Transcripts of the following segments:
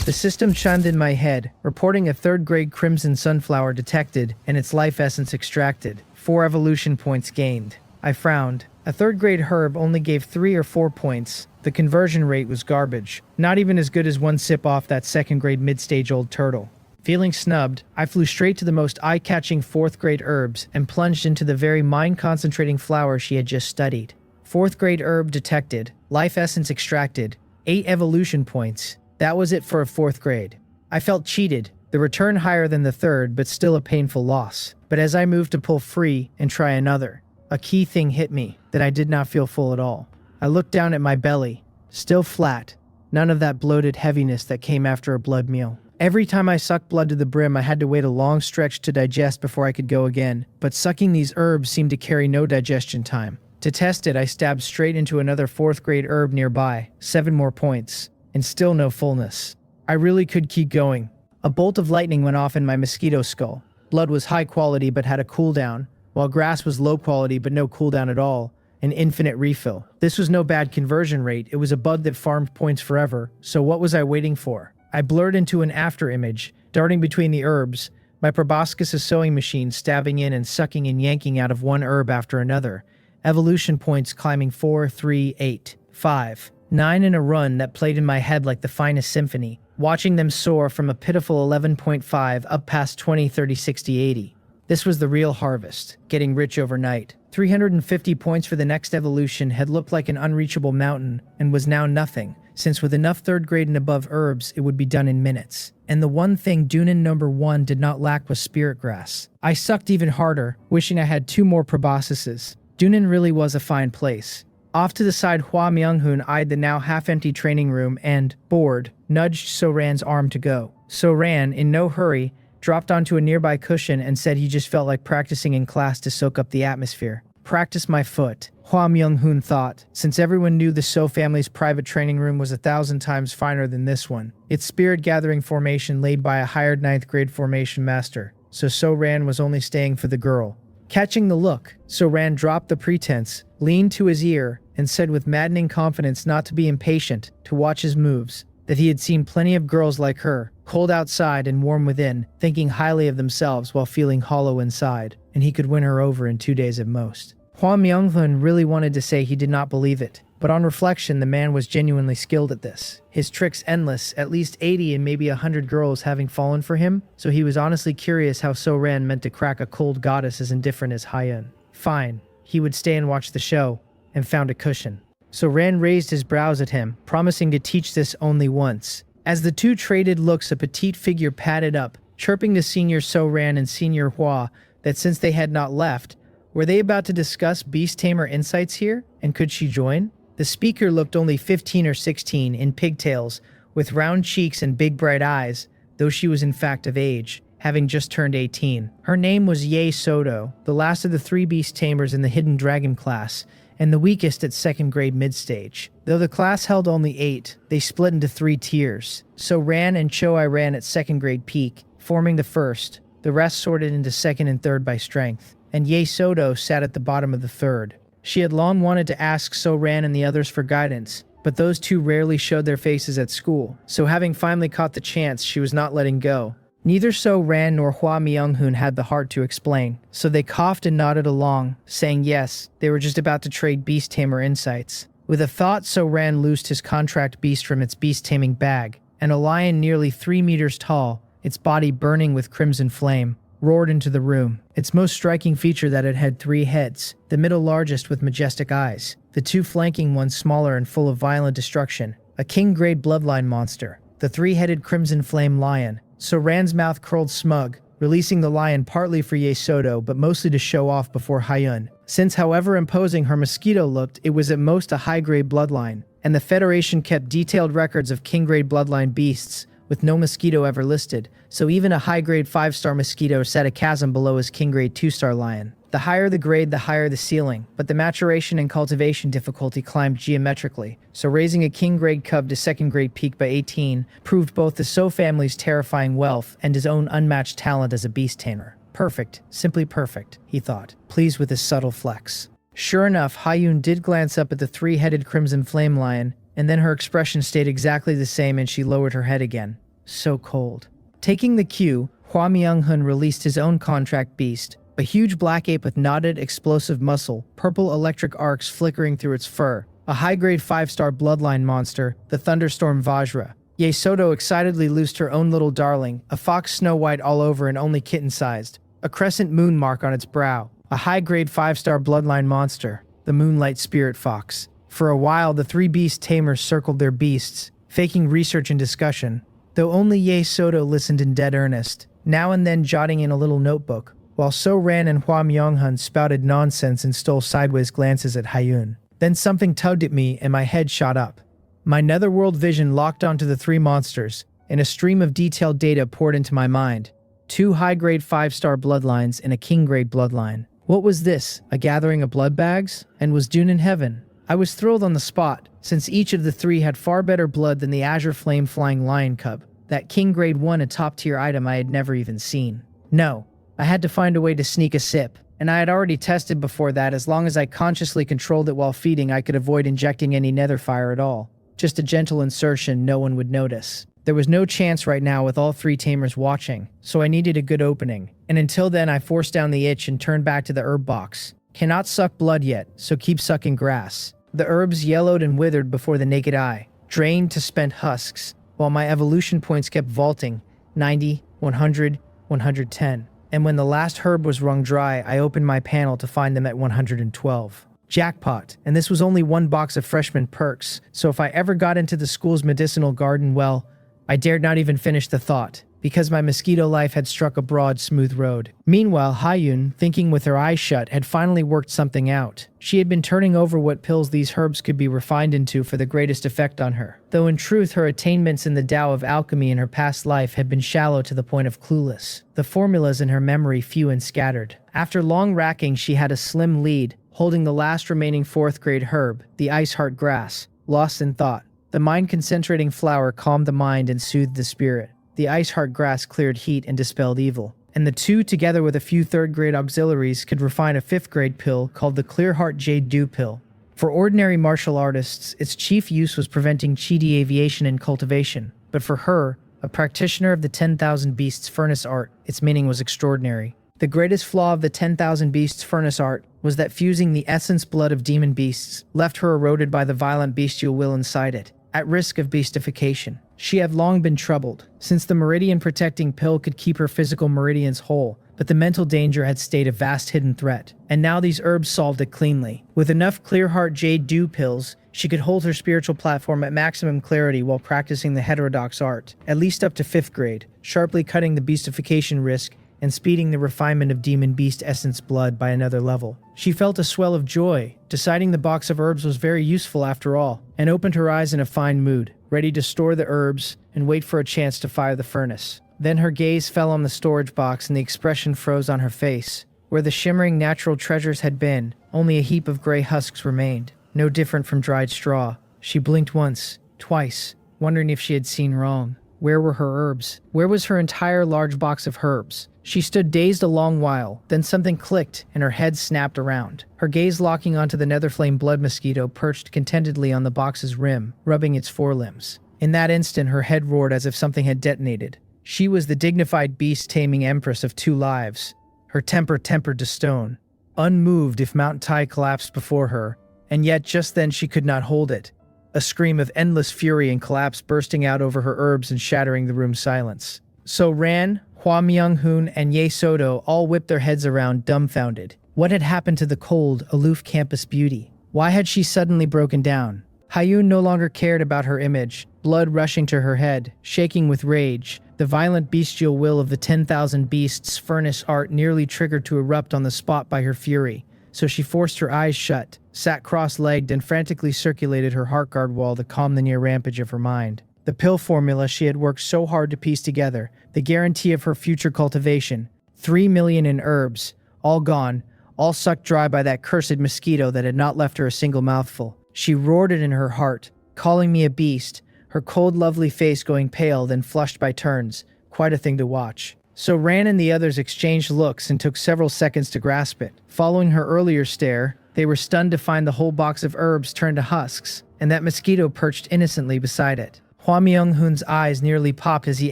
The system chimed in my head, reporting a third-grade crimson sunflower detected and its life essence extracted. 4 evolution points gained. I frowned. A third-grade herb only gave 3 or 4 points. The conversion rate was garbage. Not even as good as one sip off that second-grade mid-stage old turtle. Feeling snubbed, I flew straight to the most eye-catching 4th-grade herbs and plunged into the very mind-concentrating flower she had just studied. 4th-grade herb detected. Life essence extracted. 8 evolution points. That was it for a 4th grade. I felt cheated. The return higher than the 3rd, but still a painful loss. But as I moved to pull free and try another, a key thing hit me that I did not feel full at all. I looked down at my belly. Still flat. None of that bloated heaviness that came after a blood meal. Every time I sucked blood to the brim, I had to wait a long stretch to digest before I could go again. But sucking these herbs seemed to carry no digestion time. To test it, I stabbed straight into another 4th-grade herb nearby. 7 more points. And still no fullness. I really could keep going. A bolt of lightning went off in my mosquito skull. Blood was high quality but had a cooldown, while grass was low quality but no cooldown at all. An infinite refill. This was no bad conversion rate. It was a bud that farmed points forever. So what was I waiting for? I blurred into an after image, darting between the herbs, my proboscis' sewing machine stabbing in and sucking and yanking out of one herb after another. Evolution points climbing 4, 3, 8, 5, 9 in a run that played in my head like the finest symphony, watching them soar from a pitiful 11.5 up past 20, 30, 60, 80. This was the real harvest, getting rich overnight. 350 points for the next evolution had looked like an unreachable mountain and was now nothing, since with enough 3rd grade and above herbs, it would be done in minutes. And the one thing Dunin number 1 did not lack was spirit grass. I sucked even harder, wishing I had 2 more proboscises. Dunin really was a fine place. Off to the side, Hua Myung-hoon eyed the now half-empty training room and, bored, nudged So-ran's arm to go. So-ran, in no hurry, dropped onto a nearby cushion and said he just felt like practicing in class to soak up the atmosphere. Practice my foot, Hua Myung-hoon thought, since everyone knew the So family's private training room was 1,000 times finer than this one. Its spirit-gathering formation laid by a hired 9th grade formation master, so So-ran was only staying for the girl. Catching the look, So-ran dropped the pretense, leaned to his ear, and said with maddening confidence not to be impatient, to watch his moves, that he had seen plenty of girls like her, cold outside and warm within, thinking highly of themselves while feeling hollow inside, and he could win her over in 2 days at most. Hua Myung-hoon really wanted to say he did not believe it, but on reflection the man was genuinely skilled at this. His tricks endless, at least 80 and maybe 100 girls having fallen for him, so he was honestly curious how So-ran meant to crack a cold goddess as indifferent as Hyun. Fine, he would stay and watch the show, and found a cushion. So-ran raised his brows at him, promising to teach this only once. As the two traded looks, a petite figure padded up, chirping to Senior So-ran and Senior Hua that since they had not left, were they about to discuss Beast Tamer insights here, and could she join? The speaker looked only 15 or 16, in pigtails, with round cheeks and big bright eyes, though she was in fact of age, having just turned 18. Her name was Ye Soto, the last of the 3 Beast Tamers in the Hidden Dragon class, and the weakest at 2nd grade mid-stage. Though the class held only 8, they split into 3 tiers. So-ran and Choi ran at 2nd grade peak, forming the first. The rest sorted into 2nd and 3rd by strength, and Ye Soto sat at the bottom of the 3rd. She had long wanted to ask So-ran and the others for guidance, but those two rarely showed their faces at school, so having finally caught the chance, she was not letting go. Neither So-ran nor Hua Myung-hoon had the heart to explain, so they coughed and nodded along, saying yes, they were just about to trade Beast Tamer insights. With a thought, So-ran loosed his contract beast from its beast-taming bag, and a lion nearly 3 meters tall, its body burning with crimson flame, roared into the room. Its most striking feature that it had 3 heads, the middle largest with majestic eyes, the 2 flanking ones smaller and full of violent destruction. A king-grade bloodline monster, the 3-headed crimson flame lion. So-ran's mouth curled smug, releasing the lion partly for Ye Soto but mostly to show off before Hyun. Since however imposing her mosquito looked, it was at most a high-grade bloodline, and the Federation kept detailed records of king-grade bloodline beasts, with no mosquito ever listed, so even a high-grade 5-star mosquito set a chasm below his king-grade 2-star lion. The higher the grade, the higher the ceiling, but the maturation and cultivation difficulty climbed geometrically, so raising a king-grade cub to 2nd grade peak by 18 proved both the So family's terrifying wealth and his own unmatched talent as a beast tamer. Perfect, simply perfect, he thought, pleased with his subtle flex. Sure enough, Hyun did glance up at the 3-headed crimson flame lion, and then her expression stayed exactly the same and she lowered her head again. So cold. Taking the cue, Hua Myung-hun released his own contract beast, a huge black ape with knotted, explosive muscle, purple electric arcs flickering through its fur. A high-grade 5-star bloodline monster, the Thunderstorm Vajra. Ye Soto excitedly loosed her own little darling, a fox Snow White all over and only kitten-sized. A crescent moon mark on its brow. A high-grade 5-star bloodline monster, the Moonlight Spirit Fox. For a while, the three beast tamers circled their beasts, faking research and discussion, though only Ye Soto listened in dead earnest, now and then jotting in a little notebook, while So Ran and Hua Myung-hun spouted nonsense and stole sideways glances at Hyun. Then something tugged at me and my head shot up. My netherworld vision locked onto the three monsters, and a stream of detailed data poured into my mind. 2 high-grade 5-star bloodlines and a king-grade bloodline. What was this, a gathering of blood bags? And was Dune in heaven? I was thrilled on the spot, since each of the three had far better blood than the Azure Flame Flying Lion Cub, that King Grade 1, a top-tier item I had never even seen. No, I had to find a way to sneak a sip, and I had already tested before that as long as I consciously controlled it while feeding I could avoid injecting any nether fire at all. Just a gentle insertion no one would notice. There was no chance right now with all three tamers watching, so I needed a good opening, and until then I forced down the itch and turned back to the herb box. Cannot suck blood yet, so keep sucking grass. The herbs yellowed and withered before the naked eye, drained to spent husks, while my evolution points kept vaulting, 90, 100, 110. And when the last herb was wrung dry, I opened my panel to find them at 112. Jackpot, and this was only one box of freshman perks, so if I ever got into the school's medicinal garden, well, I dared not even finish the thought, because my mosquito life had struck a broad, smooth road. Meanwhile, Hyun, thinking with her eyes shut, had finally worked something out. She had been turning over what pills these herbs could be refined into for the greatest effect on her, though in truth her attainments in the Tao of alchemy in her past life had been shallow to the point of clueless, the formulas in her memory few and scattered. After long racking, she had a slim lead, holding the last remaining 4th grade herb, the Ice Heart Grass, lost in thought. The mind-concentrating flower calmed the mind and soothed the spirit. The Ice Heart Grass cleared heat and dispelled evil. And the two, together with a few 3rd grade auxiliaries, could refine a 5th grade pill called the Clear Heart Jade Dew Pill. For ordinary martial artists, its chief use was preventing chi deviation and cultivation. But for her, a practitioner of the 10,000 Beasts furnace art, its meaning was extraordinary. The greatest flaw of the 10,000 Beasts furnace art was that fusing the essence blood of demon beasts left her eroded by the violent bestial will inside it, at risk of beastification. She had long been troubled, since the meridian-protecting pill could keep her physical meridians whole, but the mental danger had stayed a vast hidden threat, and now these herbs solved it cleanly. With enough Clear Heart Jade Dew pills, she could hold her spiritual platform at maximum clarity while practicing the heterodox art, at least up to 5th grade, sharply cutting the beastification risk and speeding the refinement of demon beast essence blood by another level. She felt a swell of joy, deciding the box of herbs was very useful after all, and opened her eyes in a fine mood, ready to store the herbs and wait for a chance to fire the furnace. Then her gaze fell on the storage box and the expression froze on her face. Where the shimmering natural treasures had been, only a heap of gray husks remained, no different from dried straw. She blinked once, twice, wondering if she had seen wrong. Where were her herbs? Where was her entire large box of herbs? She stood dazed a long while, then something clicked and her head snapped around, her gaze locking onto the netherflame blood mosquito perched contentedly on the box's rim, rubbing its forelimbs. In that instant, her head roared as if something had detonated. She was the dignified beast-taming empress of 2 lives, her temper tempered to stone, unmoved if Mount Tai collapsed before her, and yet just then she could not hold it. A scream of endless fury and collapse bursting out over her herbs and shattering the room's silence. So Ran, Hua Myung-hun, and Ye Soto all whipped their heads around, dumbfounded. What had happened to the cold, aloof campus beauty? Why had she suddenly broken down? Hyun no longer cared about her image, blood rushing to her head, shaking with rage. The violent bestial will of the 10,000 Beasts furnace art nearly triggered to erupt on the spot by her fury, so she forced her eyes shut, sat cross-legged, and frantically circulated her heart guard wall to calm the near rampage of her mind. The pill formula she had worked so hard to piece together, the guarantee of her future cultivation, 3 million in herbs, all gone, all sucked dry by that cursed mosquito that had not left her a single mouthful. She roared it in her heart, calling me a beast, her cold, lovely face going pale, then flushed by turns, quite a thing to watch. So Ran and the others exchanged looks and took several seconds to grasp it. Following her earlier stare, they were stunned to find the whole box of herbs turned to husks, and that mosquito perched innocently beside it. Hua Myung-hoon's eyes nearly popped as he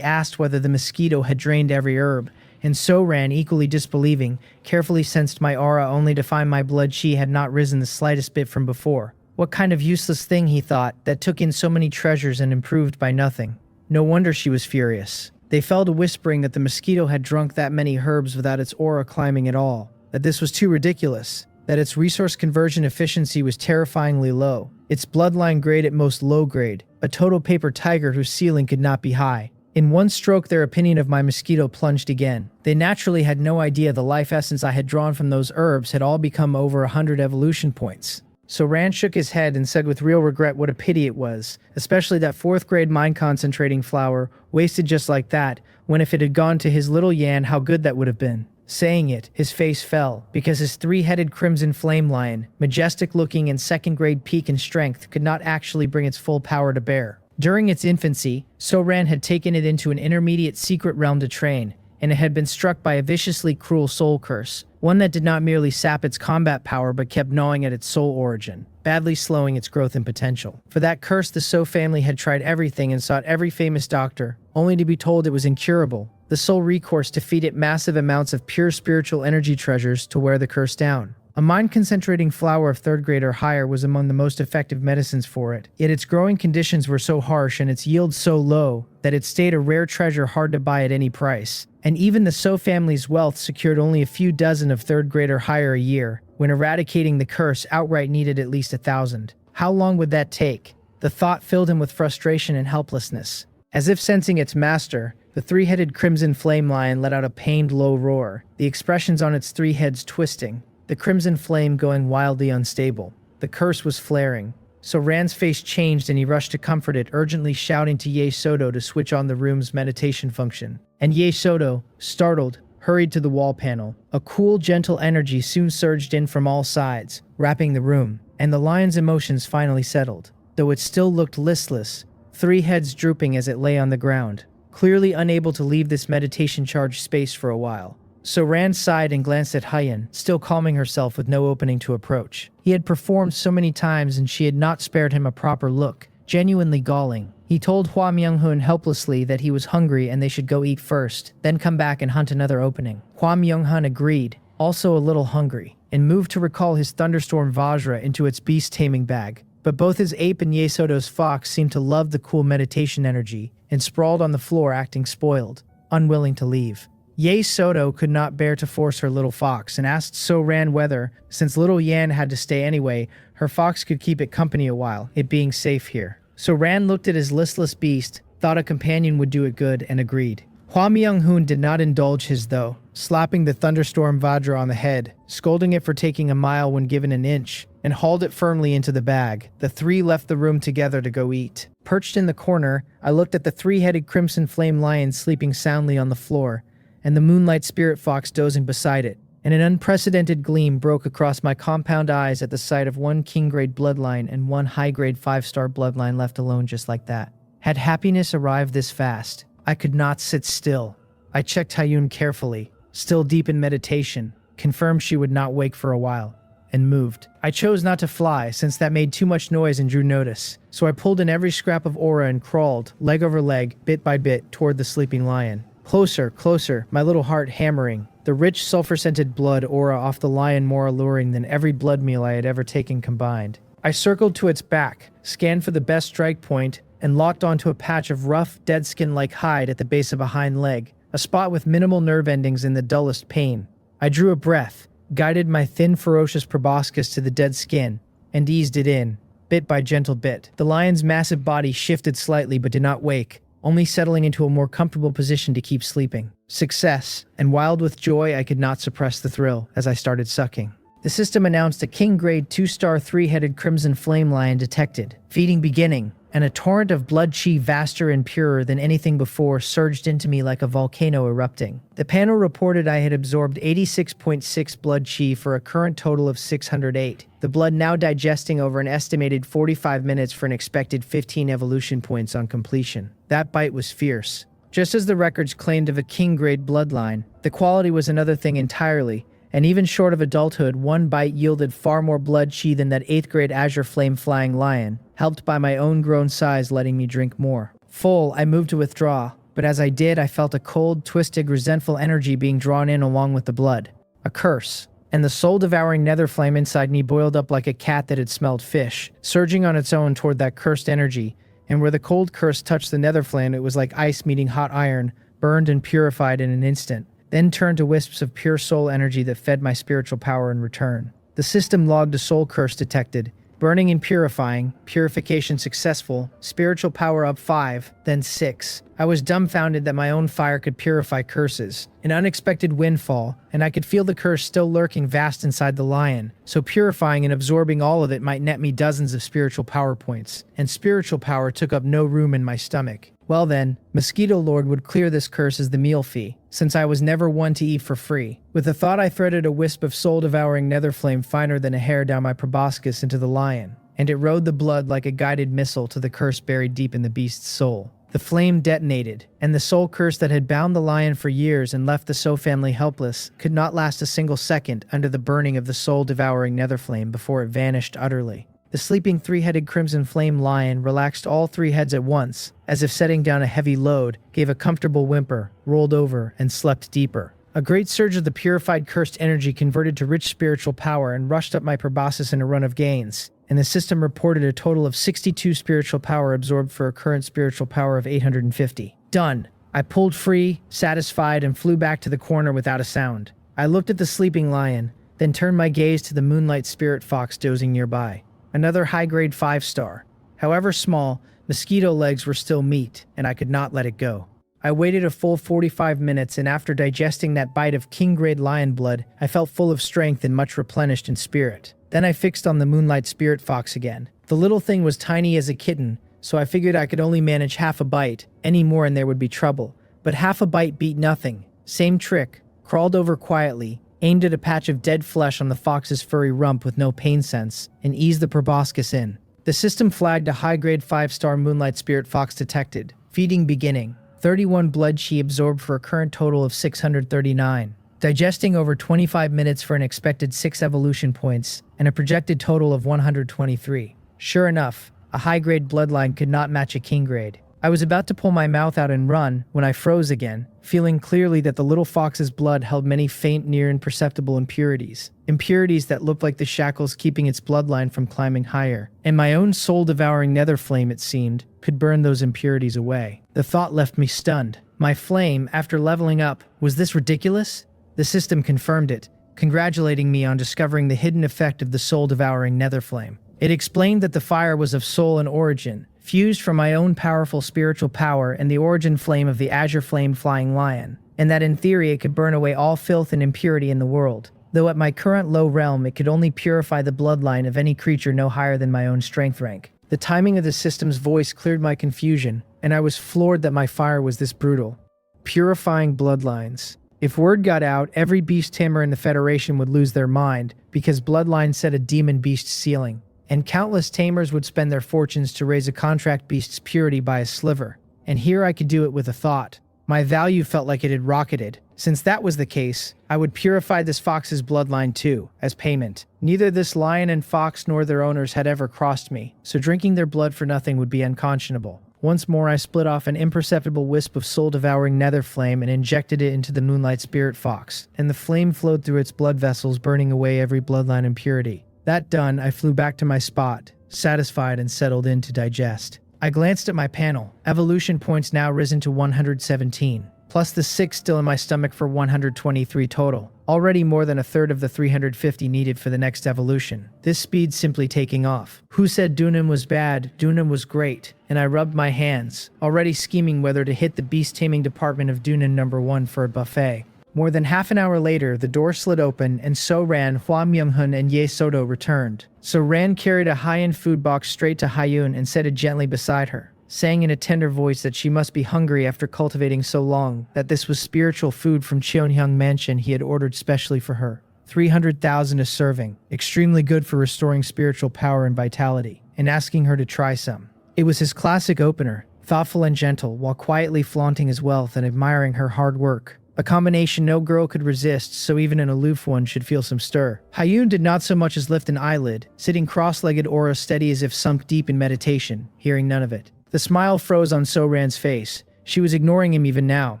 asked whether the mosquito had drained every herb, and So-ran, equally disbelieving, carefully sensed my aura only to find my blood chi had not risen the slightest bit from before. What kind of useless thing, he thought, that took in so many treasures and improved by nothing. No wonder she was furious. They fell to whispering that the mosquito had drunk that many herbs without its aura climbing at all, that this was too ridiculous, that its resource conversion efficiency was terrifyingly low, its bloodline grade at most low grade, a total paper tiger whose ceiling could not be high. In one stroke, their opinion of my mosquito plunged again. They naturally had no idea the life essence I had drawn from those herbs had all become over 100 evolution points. So Rand shook his head and said with real regret what a pity it was, especially that 4th grade mind concentrating flower, wasted just like that, when if it had gone to his little Yan, how good that would have been. Saying it, his face fell, because his 3-headed crimson flame lion, majestic looking and 2nd grade peak in strength, could not actually bring its full power to bear. During its infancy, So-ran had taken it into an intermediate secret realm to train, and it had been struck by a viciously cruel soul curse, one that did not merely sap its combat power but kept gnawing at its soul origin, badly slowing its growth and potential. For that curse, the So family had tried everything and sought every famous doctor, only to be told it was incurable. The sole recourse to feed it massive amounts of pure spiritual energy treasures to wear the curse down. A mind-concentrating flower of 3rd grade or higher was among the most effective medicines for it, yet its growing conditions were so harsh and its yield so low that it stayed a rare treasure hard to buy at any price. And even the So family's wealth secured only a few dozen of 3rd grade or higher a year, when eradicating the curse outright needed at least 1,000. How long would that take? The thought filled him with frustration and helplessness. As if sensing its master, the 3-headed crimson flame lion let out a pained low roar, the expressions on its 3 heads twisting, the crimson flame going wildly unstable. The curse was flaring. So Rand's face changed and he rushed to comfort it, urgently shouting to Ye Soto to switch on the room's meditation function. And Ye Soto, startled, hurried to the wall panel. A cool, gentle energy soon surged in from all sides, wrapping the room, and the lion's emotions finally settled. Though it still looked listless, 3 heads drooping as it lay on the ground, clearly unable to leave this meditation-charged space for a while. So Rand sighed and glanced at Hyun, still calming herself with no opening to approach. He had performed so many times and she had not spared him a proper look, genuinely galling. He told Hua Myung-hoon helplessly that he was hungry and they should go eat first, then come back and hunt another opening. Hua Myung-hoon agreed, also a little hungry, and moved to recall his thunderstorm Vajra into its beast-taming bag. But both his ape and Ye Soto's fox seemed to love the cool meditation energy and sprawled on the floor acting spoiled, unwilling to leave. Ye Soto could not bear to force her little fox and asked So-ran whether, since little Yan had to stay anyway, her fox could keep it company a while, it being safe here. So-ran looked at his listless beast, thought a companion would do it good, and agreed. Hua Myung-hoon did not indulge his though, slapping the thunderstorm Vajra on the head, scolding it for taking a mile when given an inch, and hauled it firmly into the bag. The 3 left the room together to go eat. Perched in the corner, I looked at the 3-headed crimson flame lion sleeping soundly on the floor, and the moonlight spirit fox dozing beside it, and an unprecedented gleam broke across my compound eyes at the sight of 1 king-grade bloodline and 1 high-grade 5-star bloodline left alone just like that. Had happiness arrived this fast? I could not sit still. I checked Hyun carefully, still deep in meditation, confirmed she would not wake for a while, and moved. I chose not to fly, since that made too much noise and drew notice, so I pulled in every scrap of aura and crawled, leg over leg, bit by bit, toward the sleeping lion. Closer, closer, my little heart hammering, the rich sulfur-scented blood aura off the lion more alluring than every blood meal I had ever taken combined. I circled to its back, scanned for the best strike point, and locked onto a patch of rough, dead skin-like hide at the base of a hind leg, a spot with minimal nerve endings in the dullest pain. I drew a breath, guided my thin, ferocious proboscis to the dead skin, and eased it in, bit by gentle bit. The lion's massive body shifted slightly but did not wake, only settling into a more comfortable position to keep sleeping. Success, and wild with joy I could not suppress the thrill as I started sucking. The system announced a king-grade 2-star 3-headed crimson flame lion detected. Feeding beginning, and a torrent of blood chi vaster and purer than anything before surged into me like a volcano erupting. The panel reported I had absorbed 86.6 blood chi for a current total of 608. The blood now digesting over an estimated 45 minutes for an expected 15 evolution points on completion. That bite was fierce. Just as the records claimed of a king-grade bloodline, the quality was another thing entirely, and even short of adulthood, 1 bite yielded far more blood chi than that 8th grade azure flame flying lion, helped by my own grown size letting me drink more. Full, I moved to withdraw, but as I did, I felt a cold, twisted, resentful energy being drawn in along with the blood. A curse. And the soul-devouring nether flame inside me boiled up like a cat that had smelled fish, surging on its own toward that cursed energy. And where the cold curse touched the nether flame, it was like ice meeting hot iron, burned and purified in an instant, then turned to wisps of pure soul energy that fed my spiritual power in return. The system logged a soul curse detected. Burning and purifying, purification successful, spiritual power up 5, then 6. I was dumbfounded that my own fire could purify curses. An unexpected windfall, and I could feel the curse still lurking vast inside the lion, so purifying and absorbing all of it might net me dozens of spiritual power points, and spiritual power took up no room in my stomach. Well then, Mosquito Lord would clear this curse as the meal fee, since I was never one to eat for free. With the thought, I threaded a wisp of soul-devouring nether flame finer than a hair down my proboscis into the lion, and it rode the blood like a guided missile to the curse buried deep in the beast's soul. The flame detonated, and the soul curse that had bound the lion for years and left the So family helpless could not last a single second under the burning of the soul-devouring nether flame before it vanished utterly. The sleeping three-headed crimson flame lion relaxed all three heads at once, as if setting down a heavy load, gave a comfortable whimper, rolled over, and slept deeper. A great surge of the purified cursed energy converted to rich spiritual power and rushed up my proboscis in a run of gains, and the system reported a total of 62 spiritual power absorbed for a current spiritual power of 850. Done. I pulled free, satisfied, and flew back to the corner without a sound. I looked at the sleeping lion, then turned my gaze to the moonlight spirit fox dozing nearby. Another high-grade 5-star. However small, mosquito legs were still meat, and I could not let it go. I waited a full 45 minutes, and after digesting that bite of king-grade lion blood, I felt full of strength and much replenished in spirit. Then I fixed on the moonlight spirit fox again. The little thing was tiny as a kitten, so I figured I could only manage half a bite. Any more and there would be trouble. But half a bite beat nothing. Same trick. Crawled over quietly, aimed at a patch of dead flesh on the fox's furry rump with no pain sense, and eased the proboscis in. The system flagged a high-grade 5-star moonlight spirit fox detected. Feeding beginning. 31 blood chi absorbed for a current total of 639. Digesting over 25 minutes for an expected 6 evolution points, and a projected total of 123. Sure enough, a high-grade bloodline could not match a king-grade. I was about to pull my mouth out and run when I froze again, feeling clearly that the little fox's blood held many faint, near imperceptible impurities. Impurities that looked like the shackles keeping its bloodline from climbing higher. And my own soul-devouring nether flame, it seemed, could burn those impurities away. The thought left me stunned. My flame, after leveling up, was this ridiculous? The system confirmed it, congratulating me on discovering the hidden effect of the soul-devouring nether flame. It explained that the fire was of soul and origin, fused from my own powerful spiritual power and the origin flame of the azure flame flying lion, and that in theory it could burn away all filth and impurity in the world, though at my current low realm it could only purify the bloodline of any creature no higher than my own strength rank. The timing of the system's voice cleared my confusion, and I was floored that my fire was this brutal. Purifying bloodlines. If word got out, every beast tamer in the Federation would lose their mind, because bloodline set a demon beast ceiling. And countless tamers would spend their fortunes to raise a contract beast's purity by a sliver. And here I could do it with a thought. My value felt like it had rocketed. Since that was the case, I would purify this fox's bloodline too, as payment. Neither this lion and fox nor their owners had ever crossed me, so drinking their blood for nothing would be unconscionable. Once more I split off an imperceptible wisp of soul-devouring nether flame and injected it into the moonlight spirit fox, and the flame flowed through its blood vessels, burning away every bloodline impurity. That done, I flew back to my spot, satisfied and settled in to digest. I glanced at my panel. Evolution points now risen to 117, plus the 6 still in my stomach for 123 total. Already more than a third of the 350 needed for the next evolution. This speed's simply taking off. Who said Dunan was bad? Dunan was great. And I rubbed my hands, already scheming whether to hit the beast taming department of Dunan number 1 for a buffet. More than half an hour later, the door slid open, and So Ran, Hua Myunghun, and Ye Soto returned. So Ran carried a high-end food box straight to Hyun and set it gently beside her, saying in a tender voice that she must be hungry after cultivating so long, that this was spiritual food from Cheonhyang Mansion he had ordered specially for her. 300,000 a serving, extremely good for restoring spiritual power and vitality, and asking her to try some. It was his classic opener, thoughtful and gentle, while quietly flaunting his wealth and admiring her hard work. A combination no girl could resist, so even an aloof one should feel some stir. Hyun did not so much as lift an eyelid, sitting cross-legged, aura steady as if sunk deep in meditation, hearing none of it. The smile froze on So-ran's face. She was ignoring him even now.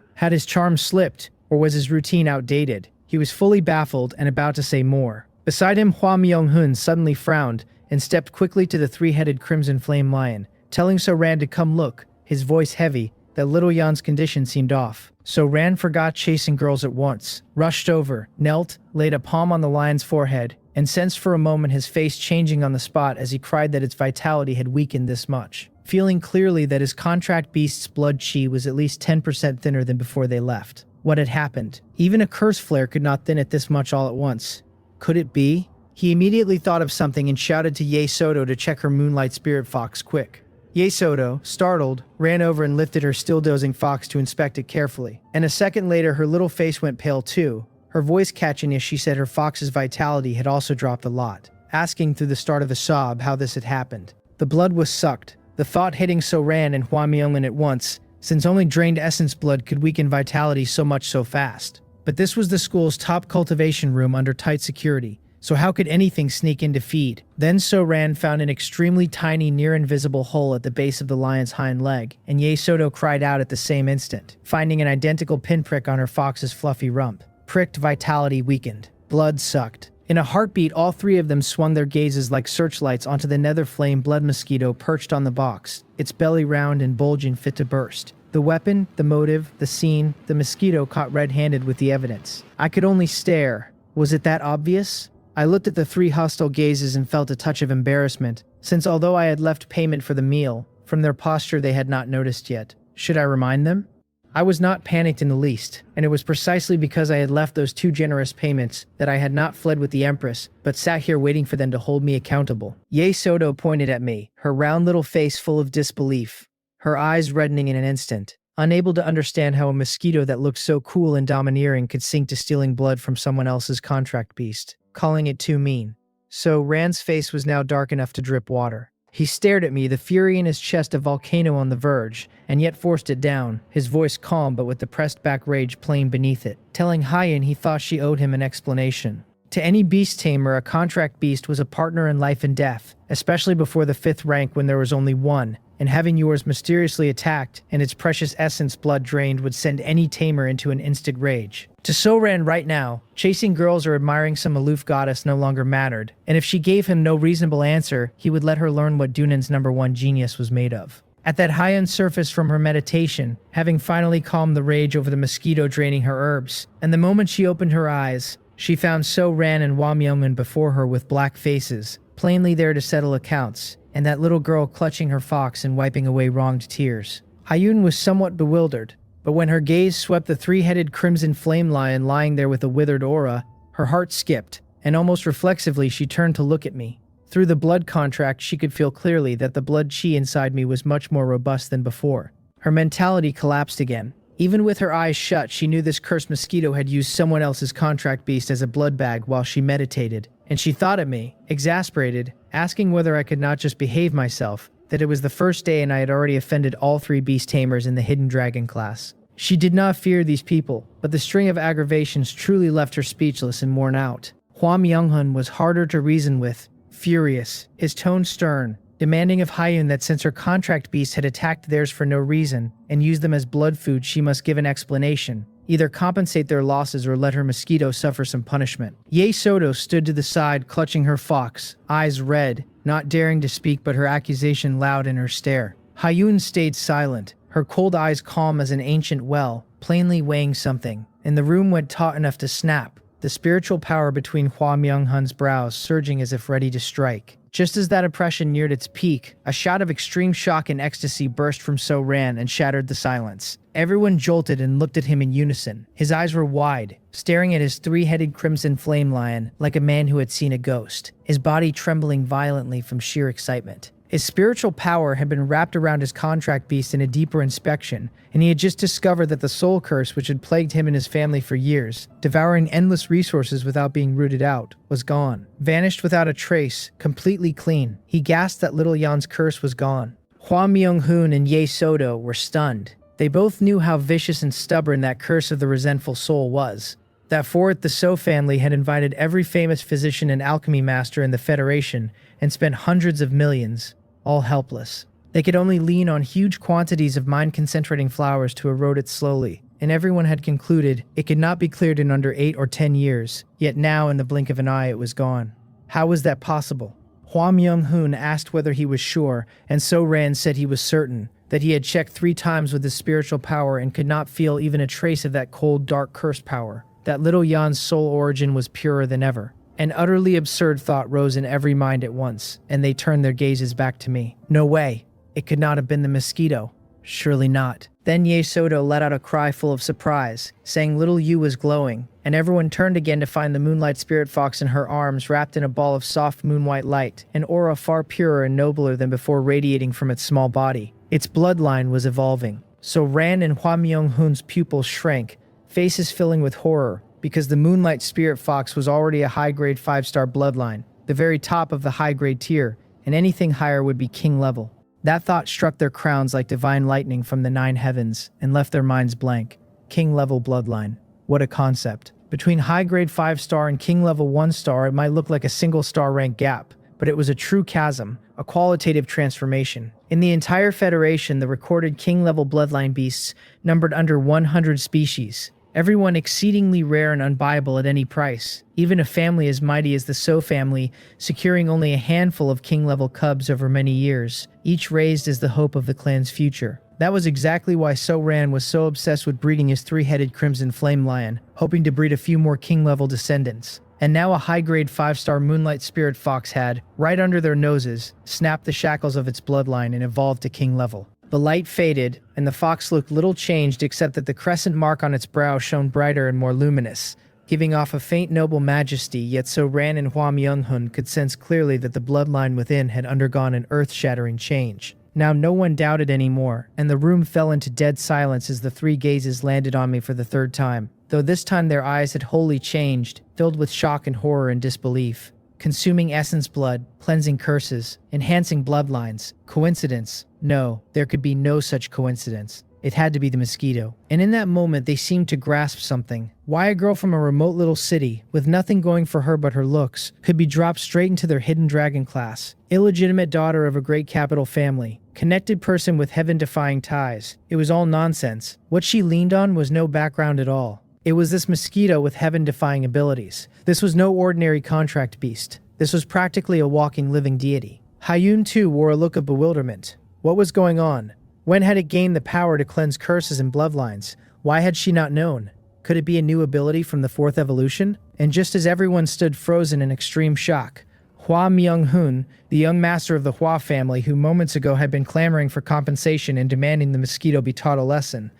Had his charm slipped, or was his routine outdated? He was fully baffled and about to say more. Beside him, Hua Myung-hun suddenly frowned and stepped quickly to the three-headed crimson flame lion, telling So-ran to come look, his voice heavy, that little Yan's condition seemed off. So-ran forgot chasing girls at once, rushed over, knelt, laid a palm on the lion's forehead, and sensed for a moment his face changing on the spot as he cried that its vitality had weakened this much, feeling clearly that his contract beast's blood chi was at least 10% thinner than before they left. What had happened? Even a curse flare could not thin it this much all at once. Could it be? He immediately thought of something and shouted to Ye Soto to check her moonlight spirit fox quick. Ye Soto, startled, ran over and lifted her still dozing fox to inspect it carefully. And a second later her little face went pale too, her voice catching as she said her fox's vitality had also dropped a lot, asking through the start of a sob how this had happened. The blood was sucked, the thought hitting So-ran and Hua Myung-in at once, since only drained essence blood could weaken vitality so much so fast. But this was the school's top cultivation room under tight security, so how could anything sneak in to feed? Then So-ran found an extremely tiny near-invisible hole at the base of the lion's hind leg, and Ye Soto cried out at the same instant, finding an identical pinprick on her fox's fluffy rump. Pricked, vitality weakened. Blood sucked. In a heartbeat, all three of them swung their gazes like searchlights onto the nether flame blood mosquito perched on the box, its belly round and bulging fit to burst. The weapon, the motive, the scene, the mosquito caught red-handed with the evidence. I could only stare. Was it that obvious? I looked at the three hostile gazes and felt a touch of embarrassment, since although I had left payment for the meal, from their posture they had not noticed yet. Should I remind them? I was not panicked in the least, and it was precisely because I had left those two generous payments that I had not fled with the Empress, but sat here waiting for them to hold me accountable. Ye Soto pointed at me, her round little face full of disbelief, her eyes reddening in an instant, unable to understand how a mosquito that looked so cool and domineering could sink to stealing blood from someone else's contract beast, calling it too mean. So-ran's face was now dark enough to drip water. He stared at me, the fury in his chest a volcano on the verge, and yet forced it down, his voice calm but with the pressed-back rage plain beneath it, telling Hyen he thought she owed him an explanation. To any beast tamer, a contract beast was a partner in life and death, especially before the 5th rank when there was only one, and having yours mysteriously attacked and its precious essence blood drained would send any tamer into an instant rage. To So-ran right now, chasing girls or admiring some aloof goddess no longer mattered, and if she gave him no reasonable answer, he would let her learn what Dunan's #1 genius was made of. At that high-end surface from her meditation, having finally calmed the rage over the mosquito draining her herbs, and the moment she opened her eyes, she found So-ran and Hua Myung-in before her with black faces, plainly there to settle accounts, and that little girl clutching her fox and wiping away wronged tears. Hyun was somewhat bewildered, but when her gaze swept the three-headed crimson flame lion lying there with a withered aura, her heart skipped, and almost reflexively she turned to look at me. Through the blood contract she could feel clearly that the blood chi inside me was much more robust than before. Her mentality collapsed again. Even with her eyes shut, she knew this cursed mosquito had used someone else's contract beast as a blood bag while she meditated, and she thought at me, exasperated, asking whether I could not just behave myself, that it was the first day and I had already offended all 3 beast tamers in the hidden dragon class. She did not fear these people, but the string of aggravations truly left her speechless and worn out. Hua Myung-hun was harder to reason with, furious, his tone stern, demanding of Hyun that since her contract beast had attacked theirs for no reason and used them as blood food, she must give an explanation, either compensate their losses or let her mosquito suffer some punishment. Ye Soto stood to the side, clutching her fox, eyes red, not daring to speak but her accusation loud in her stare. Hyun stayed silent, her cold eyes calm as an ancient well, plainly weighing something, and the room went taut enough to snap, the spiritual power between Hua Myung-hun's brows surging as if ready to strike. Just as that oppression neared its peak, a shout of extreme shock and ecstasy burst from So-ran and shattered the silence. Everyone jolted and looked at him in unison. His eyes were wide, staring at his 3-headed crimson flame lion like a man who had seen a ghost, his body trembling violently from sheer excitement. His spiritual power had been wrapped around his contract beast in a deeper inspection, and he had just discovered that the soul curse which had plagued him and his family for years, devouring endless resources without being rooted out, was gone. Vanished without a trace, completely clean. He gasped that little Yan's curse was gone. Hua Myung-hun and Ye Soto were stunned. They both knew how vicious and stubborn that curse of the resentful soul was. That for it the So family had invited every famous physician and alchemy master in the Federation and spent hundreds of millions, all helpless. They could only lean on huge quantities of mind-concentrating flowers to erode it slowly, and everyone had concluded it could not be cleared in under 8 or 10 years, yet now in the blink of an eye it was gone. How was that possible? Hua Myung-hoon asked whether he was sure, and So Ran said he was certain, that he had checked 3 times with his spiritual power and could not feel even a trace of that cold, dark curse power. That little Yan's soul origin was purer than ever. An utterly absurd thought rose in every mind at once, and they turned their gazes back to me. No way. It could not have been the Mosquito. Surely not. Then Ye Soto let out a cry full of surprise, saying little Yu was glowing, and everyone turned again to find the moonlight spirit fox in her arms wrapped in a ball of soft moon-white light, an aura far purer and nobler than before radiating from its small body. Its bloodline was evolving. So Ran and Hua Myung-hoon's pupils shrank, faces filling with horror, because the moonlight spirit fox was already a high-grade 5-star bloodline, the very top of the high-grade tier, and anything higher would be king level. That thought struck their crowns like divine lightning from the 9 heavens and left their minds blank. King-level bloodline. What a concept. Between high-grade 5-star and king-level 1-star, it might look like a single-star rank gap, but it was a true chasm, a qualitative transformation. In the entire Federation, the recorded king-level bloodline beasts numbered under 100 species. Everyone exceedingly rare and unbuyable at any price, even a family as mighty as the So family, securing only a handful of king-level cubs over many years, each raised as the hope of the clan's future. That was exactly why So Ran was so obsessed with breeding his 3-headed crimson flame lion, hoping to breed a few more king-level descendants. And now a high-grade 5-star moonlight spirit fox had, right under their noses, snapped the shackles of its bloodline and evolved to king level. The light faded, and the fox looked little changed except that the crescent mark on its brow shone brighter and more luminous, giving off a faint noble majesty, yet So Ran and Hua Myung-hoon could sense clearly that the bloodline within had undergone an earth-shattering change. Now no one doubted anymore, and the room fell into dead silence as the 3 gazes landed on me for the 3rd time, though this time their eyes had wholly changed, filled with shock and horror and disbelief. Consuming essence blood, cleansing curses, enhancing bloodlines. Coincidence? No, there could be no such coincidence. It had to be the Mosquito. And in that moment they seemed to grasp something. Why a girl from a remote little city, with nothing going for her but her looks, could be dropped straight into their hidden dragon class. Illegitimate daughter of a great capital family. Connected person with heaven-defying ties. It was all nonsense. What she leaned on was no background at all. It was this Mosquito with heaven-defying abilities. This was no ordinary contract beast. This was practically a walking, living deity. Hyun too wore a look of bewilderment. What was going on? When had it gained the power to cleanse curses and bloodlines? Why had she not known? Could it be a new ability from the 4th evolution? And just as everyone stood frozen in extreme shock, Hua Myung-hoon, the young master of the Hua family who moments ago had been clamoring for compensation and demanding the Mosquito be taught a lesson,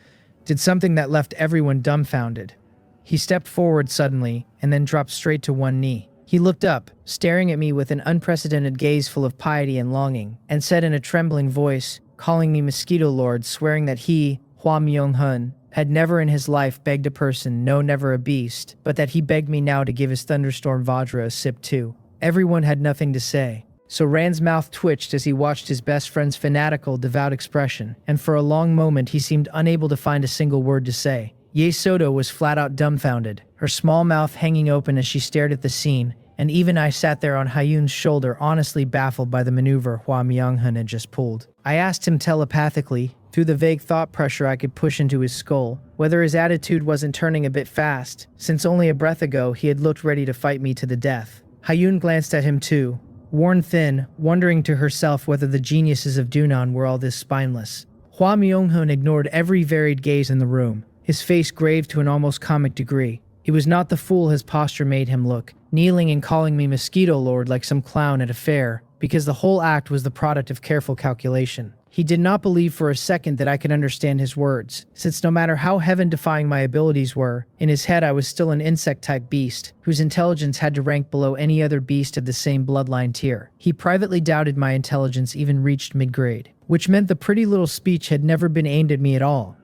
did something that left everyone dumbfounded. He stepped forward suddenly and then dropped straight to one knee. He looked up, staring at me with an unprecedented gaze full of piety and longing, and said in a trembling voice, calling me Mosquito Lord, swearing that he, Hua Myung-hoon, had never in his life begged a person, no, never a beast, but that he begged me now to give his thunderstorm Vajra a sip too. Everyone had nothing to say. So Ran's mouth twitched as he watched his best friend's fanatical, devout expression, and for a long moment he seemed unable to find a single word to say. Ye Soto was flat out dumbfounded, her small mouth hanging open as she stared at the scene, and even I sat there on Hyun's shoulder honestly baffled by the maneuver Hua Myung-hoon had just pulled. I asked him telepathically, through the vague thought pressure I could push into his skull, whether his attitude wasn't turning a bit fast, since only a breath ago he had looked ready to fight me to the death. Hyun glanced at him too, worn thin, wondering to herself whether the geniuses of Dunan were all this spineless. Hua Myung-hoon ignored every varied gaze in the room, his face grave to an almost comic degree. He was not the fool his posture made him look, kneeling and calling me Mosquito Lord like some clown at a fair, because the whole act was the product of careful calculation. He did not believe for a second that I could understand his words, since no matter how heaven-defying my abilities were, in his head I was still an insect-type beast, whose intelligence had to rank below any other beast of the same bloodline tier. He privately doubted my intelligence even reached mid-grade, which meant the pretty little speech had never been aimed at me at all.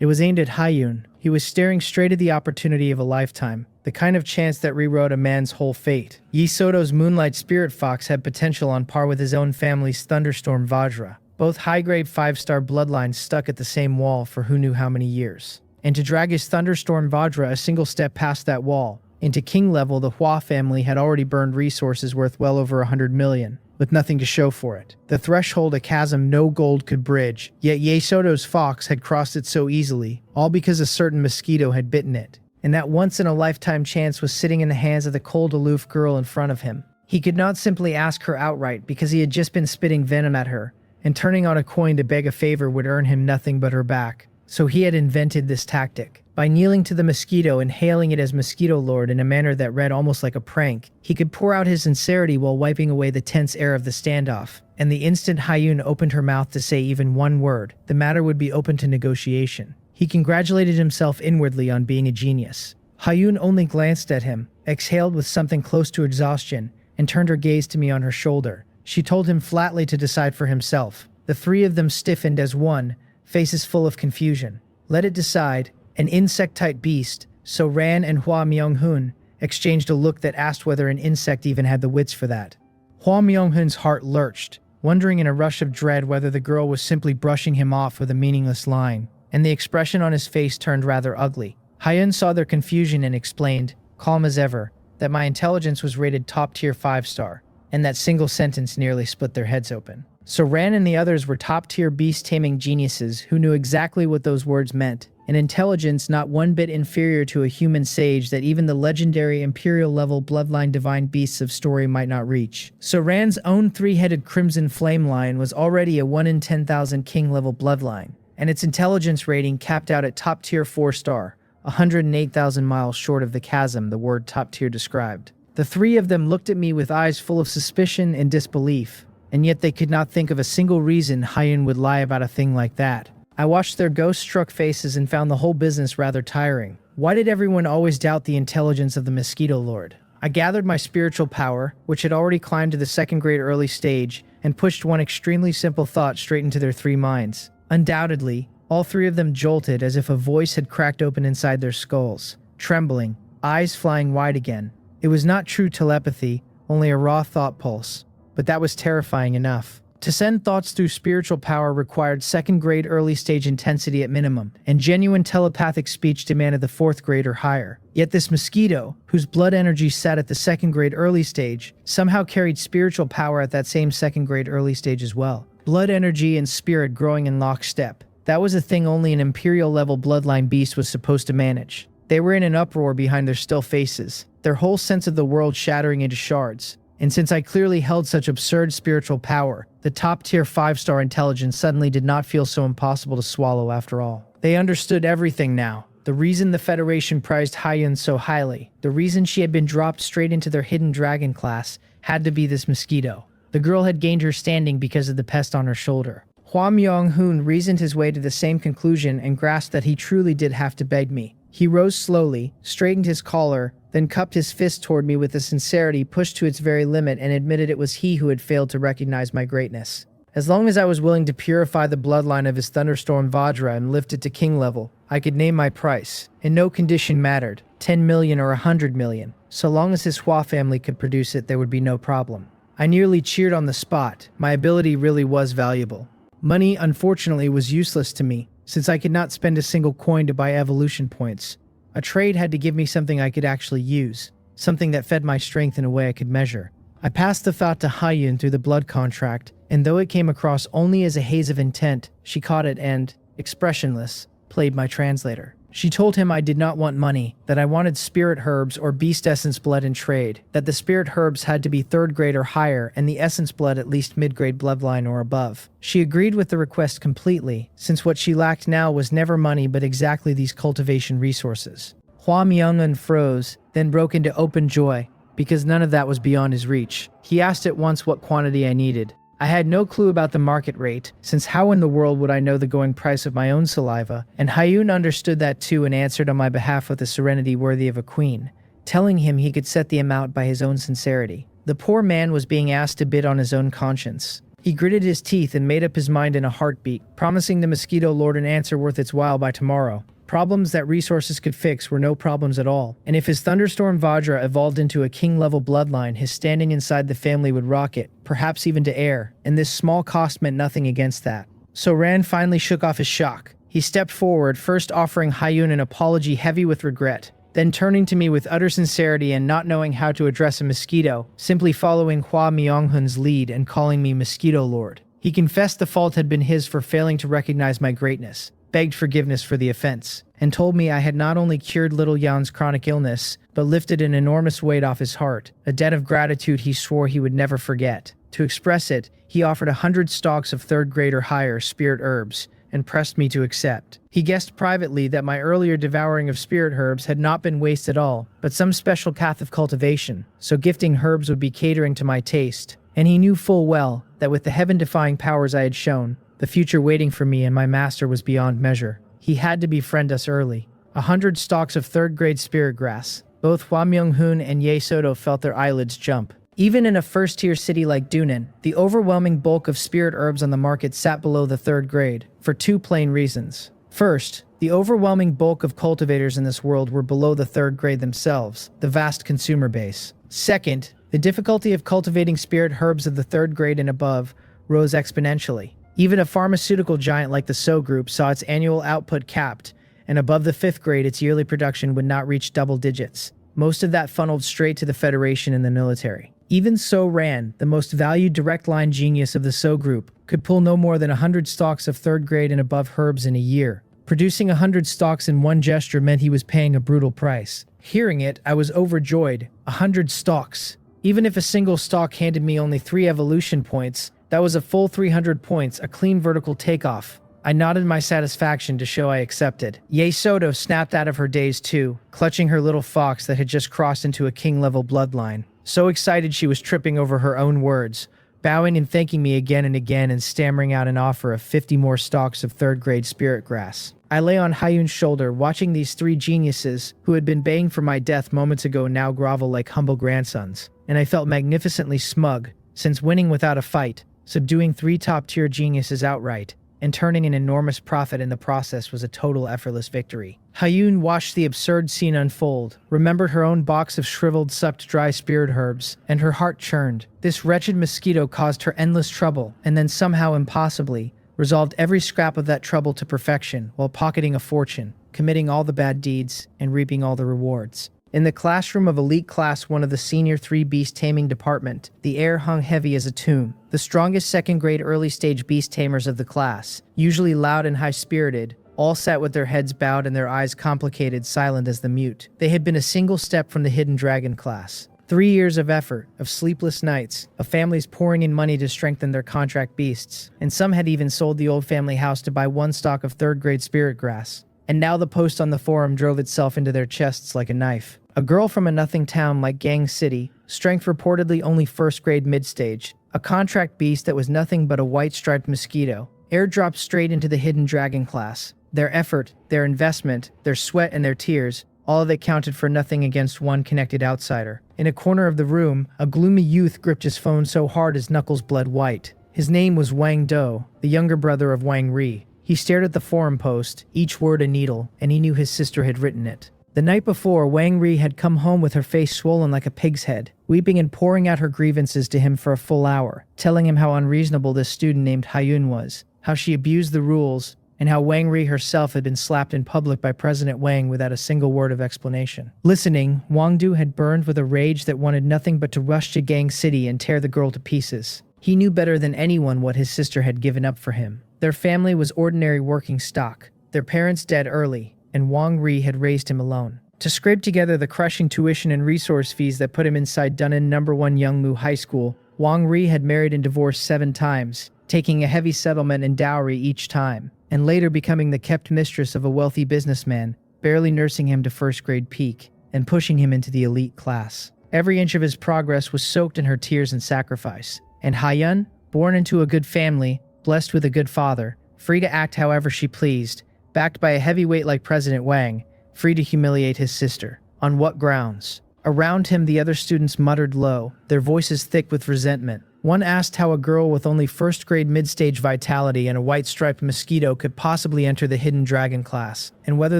It was aimed at Hyun. He was staring straight at the opportunity of a lifetime, the kind of chance that rewrote a man's whole fate. Yi Soto's moonlight spirit fox had potential on par with his own family's thunderstorm Vajra, both high-grade 5-star bloodlines stuck at the same wall for who knew how many years. And to drag his thunderstorm Vajra a single step past that wall, into king level, the Hua family had already burned resources worth well over 100 million. with nothing to show for it. The threshold a chasm no gold could bridge, yet Yesoto's fox had crossed it so easily, all because a certain mosquito had bitten it. And that once-in-a-lifetime chance was sitting in the hands of the cold, aloof girl in front of him. He could not simply ask her outright because he had just been spitting venom at her, and turning on a coin to beg a favor would earn him nothing but her back. So he had invented this tactic. By kneeling to the mosquito and hailing it as Mosquito Lord in a manner that read almost like a prank, he could pour out his sincerity while wiping away the tense air of the standoff. And the instant Hyun opened her mouth to say even one word, the matter would be open to negotiation. He congratulated himself inwardly on being a genius. Hyun only glanced at him, exhaled with something close to exhaustion, and turned her gaze to me on her shoulder. She told him flatly to decide for himself. The three of them stiffened as one, faces full of confusion. Let it decide. An insect-type beast, so Ran and Hwa Myung-hun exchanged a look that asked whether an insect even had the wits for that. Hwa Myung-hun's heart lurched, wondering in a rush of dread whether the girl was simply brushing him off with a meaningless line, and the expression on his face turned rather ugly. Hyun saw their confusion and explained, calm as ever, that my intelligence was rated top-tier 5-star, and that single sentence nearly split their heads open. So Ran and the others were top-tier beast-taming geniuses who knew exactly what those words meant, an intelligence not one bit inferior to a human sage that even the legendary imperial-level bloodline divine beasts of story might not reach. So Ran's own three-headed crimson flame lion was already a 1 in 10,000 king-level bloodline, and its intelligence rating capped out at top-tier 4-star, 108,000 miles short of the chasm the word top-tier described. The three of them looked at me with eyes full of suspicion and disbelief, and yet they could not think of a single reason Hyun would lie about a thing like that. I watched their ghost-struck faces and found the whole business rather tiring. Why did everyone always doubt the intelligence of the Mosquito Lord? I gathered my spiritual power, which had already climbed to the second-grade early stage, and pushed one extremely simple thought straight into their three minds. Undoubtedly, all three of them jolted as if a voice had cracked open inside their skulls, trembling, eyes flying wide again. It was not true telepathy, only a raw thought pulse. But that was terrifying enough. To send thoughts through spiritual power required second-grade early-stage intensity at minimum, and genuine telepathic speech demanded the fourth grade or higher. Yet this mosquito, whose blood energy sat at the second-grade early stage, somehow carried spiritual power at that same second-grade early stage as well. Blood energy and spirit growing in lockstep. That was a thing only an imperial-level bloodline beast was supposed to manage. They were in an uproar behind their still faces, their whole sense of the world shattering into shards. And since I clearly held such absurd spiritual power, the top-tier 5-star intelligence suddenly did not feel so impossible to swallow after all. They understood everything now. The reason the Federation prized Hyun so highly, the reason she had been dropped straight into their hidden dragon class, had to be this mosquito. The girl had gained her standing because of the pest on her shoulder. Hwa Myung-hun reasoned his way to the same conclusion and grasped that he truly did have to beg me. He rose slowly, straightened his collar, then cupped his fist toward me with a sincerity pushed to its very limit and admitted it was he who had failed to recognize my greatness. As long as I was willing to purify the bloodline of his thunderstorm Vajra and lift it to king level, I could name my price, and no condition mattered, 10 million or 100 million. So long as his Hua family could produce it, there would be no problem. I nearly cheered on the spot. My ability really was valuable. Money, unfortunately, was useless to me, since I could not spend a single coin to buy evolution points. A trade had to give me something I could actually use, something that fed my strength in a way I could measure. I passed the thought to Hyun through the blood contract, and though it came across only as a haze of intent, she caught it and, expressionless, played my translator. She told him I did not want money, that I wanted spirit herbs or beast essence blood in trade, that the spirit herbs had to be third grade or higher and the essence blood at least mid-grade bloodline or above. She agreed with the request completely, since what she lacked now was never money but exactly these cultivation resources. Hwa Myung-un froze, then broke into open joy, because none of that was beyond his reach. He asked at once what quantity I needed. I had no clue about the market rate, since how in the world would I know the going price of my own saliva, and Hyun understood that too and answered on my behalf with a serenity worthy of a queen, telling him he could set the amount by his own sincerity. The poor man was being asked to bid on his own conscience. He gritted his teeth and made up his mind in a heartbeat, promising the Mosquito Lord an answer worth its while by tomorrow. Problems that resources could fix were no problems at all, and if his Thunderstorm Vajra evolved into a king-level bloodline, his standing inside the family would rocket, perhaps even to air, and this small cost meant nothing against that. So Ran finally shook off his shock. He stepped forward, first offering Hyun an apology heavy with regret, then turning to me with utter sincerity and not knowing how to address a mosquito, simply following Hua Myonghun's lead and calling me Mosquito Lord. He confessed the fault had been his for failing to recognize my greatness, begged forgiveness for the offense, and told me I had not only cured little Yan's chronic illness, but lifted an enormous weight off his heart, a debt of gratitude he swore he would never forget. To express it, he offered 100 stalks of third grade or higher spirit herbs, and pressed me to accept. He guessed privately that my earlier devouring of spirit herbs had not been waste at all, but some special path of cultivation, so gifting herbs would be catering to my taste. And he knew full well that with the heaven-defying powers I had shown, the future waiting for me and my master was beyond measure. He had to befriend us early. 100 stalks of third-grade spirit grass. Both Hua Myung-hoon and Ye Soto felt their eyelids jump. Even in a first-tier city like Dunan, the overwhelming bulk of spirit herbs on the market sat below the third grade, for two plain reasons. First, the overwhelming bulk of cultivators in this world were below the third grade themselves, the vast consumer base. Second, the difficulty of cultivating spirit herbs of the third grade and above rose exponentially. Even a pharmaceutical giant like the So Group saw its annual output capped, and above the fifth grade its yearly production would not reach double digits. Most of that funneled straight to the Federation and the military. Even So Ran, the most valued direct line genius of the So Group, could pull no more than 100 stalks of third grade and above herbs in a year. Producing 100 stalks in one gesture meant he was paying a brutal price. Hearing it, I was overjoyed. 100 stalks. Even if a single stalk handed me only 3 evolution points, that was a full 300 points, a clean vertical takeoff. I nodded my satisfaction to show I accepted. Ye Soto snapped out of her daze too, clutching her little fox that had just crossed into a king-level bloodline. So excited she was tripping over her own words, bowing and thanking me again and again and stammering out an offer of 50 more stalks of third-grade spirit grass. I lay on Hyun's shoulder, watching these 3 geniuses, who had been baying for my death moments ago, now grovel like humble grandsons, and I felt magnificently smug, since winning without a fight, subduing 3 top-tier geniuses outright, and turning an enormous profit in the process was a total effortless victory. Hyun watched the absurd scene unfold, remembered her own box of shriveled, sucked dry spirit herbs, and her heart churned. This wretched mosquito caused her endless trouble, and then somehow impossibly resolved every scrap of that trouble to perfection while pocketing a fortune, committing all the bad deeds, and reaping all the rewards. In the classroom of Elite Class 1 of the Senior 3 Beast Taming Department, the air hung heavy as a tomb. The strongest second-grade early-stage beast tamers of the class, usually loud and high-spirited, all sat with their heads bowed and their eyes complicated, silent as the mute. They had been a single step from the Hidden Dragon class. 3 years of effort, of sleepless nights, of families pouring in money to strengthen their contract beasts, and some had even sold the old family house to buy 1 stalk of third-grade spirit grass. And now the post on the forum drove itself into their chests like a knife. A girl from a nothing town like Gang City, strength reportedly only first-grade mid-stage, a contract beast that was nothing but a white-striped mosquito, airdropped straight into the Hidden Dragon class. Their effort, their investment, their sweat and their tears, all of it counted for nothing against one connected outsider. In a corner of the room, a gloomy youth gripped his phone so hard his knuckles bled white. His name was Wang Do, the younger brother of Wang Ri. He stared at the forum post, each word a needle, and he knew his sister had written it. The night before, Wang Ri had come home with her face swollen like a pig's head, weeping and pouring out her grievances to him for a full hour, telling him how unreasonable this student named Hyun was, how she abused the rules, and how Wang Ri herself had been slapped in public by President Wang without a single word of explanation. Listening, Wang Du had burned with a rage that wanted nothing but to rush to Gang City and tear the girl to pieces. He knew better than anyone what his sister had given up for him. Their family was ordinary working stock, their parents dead early, and Wang Ri had raised him alone. To scrape together the crushing tuition and resource fees that put him inside Dunnan No. 1 Youngmu High School, Wang Ri had married and divorced 7 times, taking a heavy settlement and dowry each time, and later becoming the kept mistress of a wealthy businessman, barely nursing him to first-grade peak, and pushing him into the elite class. Every inch of his progress was soaked in her tears and sacrifice. And Hyun, born into a good family, blessed with a good father, free to act however she pleased, backed by a heavyweight like President Wang, free to humiliate his sister. On what grounds? Around him the other students muttered low, their voices thick with resentment. One asked how a girl with only first-grade mid-stage vitality and a white-striped mosquito could possibly enter the Hidden Dragon class, and whether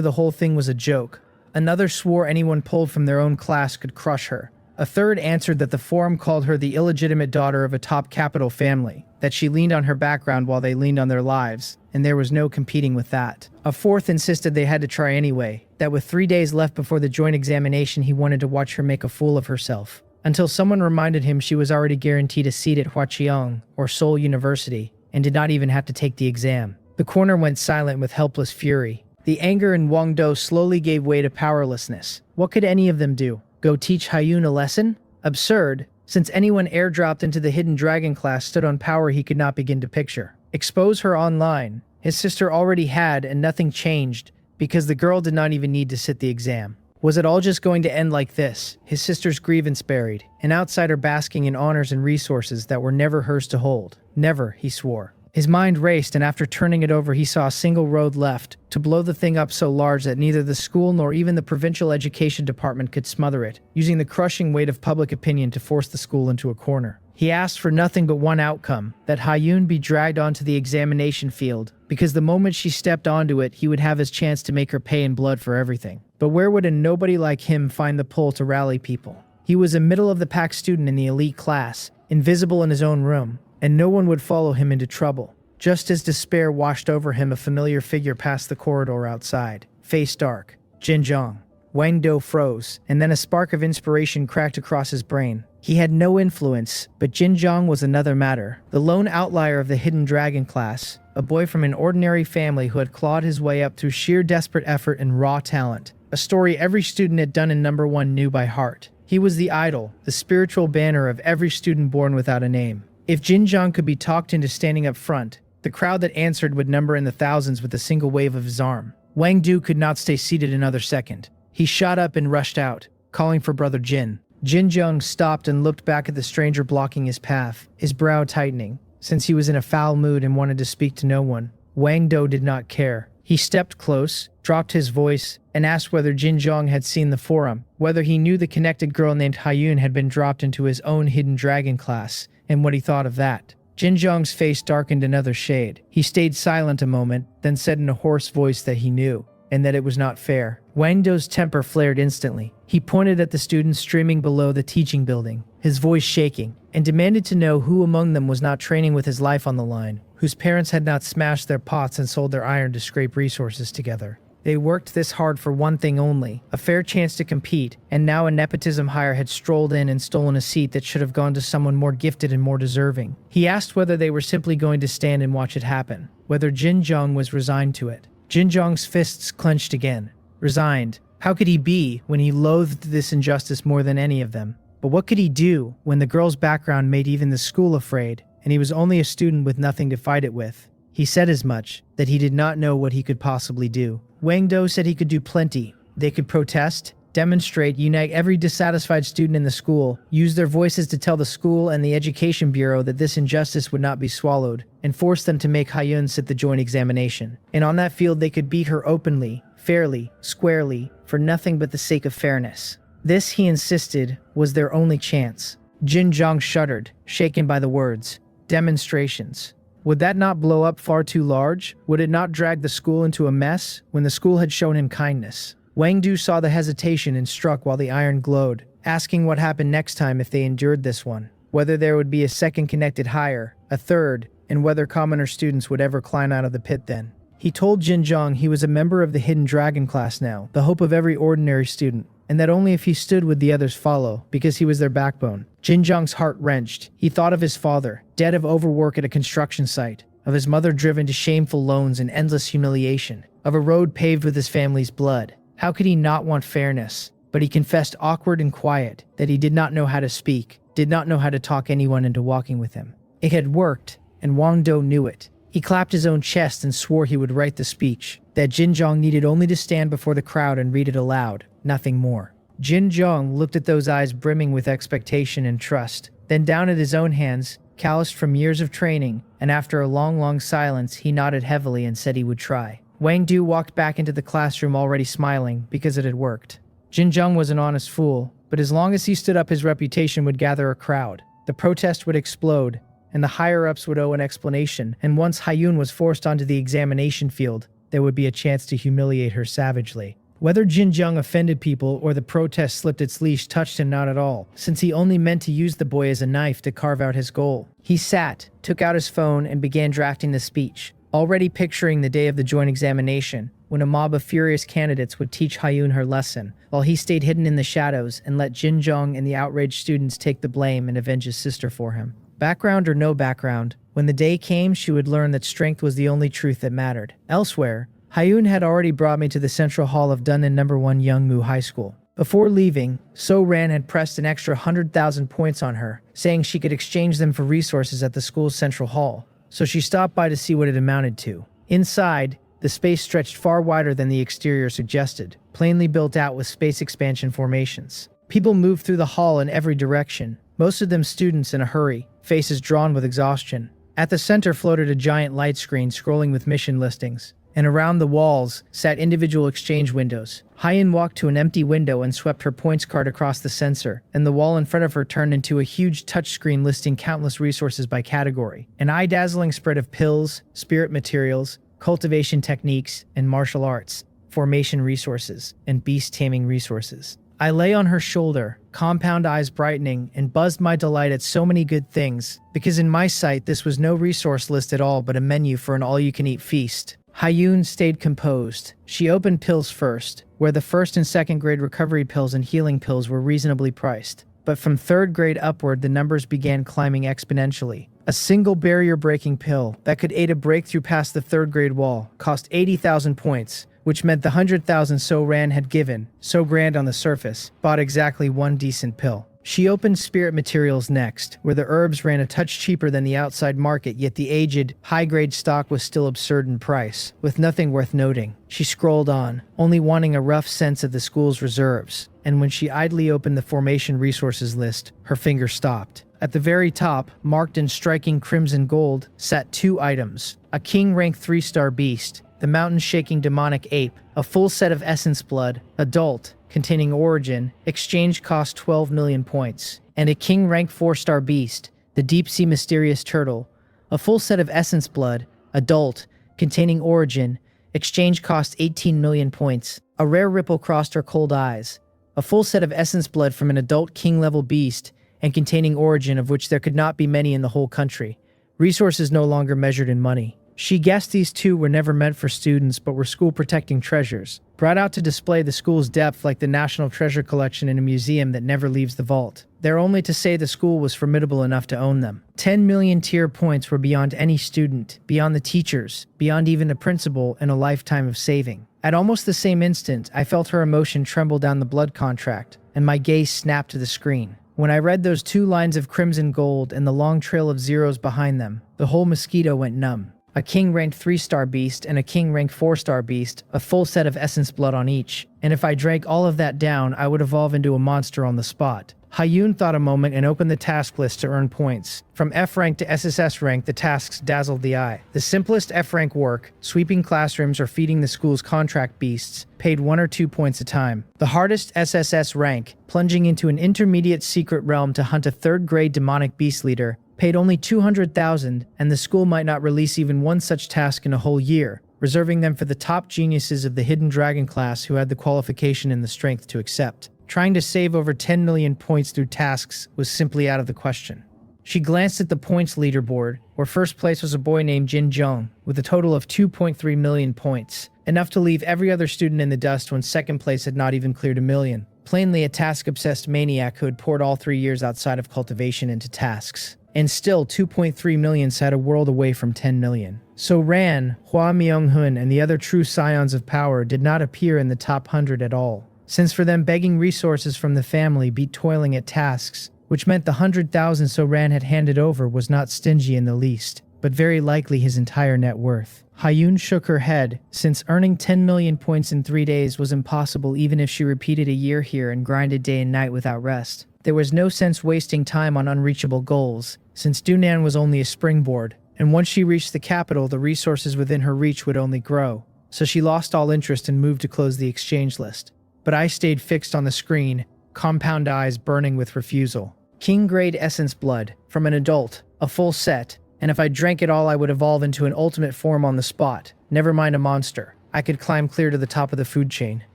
the whole thing was a joke. Another swore anyone pulled from their own class could crush her. A third answered that the forum called her the illegitimate daughter of a top capital family, that she leaned on her background while they leaned on their lives, and there was no competing with that. A fourth insisted they had to try anyway, that with 3 days left before the joint examination he wanted to watch her make a fool of herself. Until someone reminded him she was already guaranteed a seat at Huaqiang, or Seoul University, and did not even have to take the exam. The corner went silent with helpless fury. The anger in Wang Do slowly gave way to powerlessness. What could any of them do? Go teach Haiyun a lesson? Absurd, since anyone airdropped into the Hidden Dragon class stood on power he could not begin to picture. Expose her online. His sister already had, and nothing changed, because the girl did not even need to sit the exam. Was it all just going to end like this? His sister's grievance buried, an outsider basking in honors and resources that were never hers to hold. Never, he swore. His mind raced, and after turning it over he saw a single road left, to blow the thing up so large that neither the school nor even the provincial education department could smother it, using the crushing weight of public opinion to force the school into a corner. He asked for nothing but one outcome, that Haiyun be dragged onto the examination field, because the moment she stepped onto it he would have his chance to make her pay in blood for everything. But where would a nobody like him find the pull to rally people? He was a middle-of-the-pack student in the elite class, invisible in his own room, and no one would follow him into trouble. Just as despair washed over him, a familiar figure passed the corridor outside, face dark. Jinjiang. Wang Do froze, and then a spark of inspiration cracked across his brain. He had no influence, but Jinjiang was another matter. The lone outlier of the Hidden Dragon class, a boy from an ordinary family who had clawed his way up through sheer desperate effort and raw talent. A story every student at Dun and Number 1 knew by heart. He was the idol, the spiritual banner of every student born without a name. If Jinjiang could be talked into standing up front, the crowd that answered would number in the thousands with a single wave of his arm. Wang Do could not stay seated another second. He shot up and rushed out, calling for Brother Jin. Jinjiang stopped and looked back at the stranger blocking his path, his brow tightening. Since he was in a foul mood and wanted to speak to no one, Wang Do did not care. He stepped close, dropped his voice, and asked whether Jinjiang had seen the forum, whether he knew the connected girl named Haiyun had been dropped into his own Hidden Dragon class, and what he thought of that. Jinjiang's face darkened another shade. He stayed silent a moment, then said in a hoarse voice that he knew, and that it was not fair. Wang Do's temper flared instantly. He pointed at the students streaming below the teaching building, his voice shaking, and demanded to know who among them was not training with his life on the line, whose parents had not smashed their pots and sold their iron to scrape resources together. They worked this hard for one thing only, a fair chance to compete, and now a nepotism hire had strolled in and stolen a seat that should have gone to someone more gifted and more deserving. He asked whether they were simply going to stand and watch it happen, whether Jinjiang was resigned to it. Jinjiang's fists clenched again. Resigned. How could he be when he loathed this injustice more than any of them? But what could he do when the girl's background made even the school afraid, and he was only a student with nothing to fight it with? He said as much, that he did not know what he could possibly do. Wang Do said he could do plenty. They could protest, demonstrate, unite every dissatisfied student in the school, use their voices to tell the school and the education bureau that this injustice would not be swallowed, and force them to make Haiyun sit the joint examination. And on that field they could beat her openly, fairly, squarely, for nothing but the sake of fairness. This, he insisted, was their only chance. Jinjiang shuddered, shaken by the words. Demonstrations. Would that not blow up far too large? Would it not drag the school into a mess when the school had shown him kindness? Wang Do saw the hesitation and struck while the iron glowed, asking what happened next time if they endured this one. Whether there would be a second connected hire, a third, and whether commoner students would ever climb out of the pit then. He told Jinjiang he was a member of the Hidden Dragon class now, the hope of every ordinary student, and that only if he stood would the others follow, because he was their backbone. Jinjiang's heart wrenched. He thought of his father, dead of overwork at a construction site, of his mother driven to shameful loans and endless humiliation, of a road paved with his family's blood. How could he not want fairness? But he confessed, awkward and quiet, that he did not know how to speak, did not know how to talk anyone into walking with him. It had worked, and Wang Do knew it. He clapped his own chest and swore he would write the speech, that Jinjiang needed only to stand before the crowd and read it aloud, nothing more. Jinjiang looked at those eyes brimming with expectation and trust, then down at his own hands, calloused from years of training, and after a long silence he nodded heavily and said he would try. Wang Do walked back into the classroom already smiling, because it had worked. Jinjiang was an honest fool, but as long as he stood up his reputation would gather a crowd. The protest would explode, and the higher-ups would owe an explanation, and once Haiyun was forced onto the examination field, there would be a chance to humiliate her savagely. Whether Jinjiang offended people or the protest slipped its leash touched him not at all, since he only meant to use the boy as a knife to carve out his goal. He sat, took out his phone, and began drafting the speech. already picturing the day of the joint examination, when a mob of furious candidates would teach Hyun her lesson, while he stayed hidden in the shadows and let Jin Jong and the outraged students take the blame and avenge his sister for him. Background or no background, when the day came, she would learn that strength was the only truth that mattered. Elsewhere, Hyun had already brought me to the central hall of Dunnan No. 1 Youngmu High School. Before leaving, So Ran had pressed an extra 100,000 points on her, saying she could exchange them for resources at the school's central hall. So she stopped by to see what it amounted to. Inside, the space stretched far wider than the exterior suggested, plainly built out with space expansion formations. People moved through the hall in every direction, most of them students in a hurry, faces drawn with exhaustion. At the center floated a giant light screen scrolling with mission listings, and around the walls sat individual exchange windows. Hyun walked to an empty window and swept her points card across the sensor, and the wall in front of her turned into a huge touchscreen listing countless resources by category. An eye-dazzling spread of pills, spirit materials, cultivation techniques, and martial arts, formation resources, and beast-taming resources. I lay on her shoulder, compound eyes brightening, and buzzed my delight at so many good things, because in my sight this was no resource list at all but a menu for an all-you-can-eat feast. Hyun stayed composed. She opened pills first, where the first and second grade recovery pills and healing pills were reasonably priced. But from third grade upward, the numbers began climbing exponentially. A single barrier-breaking pill that could aid a breakthrough past the third grade wall cost 80,000 points, which meant the 100,000 So Ran had given, so grand on the surface, bought exactly one decent pill. She opened spirit materials next, where the herbs ran a touch cheaper than the outside market, yet the aged, high-grade stock was still absurd in price, with nothing worth noting. She scrolled on, only wanting a rough sense of the school's reserves, and when she idly opened the formation resources list, her finger stopped. At the very top, marked in striking crimson gold, sat 2 items: a king rank 3-star beast, the mountain-shaking demonic ape, a full set of essence blood, adult, containing origin, exchange cost 12 million points, and a king rank 4-star beast, the deep-sea mysterious turtle, a full set of essence blood, adult, containing origin, exchange cost 18 million points. A rare ripple crossed her cold eyes, a full set of essence blood from an adult king-level beast, and containing origin of which there could not be many in the whole country. Resources no longer measured in money. She guessed these 2 were never meant for students but were school-protecting treasures, brought out to display the school's depth like the National Treasure Collection in a museum that never leaves the vault. They're only to say the school was formidable enough to own them. 10 million tier points were beyond any student, beyond the teachers, beyond even a principal, and a lifetime of saving. At almost the same instant, I felt her emotion tremble down the blood contract, and my gaze snapped to the screen. When I read those 2 lines of crimson gold and the long trail of zeros behind them, the whole Mosquito went numb. A king ranked 3-star beast and a king ranked 4-star beast, a full set of essence blood on each. And if I drank all of that down, I would evolve into a monster on the spot. Hyun thought a moment and opened the task list to earn points. From F rank to SSS rank, the tasks dazzled the eye. The simplest F rank work, sweeping classrooms or feeding the school's contract beasts, paid 1 or 2 points a time. The hardest SSS rank, plunging into an intermediate secret realm to hunt a 3rd grade demonic beast leader, paid only 200,000, and the school might not release even one such task in a whole year, reserving them for the top geniuses of the Hidden Dragon class who had the qualification and the strength to accept. Trying to save over 10 million points through tasks was simply out of the question. She glanced at the points leaderboard, where first place was a boy named Jin Jong, with a total of 2.3 million points, enough to leave every other student in the dust when second place had not even cleared 1 million. Plainly a task-obsessed maniac who had poured all 3 years outside of cultivation into tasks. And still, 2.3 million sat a world away from 10 million. So Ran, Hua Myung-hun, and the other true scions of power did not appear in the top 100 at all, since for them begging resources from the family beat toiling at tasks, which meant the 100,000 So Ran had handed over was not stingy in the least, but very likely his entire net worth. Hyun shook her head, since earning 10 million points in 3 days was impossible even if she repeated a year here and grinded day and night without rest. There was no sense wasting time on unreachable goals, since Dunnan was only a springboard, and once she reached the capital, the resources within her reach would only grow. So she lost all interest and moved to close the exchange list. But I stayed fixed on the screen, compound eyes burning with refusal. King-grade essence blood, from an adult, a full set, and if I drank it all I would evolve into an ultimate form on the spot, never mind a monster. I could climb clear to the top of the food chain.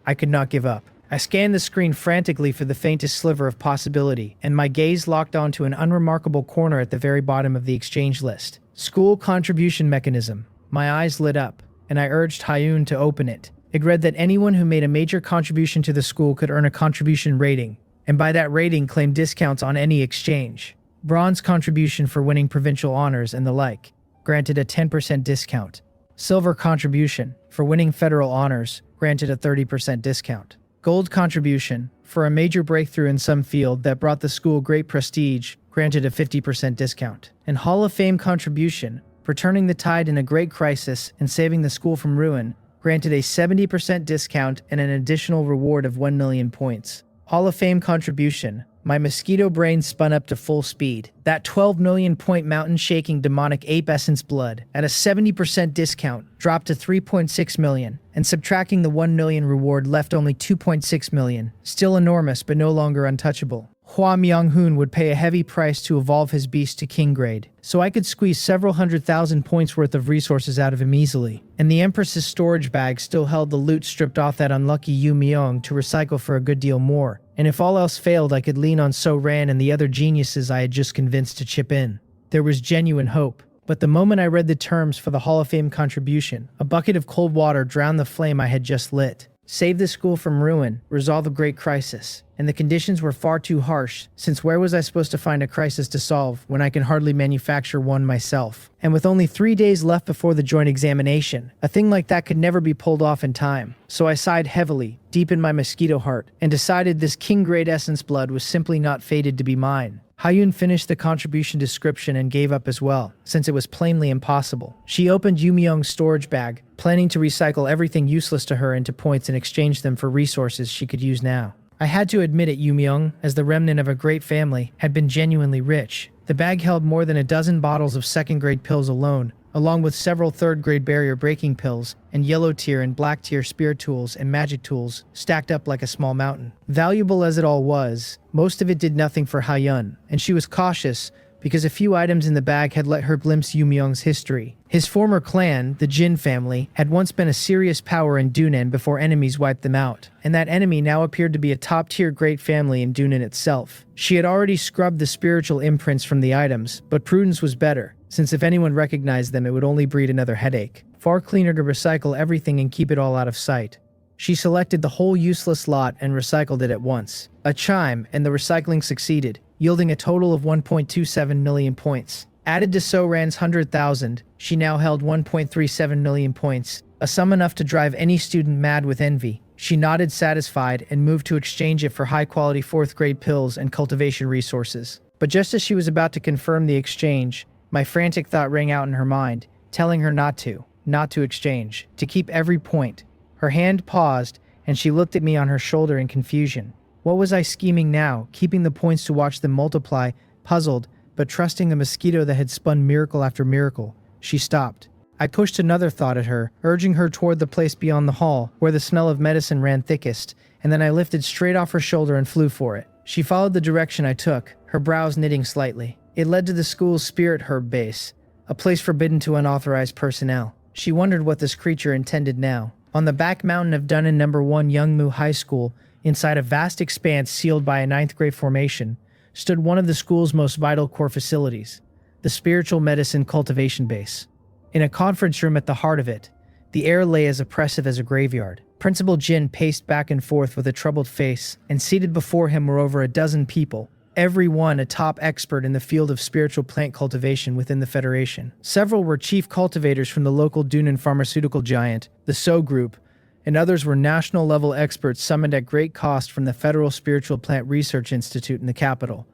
I could not give up. I scanned the screen frantically for the faintest sliver of possibility, and my gaze locked onto an unremarkable corner at the very bottom of the exchange list. School contribution mechanism. My eyes lit up, and I urged Hyun to open it. It read that anyone who made a major contribution to the school could earn a contribution rating, and by that rating claim discounts on any exchange. Bronze contribution for winning provincial honors and the like, granted a 10% discount. Silver contribution for winning federal honors, granted a 30% discount. Gold contribution for a major breakthrough in some field that brought the school great prestige, granted a 50% discount. And Hall of Fame contribution for turning the tide in a great crisis and saving the school from ruin, granted a 70% discount and an additional reward of 1 million points. Hall of Fame contribution. My mosquito brain spun up to full speed. That 12 million point mountain-shaking demonic ape essence blood, at a 70% discount, dropped to 3.6 million, and subtracting the 1 million reward left only 2.6 million. Still enormous, but no longer untouchable. Hua Myung-hoon would pay a heavy price to evolve his beast to king grade, so I could squeeze several 100,000 points worth of resources out of him easily. And the Empress's storage bag still held the loot stripped off that unlucky Yu Myung to recycle for a good deal more. And if all else failed, I could lean on So Ran and the other geniuses I had just convinced to chip in. There was genuine hope. But the moment I read the terms for the Hall of Fame contribution, a bucket of cold water drowned the flame I had just lit. Save the school from ruin, resolve a great crisis. And the conditions were far too harsh, since where was I supposed to find a crisis to solve when I can hardly manufacture one myself? And with only 3 days left before the joint examination, a thing like that could never be pulled off in time. So I sighed heavily, deep in my mosquito heart, and decided this king-grade essence blood was simply not fated to be mine. Hyun finished the contribution description and gave up as well, since it was plainly impossible. She opened Yu Myung's storage bag, planning to recycle everything useless to her into points and exchange them for resources she could use now. I had to admit it, Yu Myung, as the remnant of a great family, had been genuinely rich. The bag held more than a dozen bottles of second-grade pills alone, along with several third-grade barrier-breaking pills, and yellow-tier and black-tier spirit tools and magic tools stacked up like a small mountain. Valuable as it all was, most of it did nothing for Hyun, and she was cautious because a few items in the bag had let her glimpse Yu Myung's history. His former clan, the Jin family, had once been a serious power in Dunan before enemies wiped them out, and that enemy now appeared to be a top-tier great family in Dunan itself. She had already scrubbed the spiritual imprints from the items, but prudence was better, since if anyone recognized them it would only breed another headache. Far cleaner to recycle everything and keep it all out of sight. She selected the whole useless lot and recycled it at once. A chime, and the recycling succeeded, yielding a total of 1.27 million points. Added to So Ran's 100,000, she now held 1.37 million points, a sum enough to drive any student mad with envy. She nodded satisfied and moved to exchange it for high-quality 4th-grade pills and cultivation resources. But just as she was about to confirm the exchange, my frantic thought rang out in her mind, telling her not to exchange, to keep every point. Her hand paused, and she looked at me on her shoulder in confusion. What was I scheming now, keeping the points to watch them multiply, puzzled, but trusting the mosquito that had spun miracle after miracle? She stopped. I pushed another thought at her, urging her toward the place beyond the hall, where the smell of medicine ran thickest, and then I lifted straight off her shoulder and flew for it. She followed the direction I took, her brows knitting slightly. It led to the school's spirit herb base, a place forbidden to unauthorized personnel. She wondered what this creature intended now. On the back mountain of Dunnan No. 1 Youngmu High School, inside a vast expanse sealed by a 9th-grade formation, stood one of the school's most vital core facilities, the Spiritual Medicine Cultivation Base. In a conference room at the heart of it, the air lay as oppressive as a graveyard. Principal Jin paced back and forth with a troubled face, and seated before him were over a dozen people, every one a top expert in the field of spiritual plant cultivation within the Federation. Several were chief cultivators from the local Dunan pharmaceutical giant, the So Group, and others were national-level experts summoned at great cost from the Federal Spiritual Plant Research Institute in the capital.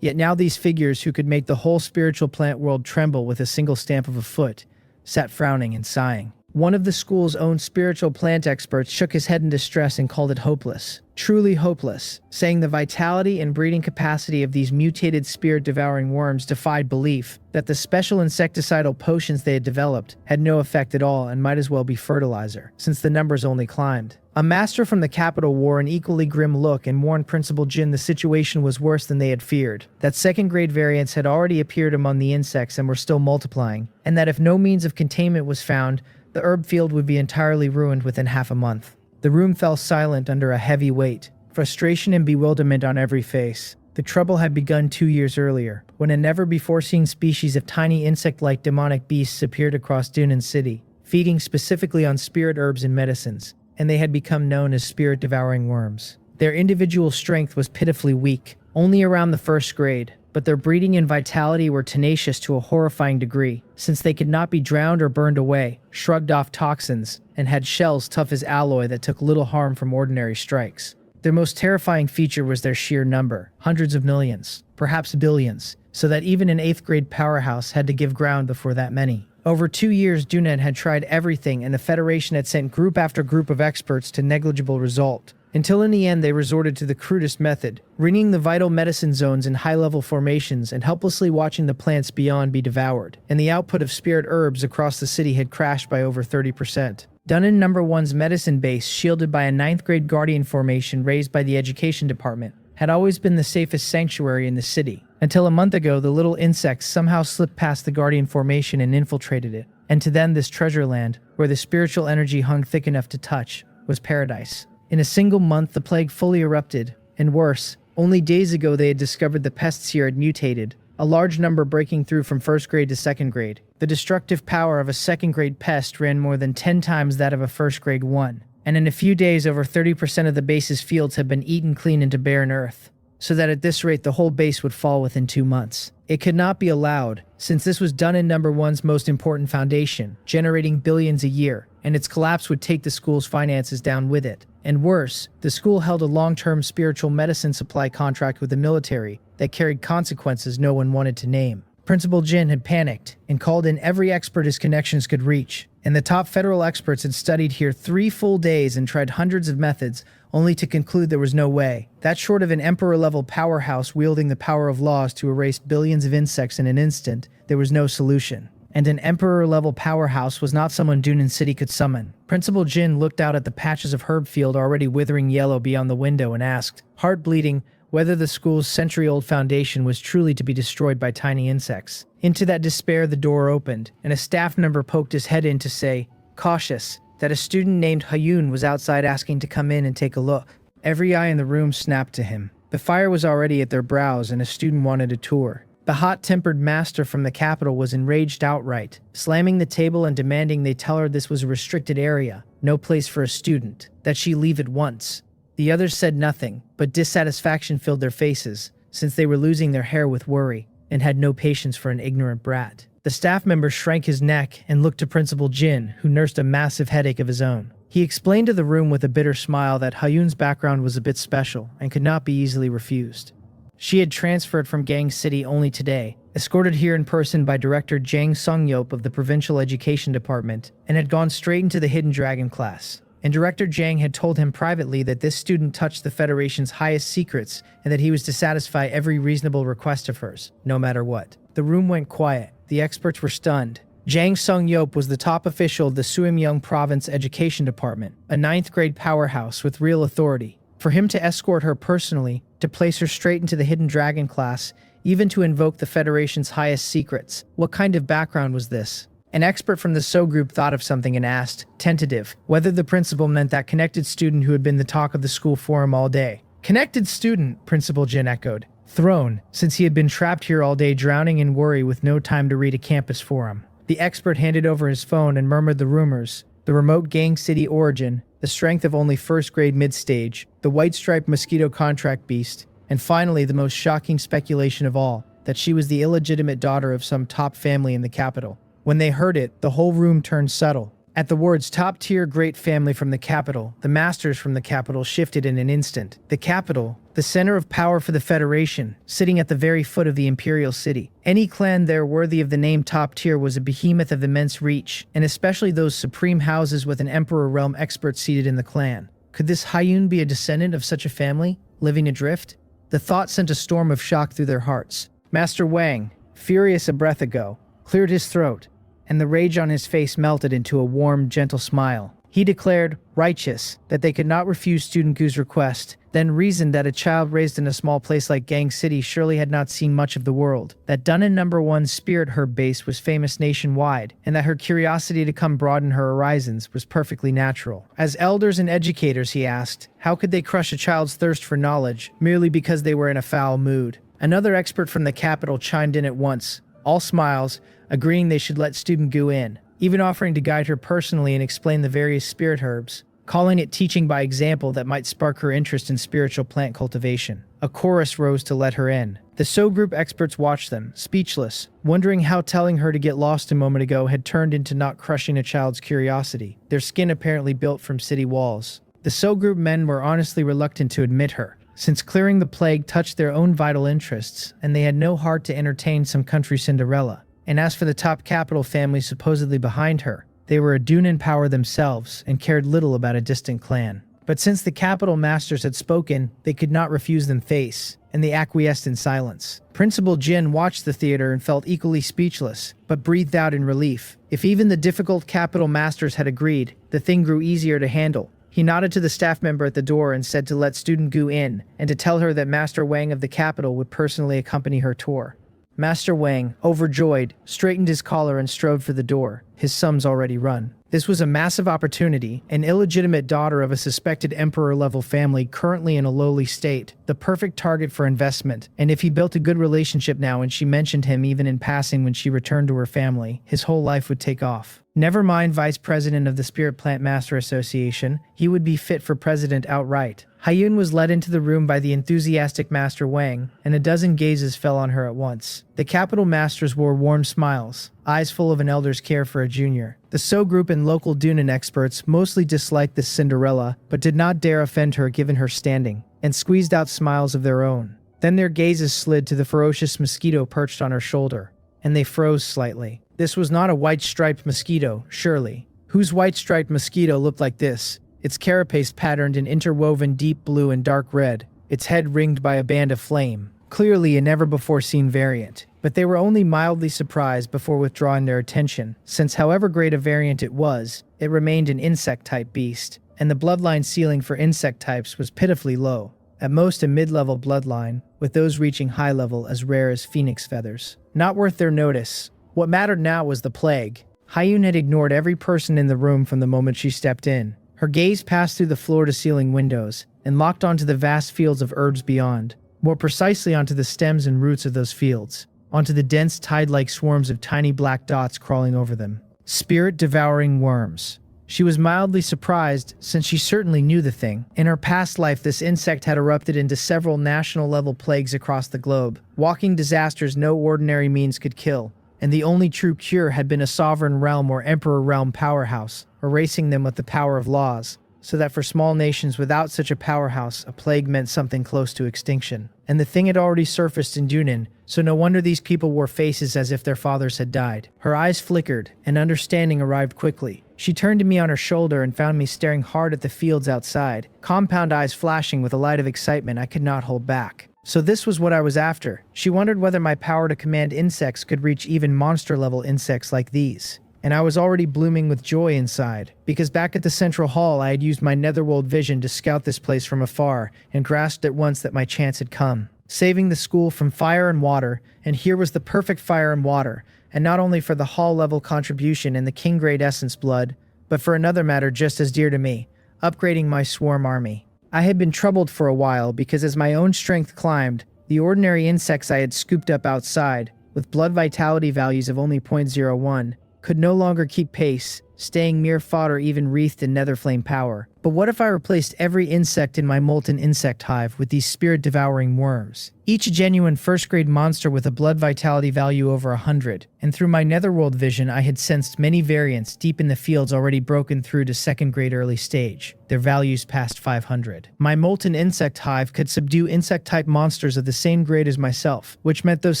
Yet now these figures, who could make the whole spiritual plant world tremble with a single stamp of a foot, sat frowning and sighing. One of the school's own spiritual plant experts shook his head in distress and called it hopeless. Truly hopeless, saying the vitality and breeding capacity of these mutated spirit-devouring worms defied belief, that the special insecticidal potions they had developed had no effect at all and might as well be fertilizer, since the numbers only climbed. A master from the capital wore an equally grim look and warned Principal Jin the situation was worse than they had feared, that second-grade variants had already appeared among the insects and were still multiplying, and that if no means of containment was found, the herb field would be entirely ruined within half a month. The room fell silent under a heavy weight, frustration and bewilderment on every face. The trouble had begun 2 years earlier, when a never-before-seen species of tiny insect-like demonic beasts appeared across Dunan City, feeding specifically on spirit herbs and medicines, and they had become known as spirit-devouring worms. Their individual strength was pitifully weak, only around the first grade, but their breeding and vitality were tenacious to a horrifying degree, since they could not be drowned or burned away, shrugged off toxins, and had shells tough as alloy that took little harm from ordinary strikes. Their most terrifying feature was their sheer number, hundreds of millions, perhaps billions, so that even an 8th grade powerhouse had to give ground before that many. Over 2 years, Dunan had tried everything, and the Federation had sent group after group of experts to negligible result, until in the end they resorted to the crudest method, ringing the vital medicine zones in high-level formations and helplessly watching the plants beyond be devoured, and the output of spirit herbs across the city had crashed by over 30%. Dunnan No. 1's medicine base, shielded by a 9th grade guardian formation raised by the education department, had always been the safest sanctuary in the city. Until a month ago, the little insects somehow slipped past the guardian formation and infiltrated it. And to them, this treasure land, where the spiritual energy hung thick enough to touch, was paradise. In a single month, the plague fully erupted, and worse, only days ago they had discovered the pests here had mutated, a large number breaking through from 1st grade to 2nd grade. The destructive power of a 2nd grade pest ran more than 10 times that of a 1st grade one, and in a few days over 30% of the base's fields had been eaten clean into barren earth, so that at this rate the whole base would fall within 2 months. It could not be allowed, since this was Dunnan No. 1's most important foundation, generating billions a year, and its collapse would take the school's finances down with it. And worse, the school held a long-term spiritual medicine supply contract with the military that carried consequences no one wanted to name. Principal Jin had panicked and called in every expert his connections could reach, and the top federal experts had studied here 3 full days and tried hundreds of methods, only to conclude there was no way. That short of an emperor-level powerhouse wielding the power of laws to erase billions of insects in an instant, there was no solution. And an emperor-level powerhouse was not someone Dunan City could summon. Principal Jin looked out at the patches of herb field already withering yellow beyond the window and asked, heart bleeding, whether the school's century-old foundation was truly to be destroyed by tiny insects. Into that despair the door opened, and a staff member poked his head in to say, cautious, that a student named Hayun was outside asking to come in and take a look. Every eye in the room snapped to him. The fire was already at their brows, and a student wanted a tour. The hot-tempered master from the capital was enraged outright, slamming the table and demanding they tell her this was a restricted area, no place for a student, that she leave at once. The others said nothing, but dissatisfaction filled their faces, since they were losing their hair with worry, and had no patience for an ignorant brat. The staff member shrank his neck and looked to Principal Jin, who nursed a massive headache of his own. He explained to the room with a bitter smile that Hayun's background was a bit special and could not be easily refused. She had transferred from Gang City only today, escorted here in person by Director Jang Sung-yeop of the Provincial Education Department, and had gone straight into the Hidden Dragon class. And Director Jang had told him privately that this student touched the Federation's highest secrets and that he was to satisfy every reasonable request of hers, no matter what. The room went quiet. The experts were stunned. Jang Sung-yeop was the top official of the Suimyeong Province Education Department, a 9th grade powerhouse with real authority. For him to escort her personally, to place her straight into the Hidden Dragon class, even to invoke the Federation's highest secrets. What kind of background was this? An expert from the So group thought of something and asked, tentative, whether the principal meant that connected student who had been the talk of the school forum all day. Connected student, Principal Jin echoed, thrown, since he had been trapped here all day drowning in worry with no time to read a campus forum. The expert handed over his phone and murmured the rumors, the remote Gang City origin, the strength of only 1st grade mid-stage, the white-striped Mosquito contract beast, and finally the most shocking speculation of all, that she was the illegitimate daughter of some top family in the capital. When they heard it, the whole room turned subtle. At the words top-tier great family from the capital, the masters from the capital shifted in an instant. The capital, the center of power for the Federation, sitting at the very foot of the imperial city. Any clan there worthy of the name top tier was a behemoth of immense reach, and especially those supreme houses with an emperor realm expert seated in the clan. Could this Hayun be a descendant of such a family, living adrift? The thought sent a storm of shock through their hearts. Master Wang, furious a breath ago, cleared his throat, and the rage on his face melted into a warm, gentle smile. He declared, righteous, that they could not refuse Student Gu's request, then reasoned that a child raised in a small place like Gang City surely had not seen much of the world, that Dunnan #1 spirit herb base was famous nationwide, and that her curiosity to come broaden her horizons was perfectly natural. As elders and educators, he asked, how could they crush a child's thirst for knowledge merely because they were in a foul mood? Another expert from the capital chimed in at once, all smiles, agreeing they should let Student Gu in, even offering to guide her personally and explain the various spirit herbs, calling it teaching by example that might spark her interest in spiritual plant cultivation. A chorus rose to let her in. The So Group experts watched them, speechless, wondering how telling her to get lost a moment ago had turned into not crushing a child's curiosity, their skin apparently built from city walls. The So Group men were honestly reluctant to admit her, since clearing the plague touched their own vital interests, and they had no heart to entertain some country Cinderella. And as for the top capital family supposedly behind her, they were a Dune in power themselves and cared little about a distant clan. But since the capital masters had spoken, they could not refuse them face, and they acquiesced in silence. Principal Jin watched the theater and felt equally speechless, but breathed out in relief. If even the difficult capital masters had agreed, the thing grew easier to handle. He nodded to the staff member at the door and said to let Student Gu in, and to tell her that Master Wang of the capital would personally accompany her tour. Master Wang, overjoyed, straightened his collar and strode for the door, his sums already run. This was a massive opportunity, an illegitimate daughter of a suspected emperor-level family currently in a lowly state, the perfect target for investment, and if he built a good relationship now and she mentioned him even in passing when she returned to her family, his whole life would take off. Never mind vice president of the Spirit Plant Master Association, he would be fit for president outright. Haiyun was led into the room by the enthusiastic Master Wang, and a dozen gazes fell on her at once. The capital masters wore warm smiles, eyes full of an elder's care for a junior. The So Group and local Dunan experts mostly disliked this Cinderella, but did not dare offend her given her standing, and squeezed out smiles of their own. Then their gazes slid to the ferocious mosquito perched on her shoulder, and they froze slightly. This was not a white-striped mosquito, surely. Whose white-striped mosquito looked like this? Its carapace patterned in interwoven deep blue and dark red, its head ringed by a band of flame. Clearly a never-before-seen variant. But they were only mildly surprised before withdrawing their attention, since however great a variant it was, it remained an insect-type beast, and the bloodline ceiling for insect types was pitifully low. At most a mid-level bloodline, with those reaching high level as rare as phoenix feathers. Not worth their notice. What mattered now was the plague. Haiyun had ignored every person in the room from the moment she stepped in. Her gaze passed through the floor-to-ceiling windows, and locked onto the vast fields of herbs beyond, more precisely onto the stems and roots of those fields, onto the dense tide-like swarms of tiny black dots crawling over them. Spirit-devouring worms. She was mildly surprised, since she certainly knew the thing. In her past life, this insect had erupted into several national-level plagues across the globe, walking disasters no ordinary means could kill, and the only true cure had been a sovereign realm or emperor realm powerhouse, erasing them with the power of laws, so that for small nations without such a powerhouse, a plague meant something close to extinction. And the thing had already surfaced in Dunan, so no wonder these people wore faces as if their fathers had died. Her eyes flickered, and understanding arrived quickly. She turned to me on her shoulder and found me staring hard at the fields outside, compound eyes flashing with a light of excitement I could not hold back. So this was what I was after. She wondered whether my power to command insects could reach even monster-level insects like these. And I was already blooming with joy inside, because back at the central hall I had used my netherworld vision to scout this place from afar, and grasped at once that my chance had come. Saving the school from fire and water, and here was the perfect fire and water, and not only for the hall-level contribution and the king-grade essence blood, but for another matter just as dear to me, upgrading my swarm army. I had been troubled for a while because as my own strength climbed, the ordinary insects I had scooped up outside, with blood vitality values of only 0.01, could no longer keep pace, staying mere fodder even wreathed in nether flame power. But what if I replaced every insect in my molten insect hive with these spirit-devouring worms? Each a genuine first-grade monster with a blood vitality value over 100, and through my netherworld vision I had sensed many variants deep in the fields already broken through to second-grade early stage, their values past 500. My molten insect hive could subdue insect-type monsters of the same grade as myself, which meant those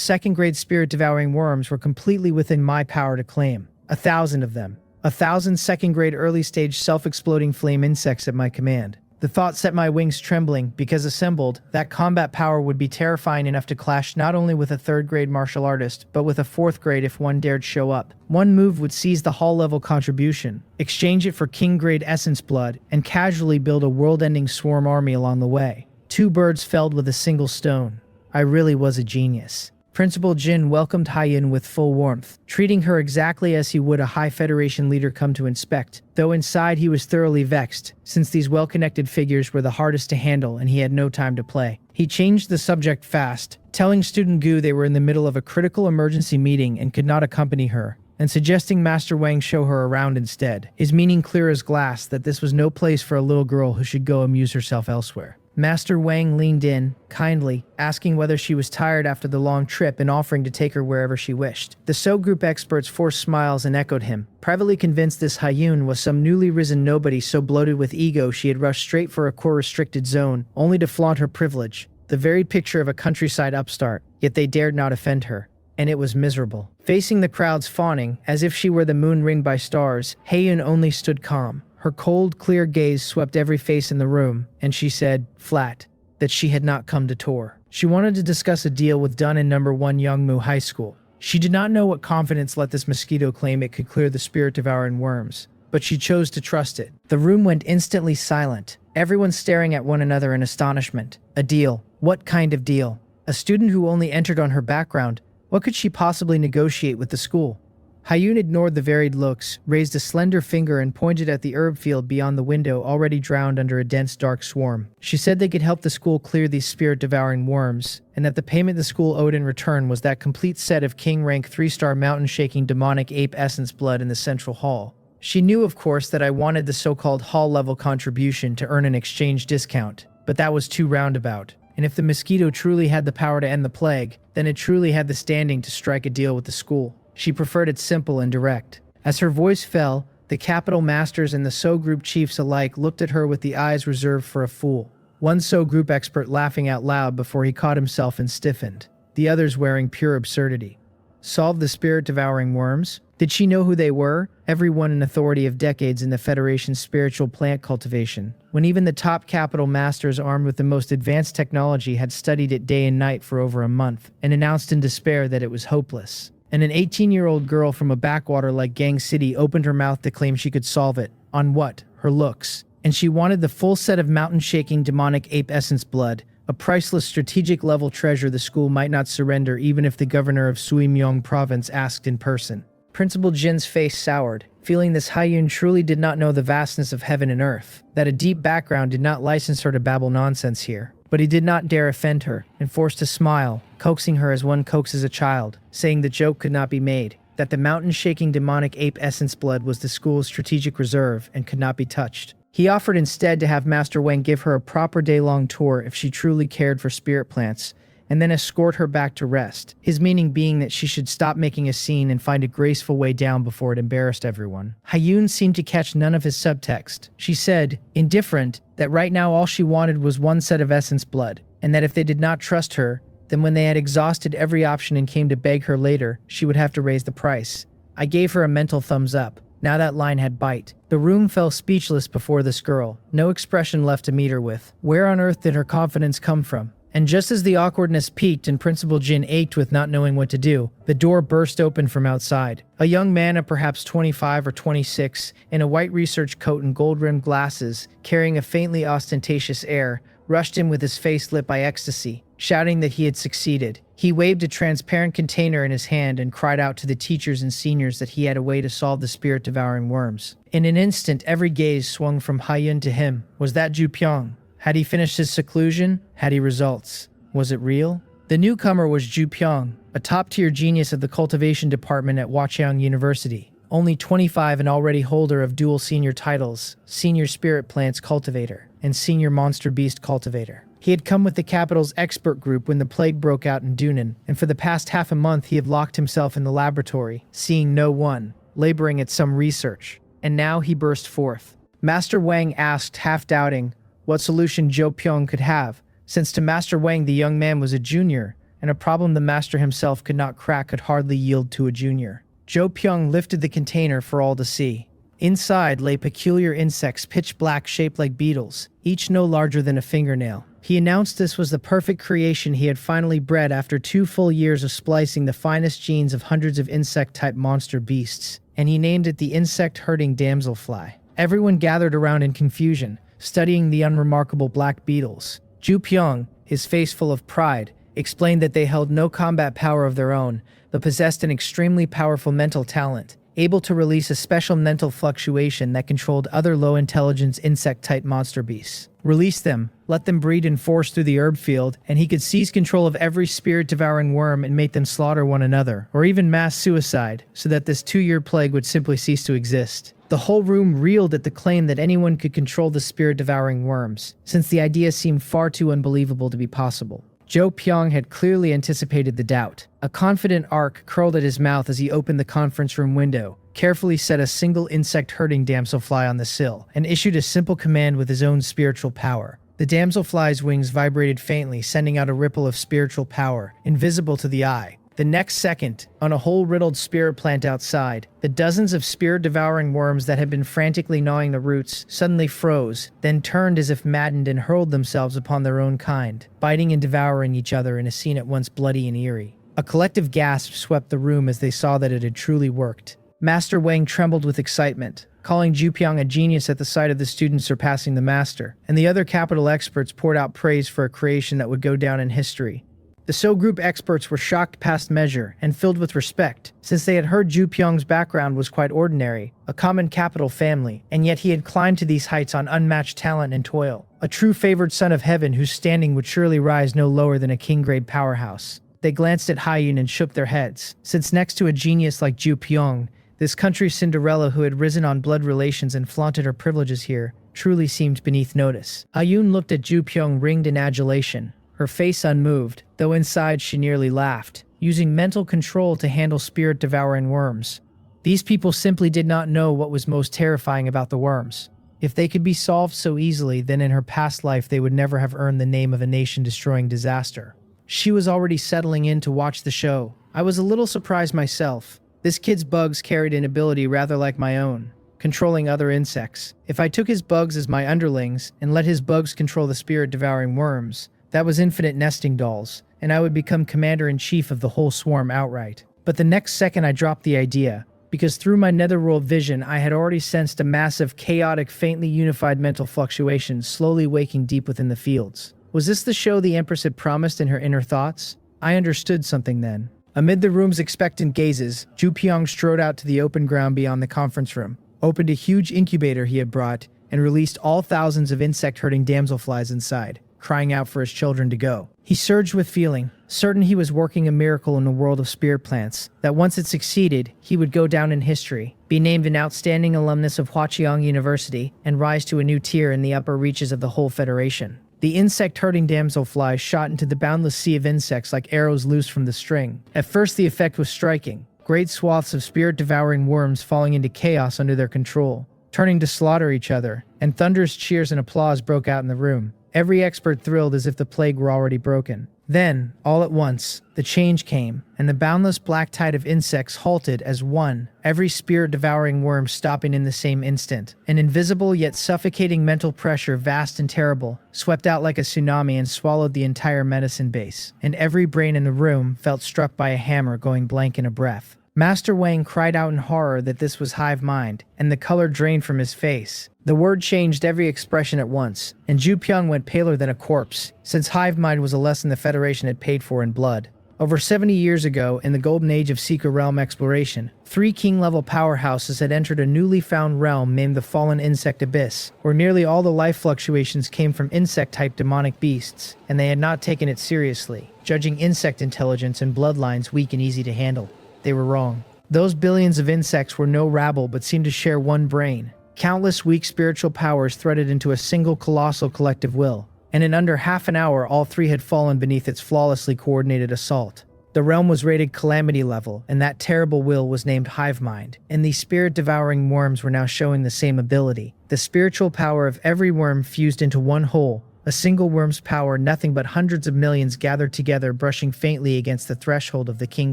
second-grade spirit-devouring worms were completely within my power to claim. 1,000 of them. 1,000 second-grade early-stage self-exploding flame insects at my command. The thought set my wings trembling because assembled, that combat power would be terrifying enough to clash not only with a third-grade martial artist, but with a fourth grade if one dared show up. One move would seize the hall-level contribution, exchange it for king-grade essence blood, and casually build a world-ending swarm army along the way. 2 birds felled with a single stone. I really was a genius. Principal Jin welcomed Hyun with full warmth, treating her exactly as he would a High Federation leader come to inspect, though inside he was thoroughly vexed, since these well-connected figures were the hardest to handle and he had no time to play. He changed the subject fast, telling student Gu they were in the middle of a critical emergency meeting and could not accompany her, and suggesting Master Wang show her around instead, his meaning clear as glass that this was no place for a little girl who should go amuse herself elsewhere. Master Wang leaned in, kindly, asking whether she was tired after the long trip and offering to take her wherever she wished. The So Group experts forced smiles and echoed him, privately convinced this Hyun was some newly risen nobody so bloated with ego she had rushed straight for a core-restricted zone, only to flaunt her privilege, the very picture of a countryside upstart, yet they dared not offend her. And it was miserable. Facing the crowds fawning, as if she were the moon ringed by stars, Hyun only stood calm. Her cold, clear gaze swept every face in the room, and she said, flat, that she had not come to tour. She wanted to discuss a deal with Dunn in No. 1 Youngmu High School. She did not know what confidence let this mosquito claim it could clear the spirit-devouring worms, but she chose to trust it. The room went instantly silent, everyone staring at one another in astonishment. A deal? What kind of deal? A student who only entered on her background, what could she possibly negotiate with the school? Hyun ignored the varied looks, raised a slender finger and pointed at the herb field beyond the window already drowned under a dense dark swarm. She said they could help the school clear these spirit-devouring worms, and that the payment the school owed in return was that complete set of king-rank 3-star mountain-shaking demonic ape essence blood in the central hall. She knew, of course, that I wanted the so-called hall-level contribution to earn an exchange discount, but that was too roundabout. And if the mosquito truly had the power to end the plague, then it truly had the standing to strike a deal with the school. She preferred it simple and direct. As her voice fell, the Capital Masters and the So Group chiefs alike looked at her with the eyes reserved for a fool. One So Group expert laughing out loud before he caught himself and stiffened, the others wearing pure absurdity. Solve the spirit-devouring worms? Did she know who they were? Everyone in authority of decades in the Federation's spiritual plant cultivation, when even the top Capital Masters armed with the most advanced technology had studied it day and night for over a month, and announced in despair that it was hopeless. And an 18-year-old girl from a backwater like Gang City opened her mouth to claim she could solve it. On what? Her looks. And she wanted the full set of mountain-shaking demonic ape essence blood, a priceless strategic-level treasure the school might not surrender even if the governor of Suimyong province asked in person. Principal Jin's face soured, feeling this Hyun truly did not know the vastness of heaven and earth, that a deep background did not license her to babble nonsense here. But he did not dare offend her, and forced to smile, coaxing her as one coaxes a child, saying the joke could not be made, that the mountain-shaking demonic ape essence blood was the school's strategic reserve and could not be touched. He offered instead to have Master Wang give her a proper day-long tour if she truly cared for spirit plants, and then escort her back to rest, his meaning being that she should stop making a scene and find a graceful way down before it embarrassed everyone. Hyun seemed to catch none of his subtext. She said, indifferent, that right now all she wanted was one set of essence blood, and that if they did not trust her, then when they had exhausted every option and came to beg her later, she would have to raise the price. I gave her a mental thumbs up. Now that line had bite. The room fell speechless before this girl, no expression left to meet her with. Where on earth did her confidence come from? And just as the awkwardness peaked and Principal Jin ached with not knowing what to do, the door burst open from outside. A young man of perhaps 25 or 26, in a white research coat and gold-rimmed glasses, carrying a faintly ostentatious air, rushed in with his face lit by ecstasy, shouting that he had succeeded. He waved a transparent container in his hand and cried out to the teachers and seniors that he had a way to solve the spirit-devouring worms. In an instant, every gaze swung from Hyun to him. Was that Ju Pyong? Had he finished his seclusion? Had he results? Was it real? The newcomer was Ju Pyong, a top-tier genius of the cultivation department at Hwacheong University. Only 25 and already holder of dual senior titles, Senior Spirit Plants Cultivator and Senior Monster Beast Cultivator. He had come with the capital's expert group when the plague broke out in Dunan, and for the past half a month he had locked himself in the laboratory, seeing no one, laboring at some research. And now he burst forth. Master Wang asked, half-doubting, what solution Jo Pyong could have, since to Master Wang the young man was a junior, and a problem the master himself could not crack could hardly yield to a junior. Jo Pyong lifted the container for all to see. Inside lay peculiar insects, pitch black, shaped like beetles, each no larger than a fingernail. He announced this was the perfect creation he had finally bred after 2 full years of splicing the finest genes of hundreds of insect-type monster beasts, and he named it the insect-herding damselfly. Everyone gathered around in confusion, studying the unremarkable black beetles. Ju Pyong, his face full of pride, explained that they held no combat power of their own, but possessed an extremely powerful mental talent, able to release a special mental fluctuation that controlled other low-intelligence insect-type monster beasts. Release them, let them breed and force through the herb field, and he could seize control of every spirit-devouring worm and make them slaughter one another, or even mass suicide, so that this 2-year plague would simply cease to exist. The whole room reeled at the claim that anyone could control the spirit-devouring worms, since the idea seemed far too unbelievable to be possible. Ju Pyong had clearly anticipated the doubt. A confident arc curled at his mouth as he opened the conference room window, carefully set a single insect-herding damselfly on the sill, and issued a simple command with his own spiritual power. The damselfly's wings vibrated faintly, sending out a ripple of spiritual power, invisible to the eye. The next second, on a whole riddled spirit plant outside, the dozens of spirit-devouring worms that had been frantically gnawing the roots suddenly froze, then turned as if maddened and hurled themselves upon their own kind, biting and devouring each other in a scene at once bloody and eerie. A collective gasp swept the room as they saw that it had truly worked. Master Wang trembled with excitement, calling Ju Pyong a genius at the sight of the student surpassing the master, and the other capital experts poured out praise for a creation that would go down in history. The So Group experts were shocked past measure and filled with respect, since they had heard Ju Pyong's background was quite ordinary, a common capital family, and yet he had climbed to these heights on unmatched talent and toil, a true favored son of heaven whose standing would surely rise no lower than a king-grade powerhouse. They glanced at Haiyun and shook their heads, since next to a genius like Ju Pyong, this country's Cinderella who had risen on blood relations and flaunted her privileges here, truly seemed beneath notice. Haiyun looked at Ju Pyong ringed in adulation, her face unmoved, though inside she nearly laughed, using mental control to handle spirit-devouring worms. These people simply did not know what was most terrifying about the worms. If they could be solved so easily, then in her past life they would never have earned the name of a nation-destroying disaster. She was already settling in to watch the show. I was a little surprised myself. This kid's bugs carried an ability rather like my own, controlling other insects. If I took his bugs as my underlings and let his bugs control the spirit-devouring worms, that was infinite nesting dolls, and I would become commander-in-chief of the whole swarm outright. But the next second I dropped the idea, because through my netherworld vision I had already sensed a massive, chaotic, faintly unified mental fluctuation slowly waking deep within the fields. Was this the show the Empress had promised in her inner thoughts? I understood something then. Amid the room's expectant gazes, Ju Pyong strode out to the open ground beyond the conference room, opened a huge incubator he had brought, and released all thousands of insect-herding damselflies inside, crying out for his children to go. He surged with feeling, certain he was working a miracle in the world of spirit plants, that once it succeeded, he would go down in history, be named an outstanding alumnus of Hwacheong University, and rise to a new tier in the upper reaches of the whole Federation. The insect-herding damselflies shot into the boundless sea of insects like arrows loosed from the string. At first the effect was striking, great swaths of spirit-devouring worms falling into chaos under their control, turning to slaughter each other, and thunderous cheers and applause broke out in the room. Every expert thrilled as if the plague were already broken. Then, all at once, the change came, and the boundless black tide of insects halted as one, every spirit-devouring worm stopping in the same instant. An invisible yet suffocating mental pressure, vast and terrible, swept out like a tsunami and swallowed the entire medicine base, and every brain in the room felt struck by a hammer going blank in a breath. Master Wang cried out in horror that this was hive mind, and the color drained from his face. The word changed every expression at once, and Ju Pyong went paler than a corpse, since hive mind was a lesson the Federation had paid for in blood. Over 70 years ago, in the golden age of secret realm exploration, 3 king-level powerhouses had entered a newly found realm named the Fallen Insect Abyss, where nearly all the life fluctuations came from insect-type demonic beasts, and they had not taken it seriously, judging insect intelligence and bloodlines weak and easy to handle. They were wrong. Those billions of insects were no rabble but seemed to share one brain. Countless weak spiritual powers threaded into a single colossal collective will, and in under half an hour all 3 had fallen beneath its flawlessly coordinated assault. The realm was rated calamity level, and that terrible will was named hive mind, and these spirit-devouring worms were now showing the same ability. The spiritual power of every worm fused into one whole, a single worm's power, nothing but hundreds of millions gathered together, brushing faintly against the threshold of the king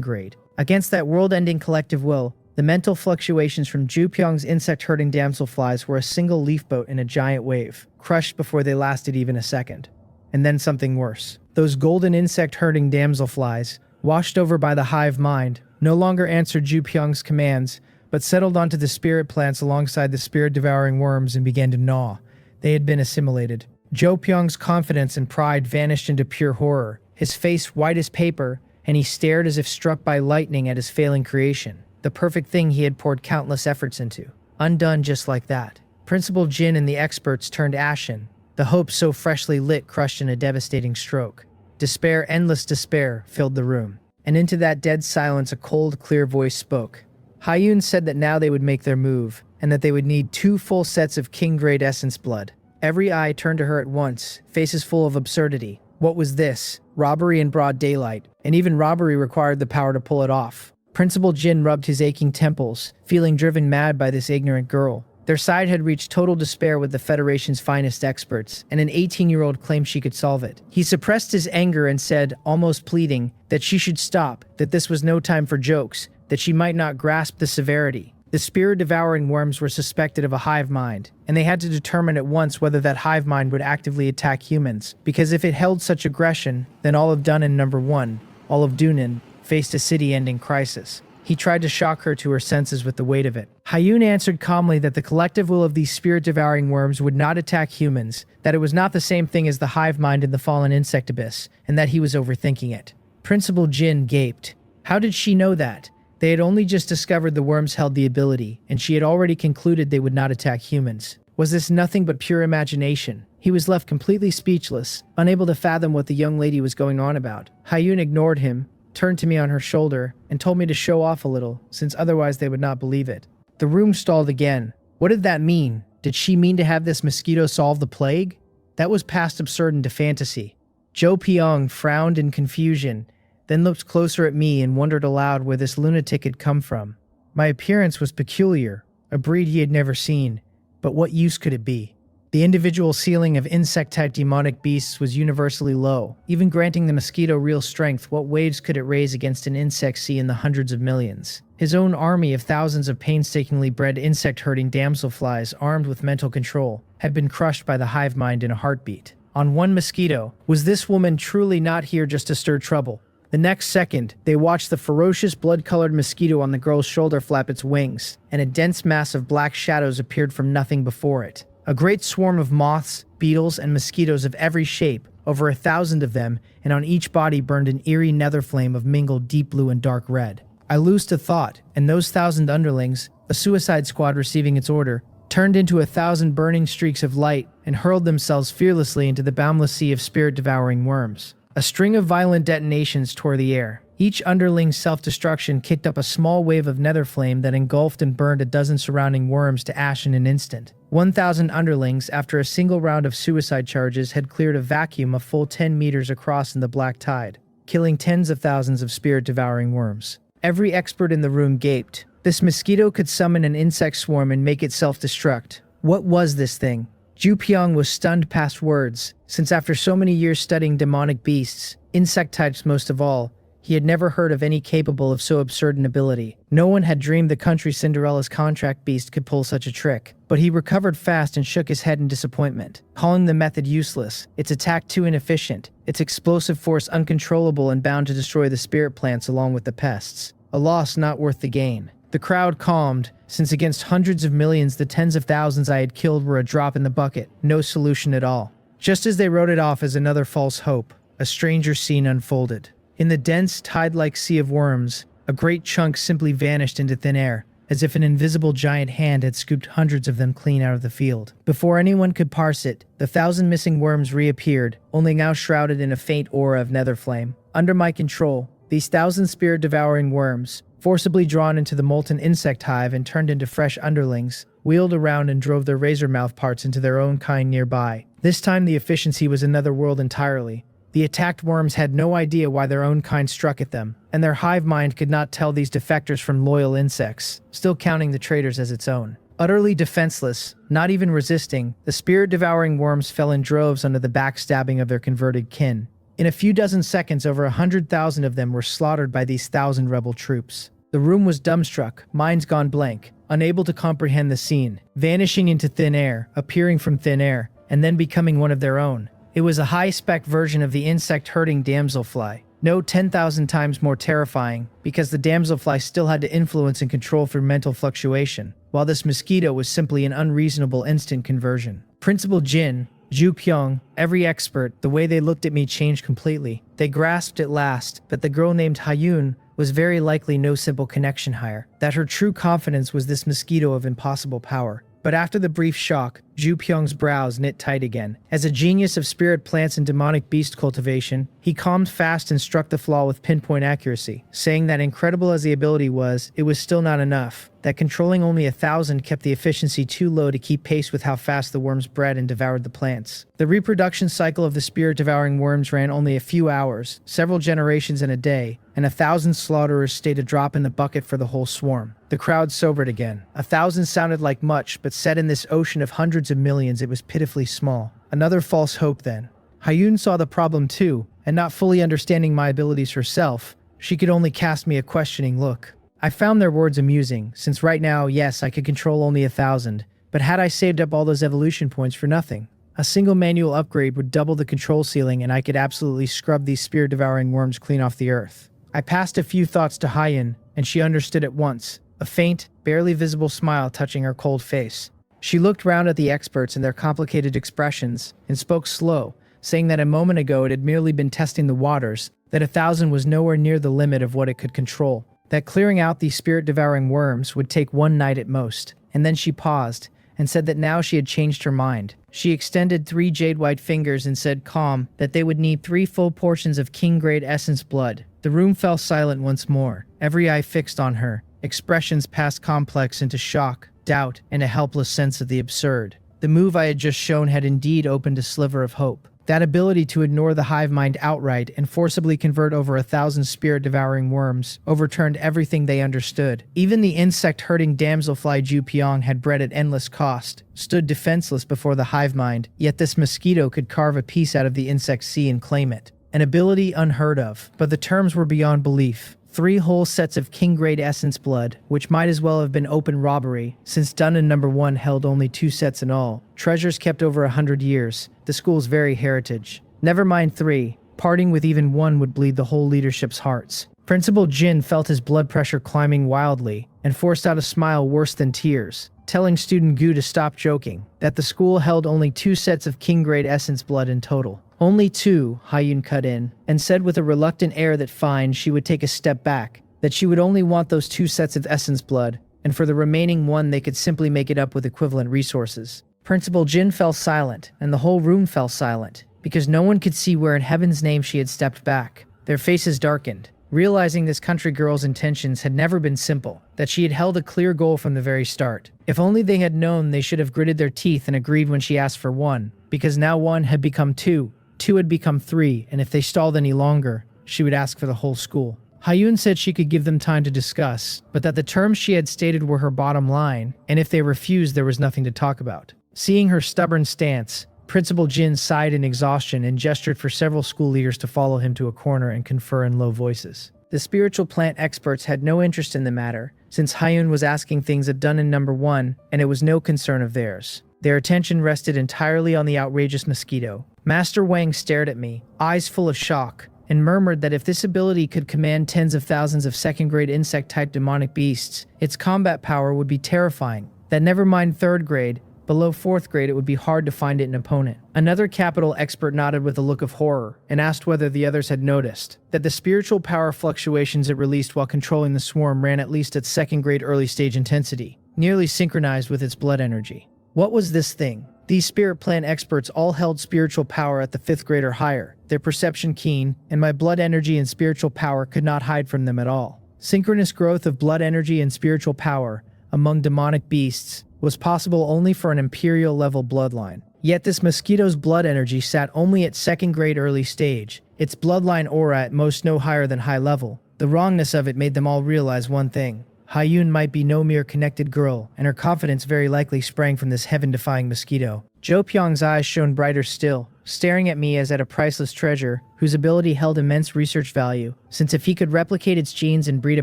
grade. Against that world-ending collective will, The mental fluctuations from Ju Pyong's insect-herding damselflies were a single leaf boat in a giant wave, crushed before they lasted even a second. And then something worse. Those golden insect-herding damselflies, washed over by the hive mind, no longer answered Ju Pyong's commands, but settled onto the spirit plants alongside the spirit-devouring worms and began to gnaw. They had been assimilated. Jo Pyong's confidence and pride vanished into pure horror, his face white as paper, and he stared as if struck by lightning at his failing creation. The perfect thing he had poured countless efforts into. Undone just like that. Principal Jin and the experts turned ashen, the hope so freshly lit crushed in a devastating stroke. Despair, endless despair, filled the room. And into that dead silence a cold, clear voice spoke. Hyun said that now they would make their move, and that they would need 2 full sets of king-grade essence blood. Every eye turned to her at once, faces full of absurdity. What was this? Robbery in broad daylight, and even robbery required the power to pull it off. Principal Jin rubbed his aching temples, feeling driven mad by this ignorant girl. Their side had reached total despair with the Federation's finest experts, and an 18-year-old claimed she could solve it. He suppressed his anger and said, almost pleading, that she should stop, that this was no time for jokes, that she might not grasp the severity. The spirit-devouring worms were suspected of a hive mind, and they had to determine at once whether that hive mind would actively attack humans, because if it held such aggression, then all of Dunnan number 1, all of Dunan, faced a city-ending crisis. He tried to shock her to her senses with the weight of it. Hyun answered calmly that the collective will of these spirit-devouring worms would not attack humans, that it was not the same thing as the hive mind in the fallen insect abyss, and that he was overthinking it. Principal Jin gaped. How did she know that? They had only just discovered the worms held the ability, and she had already concluded they would not attack humans. Was this nothing but pure imagination? He was left completely speechless, unable to fathom what the young lady was going on about. Hyun ignored him, turned to me on her shoulder, and told me to show off a little, since otherwise they would not believe it. The room stalled again. What did that mean? Did she mean to have this mosquito solve the plague? That was past absurd into fantasy. Jo Pyong frowned in confusion, then looked closer at me and wondered aloud where this lunatic had come from. My appearance was peculiar, a breed he had never seen, but what use could it be? The individual ceiling of insect-type demonic beasts was universally low. Even granting the mosquito real strength, what waves could it raise against an insect sea in the hundreds of millions? His own army of thousands of painstakingly bred insect-herding damselflies armed with mental control had been crushed by the hive mind in a heartbeat. On one mosquito, was this woman truly not here just to stir trouble? The next second, they watched the ferocious blood-colored mosquito on the girl's shoulder flap its wings, and a dense mass of black shadows appeared from nothing before it. A great swarm of moths, beetles, and mosquitoes of every shape, over 1,000 of them, and on each body burned an eerie nether flame of mingled deep blue and dark red. I loosed a thought, and those 1,000 underlings, a suicide squad receiving its order, turned into 1,000 burning streaks of light and hurled themselves fearlessly into the boundless sea of spirit-devouring worms. A string of violent detonations tore the air. Each underling's self-destruction kicked up a small wave of nether flame that engulfed and burned a dozen surrounding worms to ash in an instant. 1,000 underlings, after a single round of suicide charges, had cleared a vacuum a full 10 meters across in the black tide, killing tens of thousands of spirit-devouring worms. Every expert in the room gaped. This mosquito could summon an insect swarm and make it self-destruct. What was this thing? Ju Pyong was stunned past words, since after so many years studying demonic beasts, insect types most of all, he had never heard of any capable of so absurd an ability. No one had dreamed the country Cinderella's contract beast could pull such a trick. But he recovered fast and shook his head in disappointment, calling the method useless, its attack too inefficient, its explosive force uncontrollable and bound to destroy the spirit plants along with the pests. A loss not worth the gain. The crowd calmed, since against hundreds of millions the tens of thousands I had killed were a drop in the bucket, no solution at all. Just as they wrote it off as another false hope, a stranger scene unfolded. In the dense, tide-like sea of worms, a great chunk simply vanished into thin air, as if an invisible giant hand had scooped hundreds of them clean out of the field. Before anyone could parse it, the 1,000 missing worms reappeared, only now shrouded in a faint aura of nether flame. Under my control, these 1,000 spirit-devouring worms, forcibly drawn into the molten insect hive and turned into fresh underlings, wheeled around and drove their razor mouth parts into their own kind nearby. This time the efficiency was another world entirely. The attacked worms had no idea why their own kind struck at them, and their hive mind could not tell these defectors from loyal insects, still counting the traitors as its own. Utterly defenseless, not even resisting, the spirit-devouring worms fell in droves under the backstabbing of their converted kin. In a few dozen seconds, over 100,000 of them were slaughtered by these 1,000 rebel troops. The room was dumbstruck, minds gone blank, unable to comprehend the scene, vanishing into thin air, appearing from thin air, and then becoming one of their own. It was a high-spec version of the insect-herding damselfly. No, 10,000 times more terrifying, because the damselfly still had to influence and control through mental fluctuation, while this mosquito was simply an unreasonable instant conversion. Principal Jin, Zhu Pyong, every expert, the way they looked at me changed completely. They grasped at last, but the girl named Hayun was very likely no simple connection hire, that her true confidence was this mosquito of impossible power. But after the brief shock, Zhu Pyong's brows knit tight again. As a genius of spirit plants and demonic beast cultivation, he calmed fast and struck the flaw with pinpoint accuracy, saying that incredible as the ability was, it was still not enough, that controlling only 1,000 kept the efficiency too low to keep pace with how fast the worms bred and devoured the plants. The reproduction cycle of the spirit-devouring worms ran only a few hours, several generations in a day, and 1,000 slaughterers stayed a drop in the bucket for the whole swarm. The crowd sobered again. 1,000 sounded like much, but set in this ocean of hundreds of millions, it was pitifully small. Another false hope then. Hayun saw the problem too, and not fully understanding my abilities herself, she could only cast me a questioning look. I found their words amusing, since right now, yes, I could control only 1,000, but had I saved up all those evolution points for nothing? A single manual upgrade would double the control ceiling and I could absolutely scrub these spirit-devouring worms clean off the earth. I passed a few thoughts to Hayun, and she understood at once, a faint, barely visible smile touching her cold face. She looked round at the experts and their complicated expressions, and spoke slow, saying that a moment ago it had merely been testing the waters, that 1,000 was nowhere near the limit of what it could control, that clearing out these spirit-devouring worms would take one night at most. And then she paused, and said that now she had changed her mind. She extended 3 jade-white fingers and said calm that they would need 3 full portions of king-grade essence blood. The room fell silent once more, every eye fixed on her, expressions passed complex into shock, doubt, and a helpless sense of the absurd. The move I had just shown had indeed opened a sliver of hope. That ability to ignore the hive mind outright and forcibly convert over 1,000 spirit-devouring worms overturned everything they understood. Even the insect-herding damselfly Zhu Pyong had bred at endless cost, stood defenseless before the hive mind, yet this mosquito could carve a piece out of the insect sea and claim it. An ability unheard of, but the terms were beyond belief. 3 whole sets of king-grade essence blood, which might as well have been open robbery, since Dunnan number 1 held only 2 sets in all. Treasures kept over 100 years, the school's very heritage. Never mind 3, parting with even 1 would bleed the whole leadership's hearts. Principal Jin felt his blood pressure climbing wildly, and forced out a smile worse than tears, telling student Gu to stop joking, that the school held only 2 sets of king-grade essence blood in total. Only 2, Hayun cut in, and said with a reluctant air that fine she would take a step back, that she would only want those 2 sets of essence blood, and for the remaining 1 they could simply make it up with equivalent resources. Principal Jin fell silent, and the whole room fell silent, because no one could see where in heaven's name she had stepped back. Their faces darkened, realizing this country girl's intentions had never been simple, that she had held a clear goal from the very start. If only they had known, they should have gritted their teeth and agreed when she asked for 1, because now 1 had become 2. 2 had become 3, and if they stalled any longer, she would ask for the whole school. Hayun said she could give them time to discuss, but that the terms she had stated were her bottom line, and if they refused there was nothing to talk about. Seeing her stubborn stance, Principal Jin sighed in exhaustion and gestured for several school leaders to follow him to a corner and confer in low voices. The spiritual plant experts had no interest in the matter, since Hayun was asking things of Dunnan number 1, and it was no concern of theirs. Their attention rested entirely on the outrageous mosquito. Master Wang stared at me, eyes full of shock, and murmured that if this ability could command tens of thousands of second-grade insect-type demonic beasts, its combat power would be terrifying. That never mind 3rd grade, below 4th grade it would be hard to find it an opponent. Another capital expert nodded with a look of horror, and asked whether the others had noticed that the spiritual power fluctuations it released while controlling the swarm ran at least at 2nd grade early stage intensity, nearly synchronized with its blood energy. What was this thing? These spirit plant experts all held spiritual power at the 5th grade or higher, their perception keen, and my blood energy and spiritual power could not hide from them at all. Synchronous growth of blood energy and spiritual power among demonic beasts was possible only for an imperial-level bloodline. Yet this mosquito's blood energy sat only at 2nd grade early stage, its bloodline aura at most no higher than high level. The wrongness of it made them all realize one thing. Hayun might be no mere connected girl, and her confidence very likely sprang from this heaven-defying mosquito. Zhu Pyong's eyes shone brighter still, staring at me as at a priceless treasure whose ability held immense research value, since if he could replicate its genes and breed a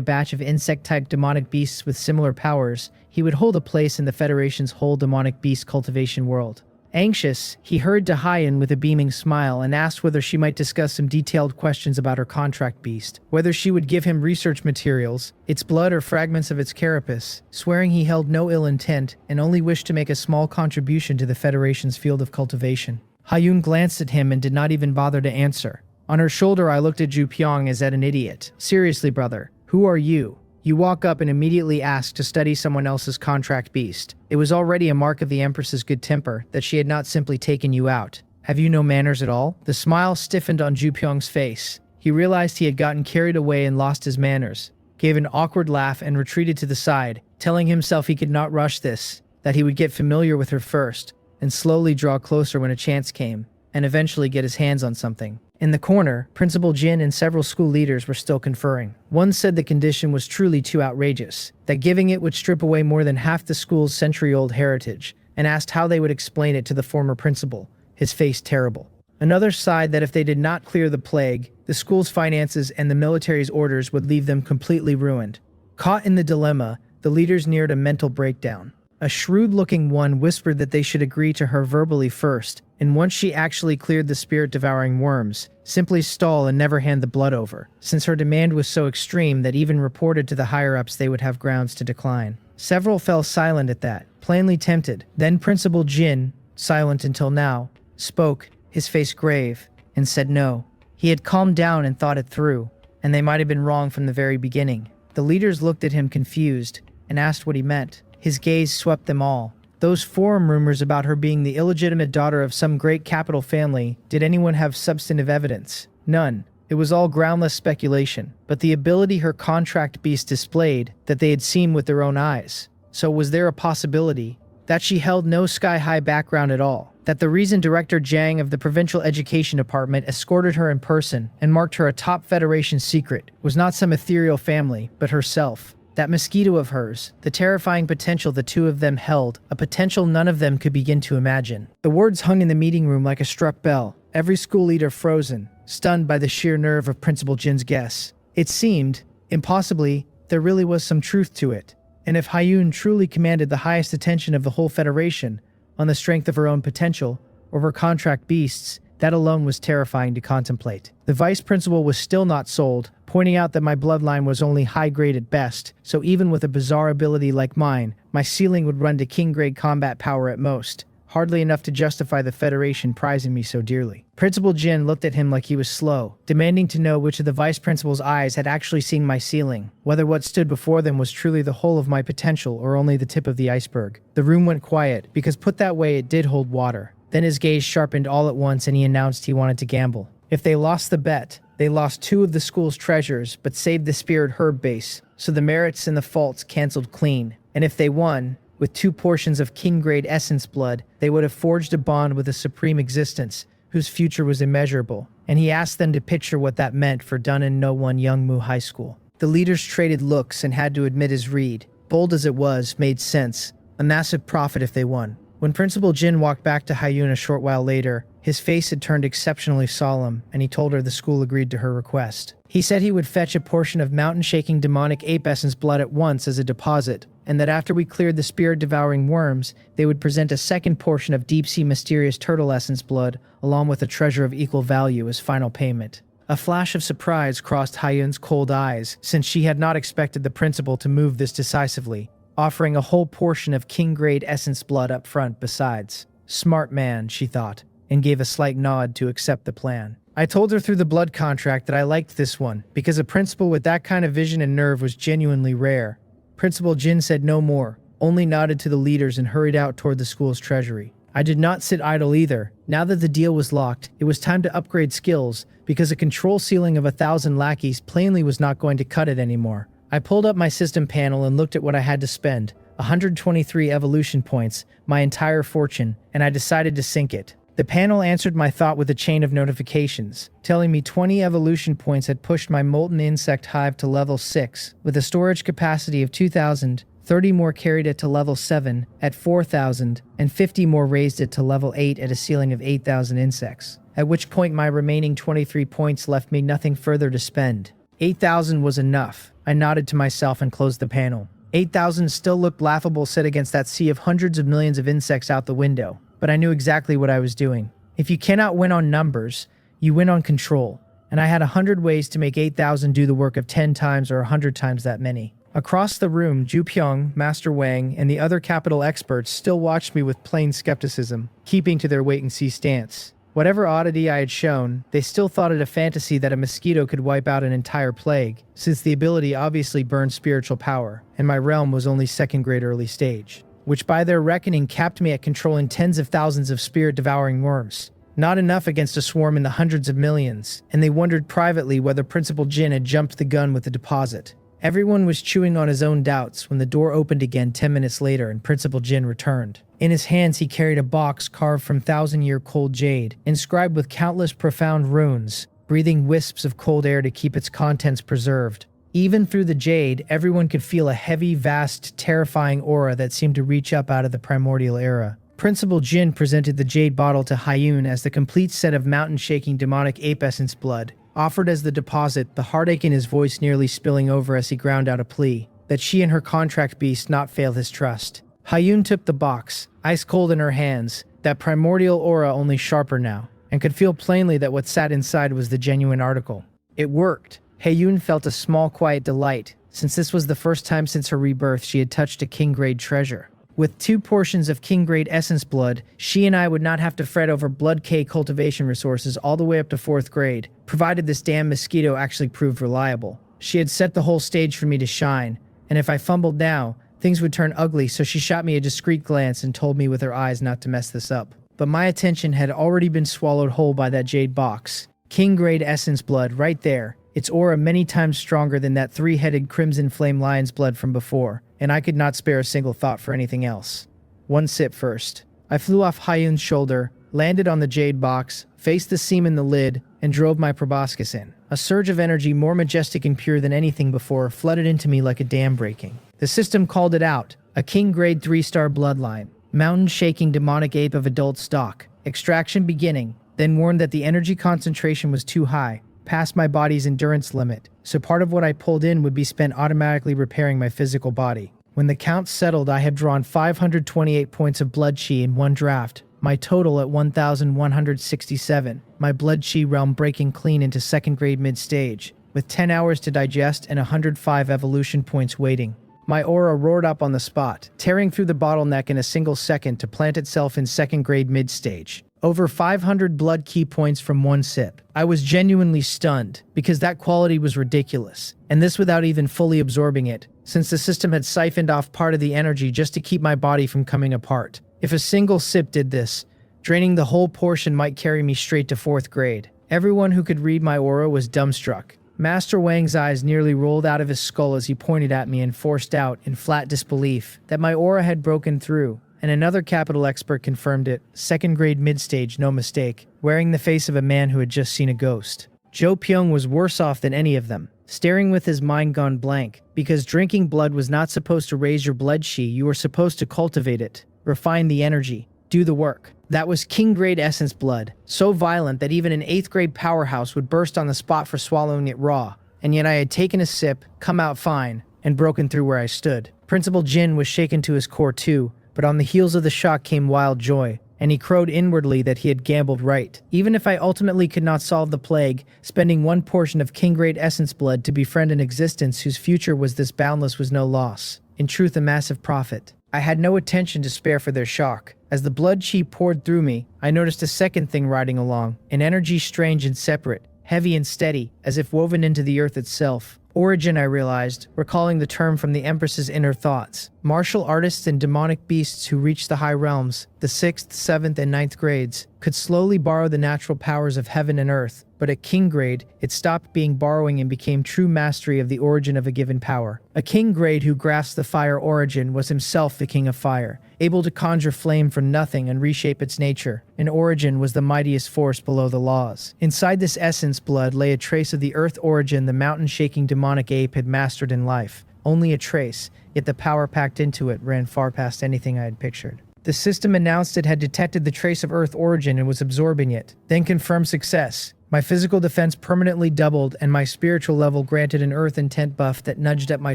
batch of insect-type demonic beasts with similar powers, he would hold a place in the Federation's whole demonic beast cultivation world. Anxious, he hurried to Hyen with a beaming smile and asked whether she might discuss some detailed questions about her contract beast, whether she would give him research materials, its blood or fragments of its carapace, swearing he held no ill intent and only wished to make a small contribution to the Federation's field of cultivation. Hyun glanced at him and did not even bother to answer. On her shoulder, I looked at Ju Pyong as at an idiot. Seriously, brother, who are you? You walk up and immediately ask to study someone else's contract beast. It was already a mark of the Empress's good temper that she had not simply taken you out. Have you no manners at all? The smile stiffened on Ju Pyong's face. He realized he had gotten carried away and lost his manners, gave an awkward laugh and retreated to the side, telling himself he could not rush this, that he would get familiar with her first, and slowly draw closer when a chance came, and eventually get his hands on something. In the corner, Principal Jin and several school leaders were still conferring. One said the condition was truly too outrageous, that giving it would strip away more than half the school's century-old heritage, and asked how they would explain it to the former principal, his face terrible. Another sighed that if they did not clear the plague, the school's finances and the military's orders would leave them completely ruined. Caught in the dilemma, the leaders neared a mental breakdown. A shrewd-looking one whispered that they should agree to her verbally first, and once she actually cleared the spirit-devouring worms, simply stall and never hand the blood over, since her demand was so extreme that even reported to the higher-ups they would have grounds to decline. Several fell silent at that, plainly tempted. Then Principal Jin, silent until now, spoke, his face grave, and said no. He had calmed down and thought it through, and they might have been wrong from the very beginning. The leaders looked at him confused, and asked what he meant. His gaze swept them all. Those forum rumors about her being the illegitimate daughter of some great capital family, did anyone have substantive evidence? None. It was all groundless speculation, but the ability her contract beast displayed, that they had seen with their own eyes. So was there a possibility that she held no sky-high background at all? That the reason Director Jang of the Provincial Education Department escorted her in person and marked her a top Federation secret was not some ethereal family, but herself? That mosquito of hers, the terrifying potential the two of them held, a potential none of them could begin to imagine. The words hung in the meeting room like a struck bell, every school leader frozen, stunned by the sheer nerve of Principal Jin's guess. It seemed, impossibly, there really was some truth to it, and if Hyun truly commanded the highest attention of the whole Federation, on the strength of her own potential, or her contract beasts, that alone was terrifying to contemplate. The vice principal was still not sold, pointing out that my bloodline was only high-grade at best, so even with a bizarre ability like mine, my ceiling would run to king-grade combat power at most, hardly enough to justify the Federation prizing me so dearly. Principal Jin looked at him like he was slow, demanding to know which of the vice principal's eyes had actually seen my ceiling, whether what stood before them was truly the whole of my potential or only the tip of the iceberg. The room went quiet, because put that way it did hold water. Then his gaze sharpened all at once and he announced he wanted to gamble. If they lost the bet, they lost 2 of the school's treasures but saved the spirit herb base, so the merits and the faults canceled clean. And if they won, with 2 portions of king-grade essence blood, they would have forged a bond with a supreme existence, whose future was immeasurable. And he asked them to picture what that meant for Dunnan No One Youngmu High School. The leaders traded looks and had to admit his read, bold as it was, made sense. A massive profit if they won. When Principal Jin walked back to Hyun a short while later, his face had turned exceptionally solemn, and he told her the school agreed to her request. He said he would fetch a portion of mountain-shaking demonic ape essence blood at once as a deposit, and that after we cleared the spirit-devouring worms, they would present a second portion of deep-sea mysterious turtle essence blood, along with a treasure of equal value as final payment. A flash of surprise crossed Hyun's cold eyes, since she had not expected the principal to move this decisively, offering a whole portion of king-grade essence blood up front besides. Smart man, she thought, and gave a slight nod to accept the plan. I told her through the blood contract that I liked this one, because a principal with that kind of vision and nerve was genuinely rare. Principal Jin said no more, only nodded to the leaders and hurried out toward the school's treasury. I did not sit idle either. Now that the deal was locked, it was time to upgrade skills, because a control ceiling of 1,000 lackeys plainly was not going to cut it anymore. I pulled up my system panel and looked at what I had to spend. 123 evolution points, my entire fortune, and I decided to sink it. The panel answered my thought with a chain of notifications, telling me 20 evolution points had pushed my molten insect hive to level 6, with a storage capacity of 2,000, 30 more carried it to level 7 at 4,000, and 50 more raised it to level 8 at a ceiling of 8,000 insects. At which point my remaining 23 points left me nothing further to spend. 8,000 was enough. I nodded to myself and closed the panel. 8,000 still looked laughable set against that sea of hundreds of millions of insects out the window, but I knew exactly what I was doing. If you cannot win on numbers, you win on control, and I had 100 ways to make 8,000 do the work of 10 times or 100 times that many. Across the room, Ju Pyong, Master Wang, and the other capital experts still watched me with plain skepticism, keeping to their wait-and-see stance. Whatever oddity I had shown, they still thought it a fantasy that a mosquito could wipe out an entire plague, since the ability obviously burned spiritual power, and my realm was only second-grade early stage, which by their reckoning capped me at controlling tens of thousands of spirit-devouring worms. Not enough against a swarm in the hundreds of millions, and they wondered privately whether Principal Jin had jumped the gun with the deposit. Everyone was chewing on his own doubts when the door opened again 10 minutes later and Principal Jin returned. In his hands he carried a box carved from thousand-year cold jade, inscribed with countless profound runes, breathing wisps of cold air to keep its contents preserved. Even through the jade, everyone could feel a heavy, vast, terrifying aura that seemed to reach up out of the primordial era. Principal Jin presented the jade bottle to Hyun as the complete set of mountain-shaking demonic ape essence blood. Offered as the deposit, the heartache in his voice nearly spilling over as he ground out a plea that she and her contract beast not fail his trust. Hyun took the box, ice cold in her hands, that primordial aura only sharper now, and could feel plainly that what sat inside was the genuine article. It worked. Hyun felt a small quiet delight, since this was the first time since her rebirth she had touched a king-grade treasure. With 2 portions of king-grade essence blood, she and I would not have to fret over blood K cultivation resources all the way up to 4th grade, provided this damn mosquito actually proved reliable. She had set the whole stage for me to shine, and if I fumbled now, things would turn ugly, so she shot me a discreet glance and told me with her eyes not to mess this up. But my attention had already been swallowed whole by that jade box. King-grade essence blood right there, its aura many times stronger than that 3-headed crimson flame lion's blood from before, and I could not spare a single thought for anything else. One sip first. I flew off Hyun's shoulder, landed on the jade box, faced the seam in the lid, and drove my proboscis in. A surge of energy more majestic and pure than anything before flooded into me like a dam breaking. The system called it out, a king-grade 3-star bloodline, mountain-shaking demonic ape of adult stock, extraction beginning, then warned that the energy concentration was too high, past my body's endurance limit, so part of what I pulled in would be spent automatically repairing my physical body. When the count settled, I had drawn 528 points of blood chi in one draft, my total at 1,167, my blood chi realm breaking clean into second-grade mid-stage, with 10 hours to digest and 105 evolution points waiting. My aura roared up on the spot, tearing through the bottleneck in a single second to plant itself in second-grade mid-stage. Over 500 blood key points from one sip. I was genuinely stunned, because that quality was ridiculous, and this without even fully absorbing it, since the system had siphoned off part of the energy just to keep my body from coming apart. If a single sip did this, draining the whole portion might carry me straight to 4th grade. Everyone who could read my aura was dumbstruck. Master Wang's eyes nearly rolled out of his skull as he pointed at me and forced out, in flat disbelief, that my aura had broken through. And another capital expert confirmed it, second-grade mid-stage, no mistake, wearing the face of a man who had just seen a ghost. Jo Pyong was worse off than any of them, staring with his mind gone blank, because drinking blood was not supposed to raise your blood chi, you were supposed to cultivate it, refine the energy, do the work. That was king-grade essence blood, so violent that even an 8th-grade powerhouse would burst on the spot for swallowing it raw, and yet I had taken a sip, come out fine, and broken through where I stood. Principal Jin was shaken to his core too, but on the heels of the shock came wild joy, and he crowed inwardly that he had gambled right. Even if I ultimately could not solve the plague, spending one portion of king-grade essence blood to befriend an existence whose future was this boundless was no loss. In truth, a massive profit. I had no attention to spare for their shock. As the blood chi poured through me, I noticed a second thing riding along, an energy strange and separate, heavy and steady, as if woven into the earth itself. Origin, I realized, recalling the term from the Empress's inner thoughts. Martial artists and demonic beasts who reached the high realms, the 6th, 7th, and 9th grades, could slowly borrow the natural powers of heaven and earth, but at king grade, it stopped being borrowing and became true mastery of the origin of a given power. A king grade who grasped the fire origin was himself the king of fire, able to conjure flame from nothing and reshape its nature. An origin was the mightiest force below the laws. Inside this essence blood lay a trace of the earth origin the mountain-shaking demonic ape had mastered in life. only a trace, yet the power packed into it ran far past anything I had pictured. The system announced it had detected the trace of Earth origin and was absorbing it, then confirmed success. My physical defense permanently doubled, and my spiritual level granted an Earth intent buff that nudged up my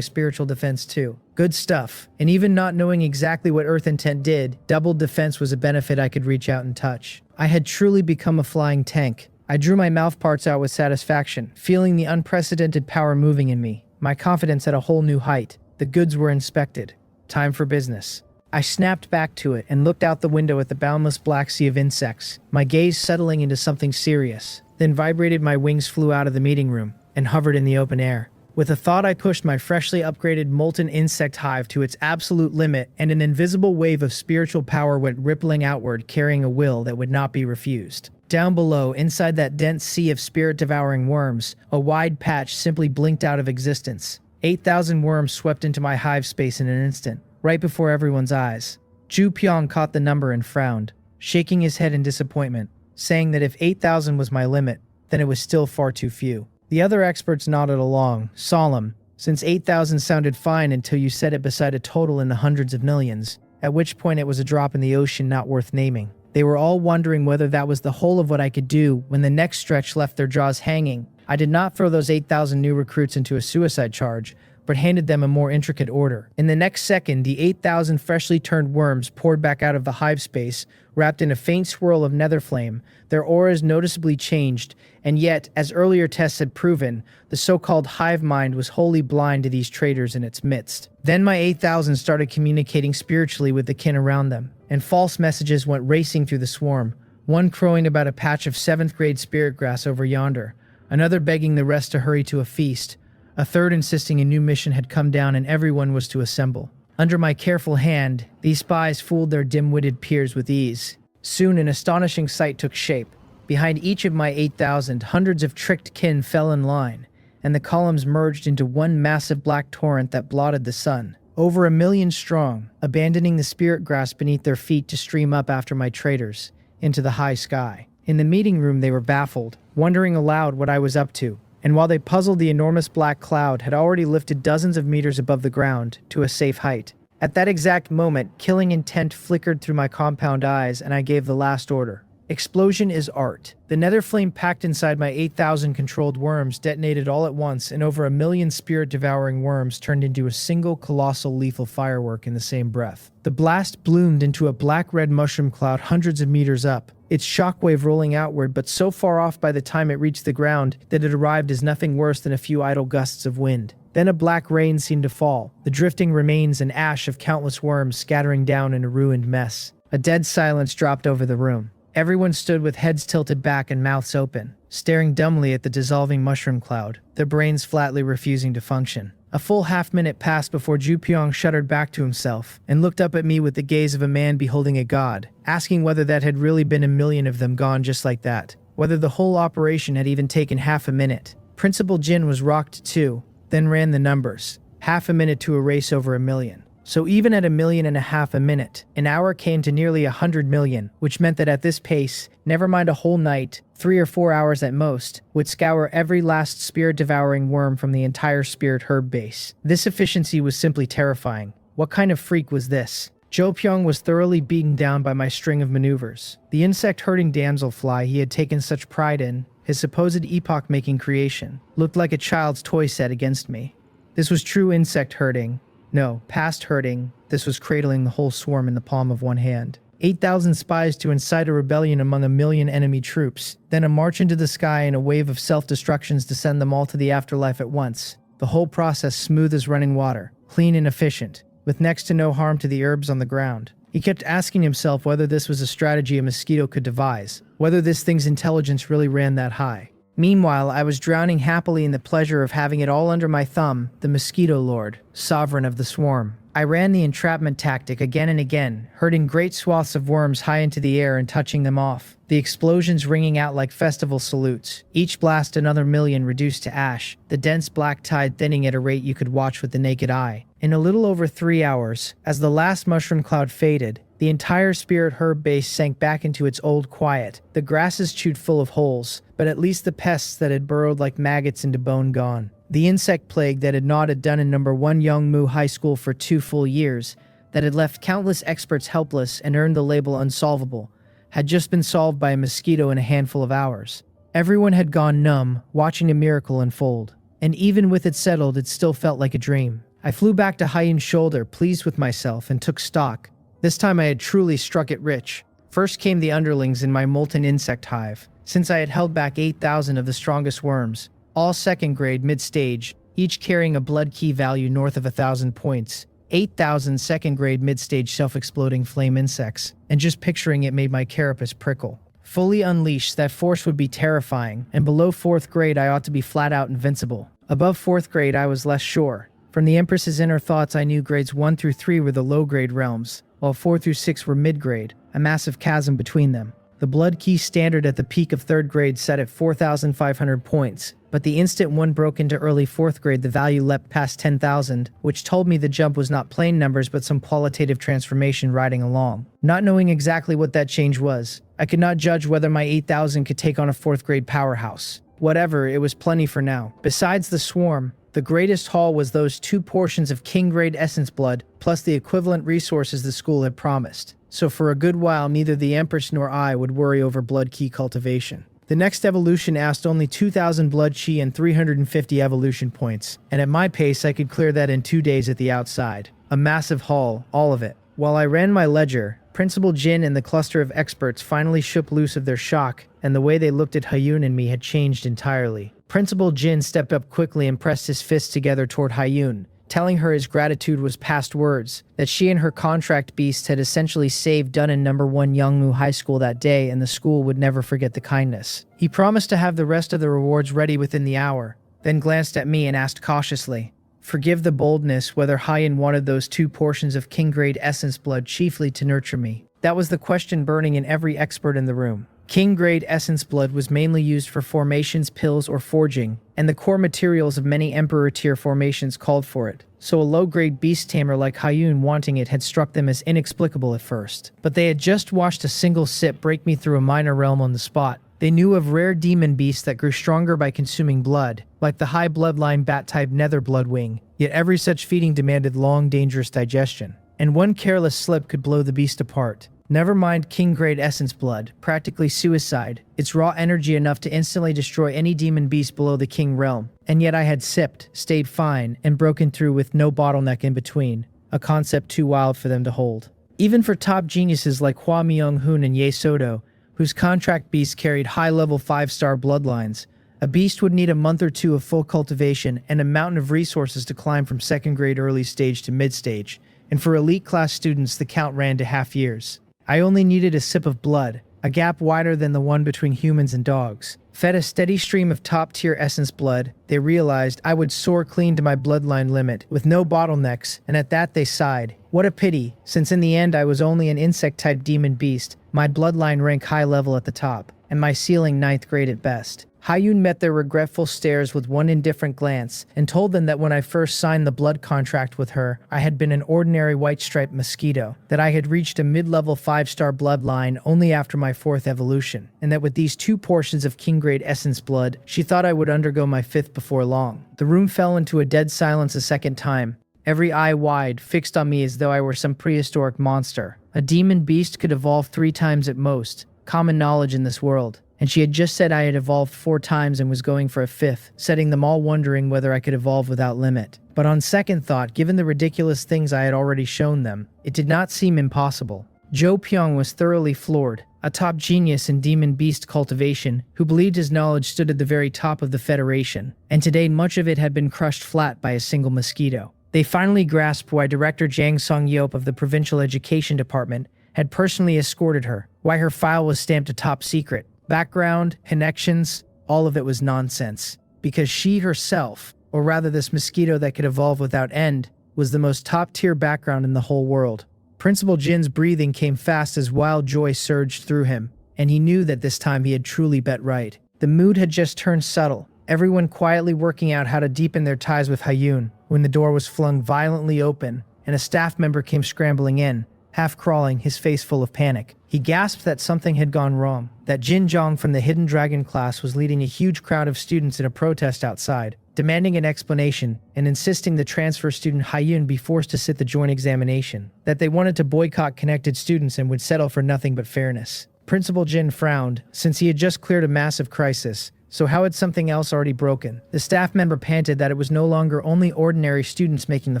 spiritual defense too. Good stuff. And even not knowing exactly what Earth intent did, doubled defense was a benefit I could reach out and touch. I had truly become a flying tank. I drew my mouth parts out with satisfaction, feeling the unprecedented power moving in me. My confidence at a whole new height. The goods were inspected. Time for business. I snapped back to it and looked out the window at the boundless black sea of insects, my gaze settling into something serious. Then vibrated my wings flew out of the meeting room and hovered in the open air. With a thought, I pushed my freshly upgraded molten insect hive to its absolute limit, and an invisible wave of spiritual power went rippling outward, carrying a will that would not be refused. Down below, inside that dense sea of spirit-devouring worms, a wide patch simply blinked out of existence. 8,000 worms swept into my hive space in an instant, right before everyone's eyes. Ju Pyong caught the number and frowned, shaking his head in disappointment, saying that if 8,000 was my limit, then it was still far too few. The other experts nodded along, solemn, since 8,000 sounded fine until you set it beside a total in the hundreds of millions, at which point it was a drop in the ocean not worth naming. They were all wondering whether that was the whole of what I could do when the next stretch left their jaws hanging. I did not throw those 8,000 new recruits into a suicide charge, but handed them a more intricate order. In the next second, the 8,000 freshly turned worms poured back out of the hive space, wrapped in a faint swirl of nether flame. Their auras noticeably changed, and yet, as earlier tests had proven, the so-called hive mind was wholly blind to these traitors in its midst. Then my 8,000 started communicating spiritually with the kin around them, and false messages went racing through the swarm, one crowing about a patch of 7th grade spirit grass over yonder, another begging the rest to hurry to a feast, a third insisting a new mission had come down and everyone was to assemble. Under my careful hand, these spies fooled their dim-witted peers with ease. Soon an astonishing sight took shape. Behind each of my 8,000, hundreds of tricked kin fell in line, and the columns merged into one massive black torrent that blotted the sun. Over 1,000,000 strong, abandoning the spirit grass beneath their feet to stream up after my traitors, into the high sky. In the meeting room they were baffled, wondering aloud what I was up to, and while they puzzled, the enormous black cloud had already lifted dozens of meters above the ground to a safe height. At that exact moment, killing intent flickered through my compound eyes, and I gave the last order. Explosion is art. The nether flame packed inside my 8,000 controlled worms detonated all at once, and over 1,000,000 spirit-devouring worms turned into a single colossal lethal firework in the same breath. The blast bloomed into a black-red mushroom cloud hundreds of meters up, its shockwave rolling outward, but so far off by the time it reached the ground that it arrived as nothing worse than a few idle gusts of wind. Then a black rain seemed to fall, the drifting remains and ash of countless worms scattering down in a ruined mess. A dead silence dropped over the room. Everyone stood with heads tilted back and mouths open, staring dumbly at the dissolving mushroom cloud, their brains flatly refusing to function. A full half-minute passed before Ju Pyong shuddered back to himself and looked up at me with the gaze of a man beholding a god, asking whether that had really been 1,000,000 of them gone just like that, whether the whole operation had even taken half a minute. Principal Jin was rocked too, then ran the numbers. Half a minute to erase over 1,000,000. So even at 1.5 million a minute, an hour came to nearly 100 million, which meant that at this pace, never mind a whole night, 3 or 4 hours at most, would scour every last spirit-devouring worm from the entire spirit herb base. This efficiency was simply terrifying. What kind of freak was this? Jo Pyong was thoroughly beaten down by my string of maneuvers. The insect-herding damselfly he had taken such pride in, his supposed epoch-making creation, looked like a child's toy set against me. This was true insect herding. No, past herding, this was cradling the whole swarm in the palm of one hand. 8,000 spies to incite a rebellion among 1,000,000 enemy troops, then a march into the sky and a wave of self-destructions to send them all to the afterlife at once. The whole process smooth as running water, clean and efficient, with next to no harm to the herbs on the ground. He kept asking himself whether this was a strategy a Mosquito could devise, whether this thing's intelligence really ran that high. Meanwhile, I was drowning happily in the pleasure of having it all under my thumb, the Mosquito Lord, sovereign of the swarm. I ran the entrapment tactic again and again, herding great swaths of worms high into the air and touching them off, the explosions ringing out like festival salutes, each blast another 1,000,000 reduced to ash, the dense black tide thinning at a rate you could watch with the naked eye. In a little over 3 hours, as the last mushroom cloud faded, the entire spirit herb base sank back into its old quiet, the grasses chewed full of holes, but at least the pests that had burrowed like maggots into bone gone. The insect plague that had gnawed at Dunn in number 1 Yongmu High School for 2 full years, that had left countless experts helpless and earned the label unsolvable, had just been solved by a mosquito in a handful of hours. Everyone had gone numb, watching a miracle unfold. And even with it settled, it still felt like a dream. I flew back to Hyun's shoulder, pleased with myself, and took stock. This time I had truly struck it rich. First came the underlings in my molten insect hive, since I had held back 8,000 of the strongest worms, all second grade mid-stage, each carrying a blood key value north of 1,000 points. 8,000 second grade mid-stage self-exploding flame insects, and just picturing it made my carapace prickle. Fully unleashed, that force would be terrifying, and below 4th grade I ought to be flat-out invincible. Above 4th grade I was less sure. From the Empress's inner thoughts I knew grades 1 through 3 were the low-grade realms, while 4 through 6 were mid-grade, a massive chasm between them. The blood key standard at the peak of 3rd grade set at 4,500 points, but the instant one broke into early 4th grade the value leapt past 10,000, which told me the jump was not plain numbers but some qualitative transformation riding along. Not knowing exactly what that change was, I could not judge whether my 8,000 could take on a 4th grade powerhouse. Whatever, it was plenty for now. Besides the swarm, the greatest haul was those 2 portions of king grade essence blood, plus the equivalent resources the school had promised. So for a good while neither the Empress nor I would worry over blood key cultivation. The next evolution asked only 2,000 blood chi and 350 evolution points, and at my pace I could clear that in 2 days at the outside. A massive haul, all of it. While I ran my ledger, Principal Jin and the cluster of experts finally shook loose of their shock, and the way they looked at Hyun and me had changed entirely. Principal Jin stepped up quickly and pressed his fists together toward Hyun, telling her his gratitude was past words, that she and her contract beast had essentially saved Dunn in number 1 Yongmu High School that day and the school would never forget the kindness. He promised to have the rest of the rewards ready within the hour, then glanced at me and asked cautiously, "Forgive the boldness, whether Hyun wanted those 2 portions of king-grade essence blood chiefly to nurture me." That was the question burning in every expert in the room. King-grade essence blood was mainly used for formations, pills, or forging, and the core materials of many Emperor-tier formations called for it. So a low-grade beast tamer like Hyun wanting it had struck them as inexplicable at first. But they had just watched a single sip break me through a minor realm on the spot. They knew of rare demon beasts that grew stronger by consuming blood, like the high bloodline bat-type nether bloodwing, yet every such feeding demanded long, dangerous digestion, and one careless slip could blow the beast apart. Never mind king-grade essence blood, practically suicide, its raw energy enough to instantly destroy any demon beast below the king realm. And yet I had sipped, stayed fine, and broken through with no bottleneck in between, a concept too wild for them to hold. Even for top geniuses like Hua Myung-hoon and Ye Soto, whose contract beasts carried high-level 5-star bloodlines, a beast would need a month or 2 of full cultivation and a mountain of resources to climb from 2nd grade early stage to mid-stage, and for elite class students the count ran to half years. I only needed a sip of blood, a gap wider than the one between humans and dogs. Fed a steady stream of top-tier essence blood, they realized I would soar clean to my bloodline limit, with no bottlenecks, and at that they sighed. What a pity, since in the end I was only an insect-type demon beast, my bloodline rank high level at the top, and my ceiling 9th grade at best. Hyun met their regretful stares with one indifferent glance, and told them that when I first signed the blood contract with her, I had been an ordinary white-striped mosquito, that I had reached a mid-level 5-star bloodline only after my 4th evolution, and that with these 2 portions of king-grade essence blood, she thought I would undergo my 5th before long. The room fell into a dead silence a second time, every eye wide, fixed on me as though I were some prehistoric monster. A demon beast could evolve 3 times at most, common knowledge in this world. And she had just said I had evolved 4 times and was going for a 5th, setting them all wondering whether I could evolve without limit. But on second thought, given the ridiculous things I had already shown them, it did not seem impossible. Zhou Pyong was thoroughly floored, a top genius in demon beast cultivation, who believed his knowledge stood at the very top of the Federation, and today much of it had been crushed flat by a single mosquito. They finally grasped why Director Jang Song-yeop of the Provincial Education Department had personally escorted her, why her file was stamped a top secret. Background, connections, all of it was nonsense. Because she herself, or rather this mosquito that could evolve without end, was the most top-tier background in the whole world. Principal Jin's breathing came fast as wild joy surged through him, and he knew that this time he had truly bet right. The mood had just turned subtle, everyone quietly working out how to deepen their ties with Hyun, when the door was flung violently open, and a staff member came scrambling in, half crawling, his face full of panic. He gasped that something had gone wrong, that Jin Jong from the Hidden Dragon class was leading a huge crowd of students in a protest outside, demanding an explanation and insisting the transfer student Hyun be forced to sit the joint examination, that they wanted to boycott connected students and would settle for nothing but fairness. Principal Jin frowned, since he had just cleared a massive crisis. So how had something else already broken? The staff member panted that it was no longer only ordinary students making the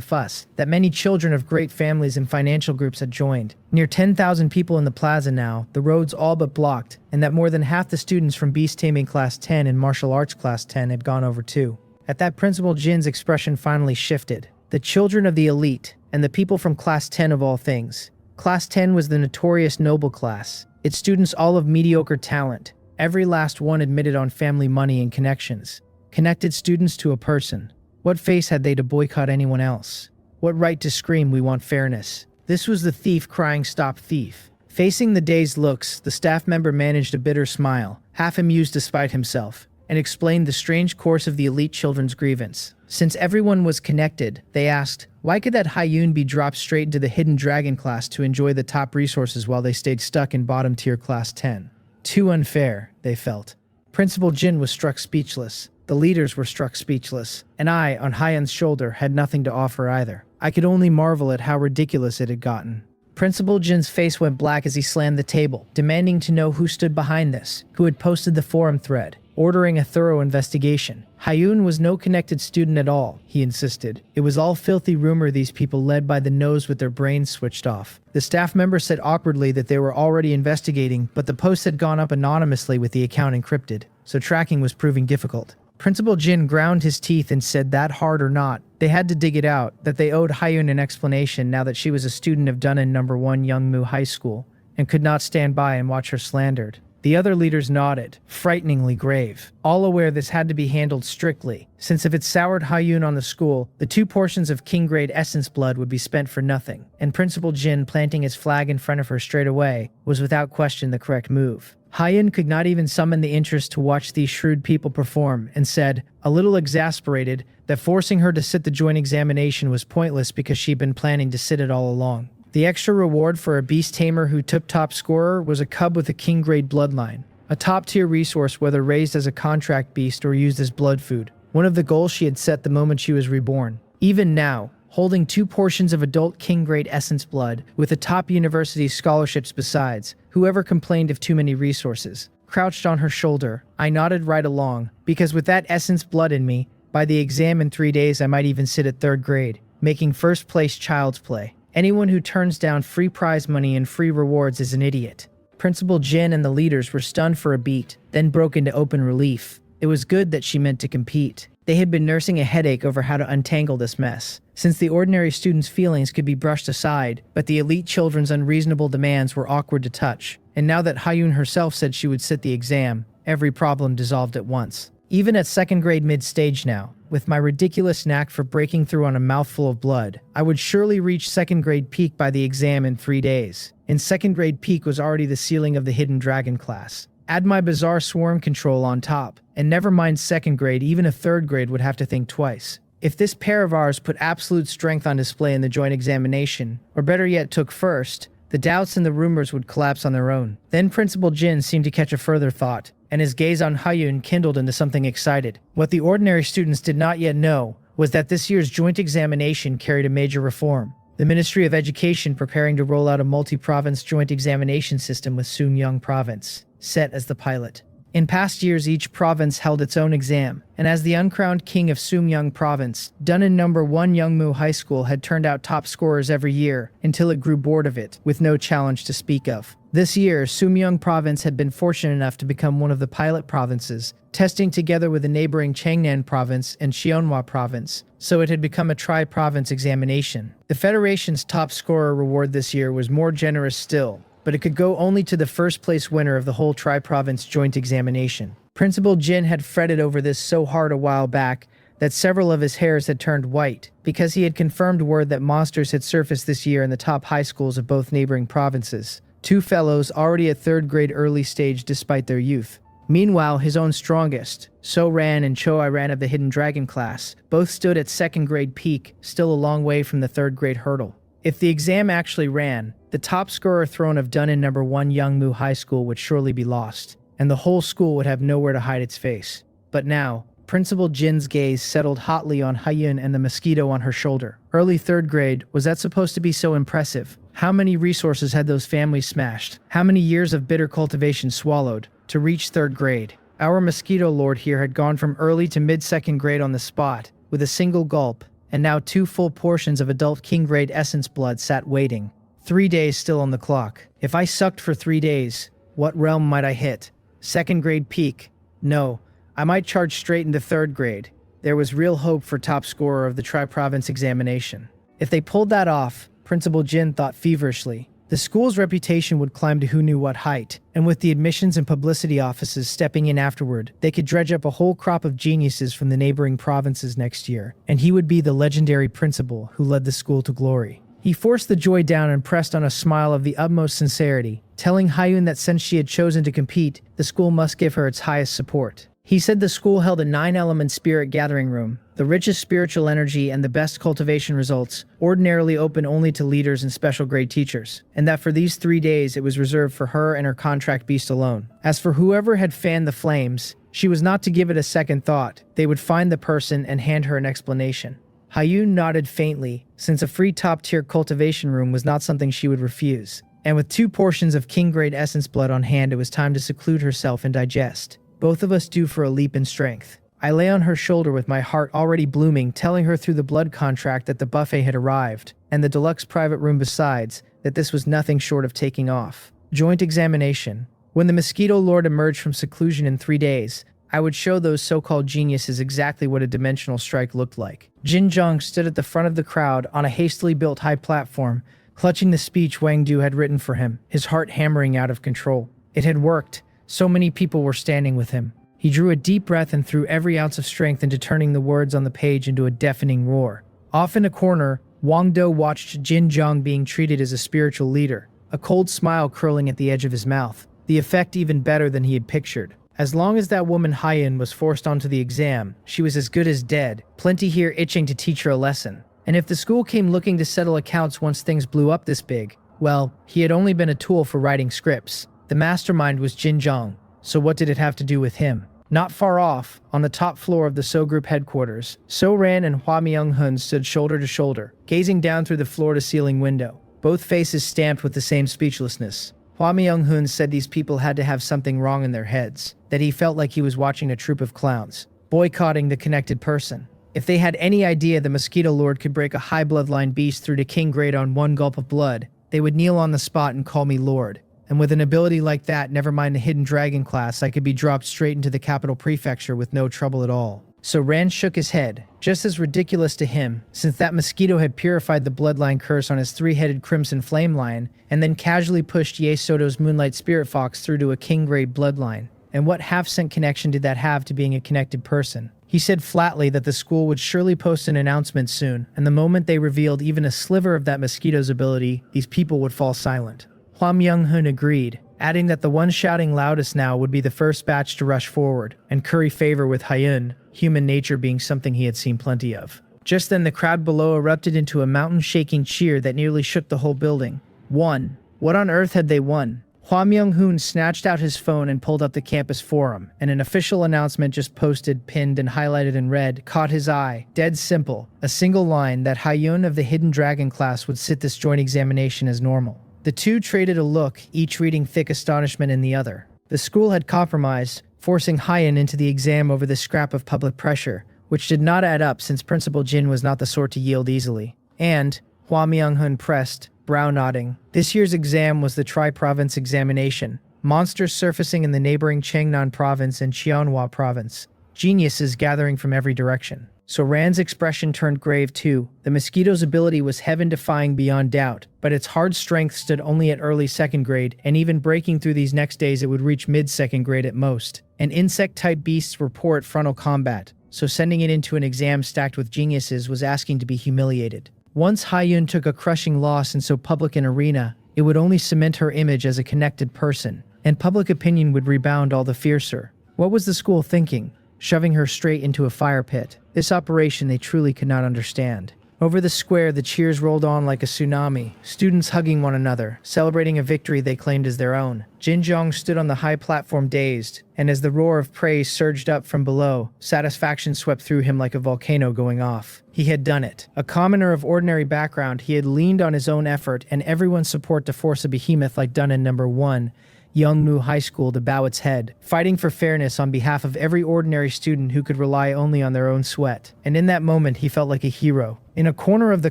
fuss, that many children of great families and financial groups had joined. Near 10,000 people in the plaza now, the roads all but blocked, and that more than half the students from beast taming class 10 and martial arts class 10 had gone over too. At that, Principal Jin's expression finally shifted. The children of the elite, and the people from class 10 of all things. Class 10 was the notorious noble class, its students all of mediocre talent. Every last one admitted on family money and connections. Connected students to a person. What face had they to boycott anyone else? What right to scream, "We want fairness"? This was the thief crying, "Stop thief." Facing the dazed looks, the staff member managed a bitter smile, half amused despite himself, and explained the strange course of the elite children's grievance. Since everyone was connected, they asked, why could that Hyun be dropped straight into the hidden dragon class to enjoy the top resources while they stayed stuck in bottom tier class 10? Too unfair, they felt. Principal Jin was struck speechless. The leaders were struck speechless. And I, on Hyun's shoulder, had nothing to offer either. I could only marvel at how ridiculous it had gotten. Principal Jin's face went black as he slammed the table, demanding to know who stood behind this, who had posted the forum thread, ordering a thorough investigation. Hyun was no connected student at all, he insisted. It was all filthy rumor these people led by the nose with their brains switched off. The staff member said awkwardly that they were already investigating, but the post had gone up anonymously with the account encrypted, so tracking was proving difficult. Principal Jin ground his teeth and said that hard or not, they had to dig it out, that they owed Hyun an explanation now that she was a student of Dunnan No. 1 Youngmu High School, and could not stand by and watch her slandered. The other leaders nodded, frighteningly grave, all aware this had to be handled strictly, since if it soured Hyun on the school, the 2 portions of king-grade essence blood would be spent for nothing, and Principal Jin planting his flag in front of her straight away was without question the correct move. Hyun could not even summon the interest to watch these shrewd people perform, and said, a little exasperated, that forcing her to sit the joint examination was pointless because she'd been planning to sit it all along. The extra reward for a beast tamer who took top scorer was a cub with a king-grade bloodline, a top-tier resource whether raised as a contract beast or used as blood food, one of the goals she had set the moment she was reborn. Even now, holding 2 portions of adult king-grade essence blood, with a top university scholarships besides, whoever complained of too many resources, crouched on her shoulder, I nodded right along, because with that essence blood in me, by the exam in 3 days I might even sit at 3rd grade, making first place child's play. Anyone who turns down free prize money and free rewards is an idiot. Principal Jin and the leaders were stunned for a beat, then broke into open relief. It was good that she meant to compete. They had been nursing a headache over how to untangle this mess, since the ordinary students' feelings could be brushed aside, but the elite children's unreasonable demands were awkward to touch. And now that Hyun herself said she would sit the exam, every problem dissolved at once. Even at 2nd grade mid-stage now, with my ridiculous knack for breaking through on a mouthful of blood, I would surely reach 2nd grade peak by the exam in 3 days. And 2nd grade peak was already the ceiling of the hidden dragon class. Add my bizarre swarm control on top, and never mind 2nd grade, even a 3rd grade would have to think twice. If this pair of ours put absolute strength on display in the joint examination, or better yet took first, the doubts and the rumors would collapse on their own. Then Principal Jin seemed to catch a further thought, and his gaze on Hyun kindled into something excited. What the ordinary students did not yet know was that this year's joint examination carried a major reform. The Ministry of Education preparing to roll out a multi-province joint examination system with Sumyong Province, set as the pilot. In past years, each province held its own exam, and as the uncrowned king of Sumyong Province, Dunnan No. 1 Youngmu High School had turned out top scorers every year until it grew bored of it, with no challenge to speak of. This year, Sumyong Province had been fortunate enough to become one of the pilot provinces, testing together with the neighboring Changnan Province and Xionhua Province, so it had become a tri-province examination. The Federation's top scorer reward this year was more generous still, but it could go only to the first place winner of the whole tri-province joint examination. Principal Jin had fretted over this so hard a while back that several of his hairs had turned white, because he had confirmed word that monsters had surfaced this year in the top high schools of both neighboring provinces. 2 fellows already at 3rd grade early stage despite their youth. Meanwhile, his own strongest, So Ran and Cho I Ran of the Hidden Dragon class, both stood at 2nd grade peak, still a long way from the 3rd grade hurdle. If the exam actually ran, the top scorer throne of Dunnan No. 1 Youngmu High School would surely be lost, and the whole school would have nowhere to hide its face. But now, Principal Jin's gaze settled hotly on Hyun and the mosquito on her shoulder. Early third grade, was that supposed to be so impressive? How many resources had those families smashed? How many years of bitter cultivation swallowed to reach third grade? Our mosquito lord here had gone from early to mid-second grade on the spot, with a single gulp, and now 2 full portions of adult king grade essence blood sat waiting. 3 days still on the clock. If I sucked for 3 days, what realm might I hit? Second grade peak? No, I might charge straight into third grade. There was real hope for top scorer of the tri-province examination. If they pulled that off, Principal Jin thought feverishly, the school's reputation would climb to who knew what height, and with the admissions and publicity offices stepping in afterward, they could dredge up a whole crop of geniuses from the neighboring provinces next year, and he would be the legendary principal who led the school to glory. He forced the joy down and pressed on a smile of the utmost sincerity, telling Hyun that since she had chosen to compete, the school must give her its highest support. He said the school held a 9-element spirit gathering room, the richest spiritual energy and the best cultivation results, ordinarily open only to leaders and special grade teachers, and that for these 3 days it was reserved for her and her contract beast alone. As for whoever had fanned the flames, she was not to give it a second thought. They would find the person and hand her an explanation. Hyun nodded faintly, since a free top-tier cultivation room was not something she would refuse. And with 2 portions of king-grade essence blood on hand, it was time to seclude herself and digest. Both of us due for a leap in strength. I lay on her shoulder with my heart already blooming, telling her through the blood contract that the buffet had arrived, and the deluxe private room besides, that this was nothing short of taking off. Joint examination. When the Mosquito Lord emerged from seclusion in 3 days, I would show those so-called geniuses exactly what a dimensional strike looked like. Jin Jong stood at the front of the crowd on a hastily built high platform, clutching the speech Wang Du had written for him, his heart hammering out of control. It had worked. So many people were standing with him. He drew a deep breath and threw every ounce of strength into turning the words on the page into a deafening roar. Off in a corner, Wang Do watched Jin Jong being treated as a spiritual leader, a cold smile curling at the edge of his mouth, the effect even better than he had pictured. As long as that woman Hyun was forced onto the exam, she was as good as dead, plenty here itching to teach her a lesson. And if the school came looking to settle accounts once things blew up this big, well, he had only been a tool for writing scripts. The mastermind was Jin Jong, so what did it have to do with him? Not far off, on the top floor of the So Group headquarters, So Ran and Hua Myung-hun stood shoulder to shoulder, gazing down through the floor-to-ceiling window, both faces stamped with the same speechlessness. Hua Myung-hun said these people had to have something wrong in their heads, that he felt like he was watching a troupe of clowns, boycotting the connected person. If they had any idea the Mosquito Lord could break a high bloodline beast through to king grade on 1 gulp of blood, they would kneel on the spot and call me Lord. And with an ability like that, never mind the hidden dragon class, I could be dropped straight into the capital prefecture with no trouble at all. So Rand shook his head, just as ridiculous to him, since that mosquito had purified the bloodline curse on his 3-headed crimson flame lion, and then casually pushed Ye Soto's moonlight spirit fox through to a king-grade bloodline. And what half-cent connection did that have to being a connected person? He said flatly that the school would surely post an announcement soon, and the moment they revealed even a sliver of that mosquito's ability, these people would fall silent. Hua Myung-hun agreed, adding that the one shouting loudest now would be the first batch to rush forward and curry favor with Hyun, human nature being something he had seen plenty of. Just then the crowd below erupted into a mountain-shaking cheer that nearly shook the whole building. Won. What on earth had they won? Hua Myung-hun snatched out his phone and pulled up the campus forum, and an official announcement just posted, pinned, and highlighted in red caught his eye. Dead simple. A single line that Hyun of the Hidden Dragon class would sit this joint examination as normal. The two traded a look, each reading thick astonishment in the other. The school had compromised, forcing Hyun into the exam over the scrap of public pressure, which did not add up since Principal Jin was not the sort to yield easily. And, Hua Myung-hun pressed, brow nodding, this year's exam was the tri-province examination, monsters surfacing in the neighboring Changnan province and Cheonhua province, geniuses gathering from every direction. So Rand's expression turned grave too. The mosquito's ability was heaven-defying beyond doubt, but its hard strength stood only at early second grade, and even breaking through these next days it would reach mid-second grade at most. And insect-type beasts were poor at frontal combat, so sending it into an exam stacked with geniuses was asking to be humiliated. Once Hyun took a crushing loss in so public an arena, it would only cement her image as a connected person, and public opinion would rebound all the fiercer. What was the school thinking? Shoving her straight into a fire pit. This operation they truly could not understand. Over the square, the cheers rolled on like a tsunami, students hugging one another, celebrating a victory they claimed as their own. Jinjiang stood on the high platform dazed, and as the roar of praise surged up from below, satisfaction swept through him like a volcano going off. He had done it. A commoner of ordinary background, he had leaned on his own effort and everyone's support to force a behemoth like Dunnan No. 1, Youngmu High School to bow its head, fighting for fairness on behalf of every ordinary student who could rely only on their own sweat. And in that moment, he felt like a hero. In a corner of the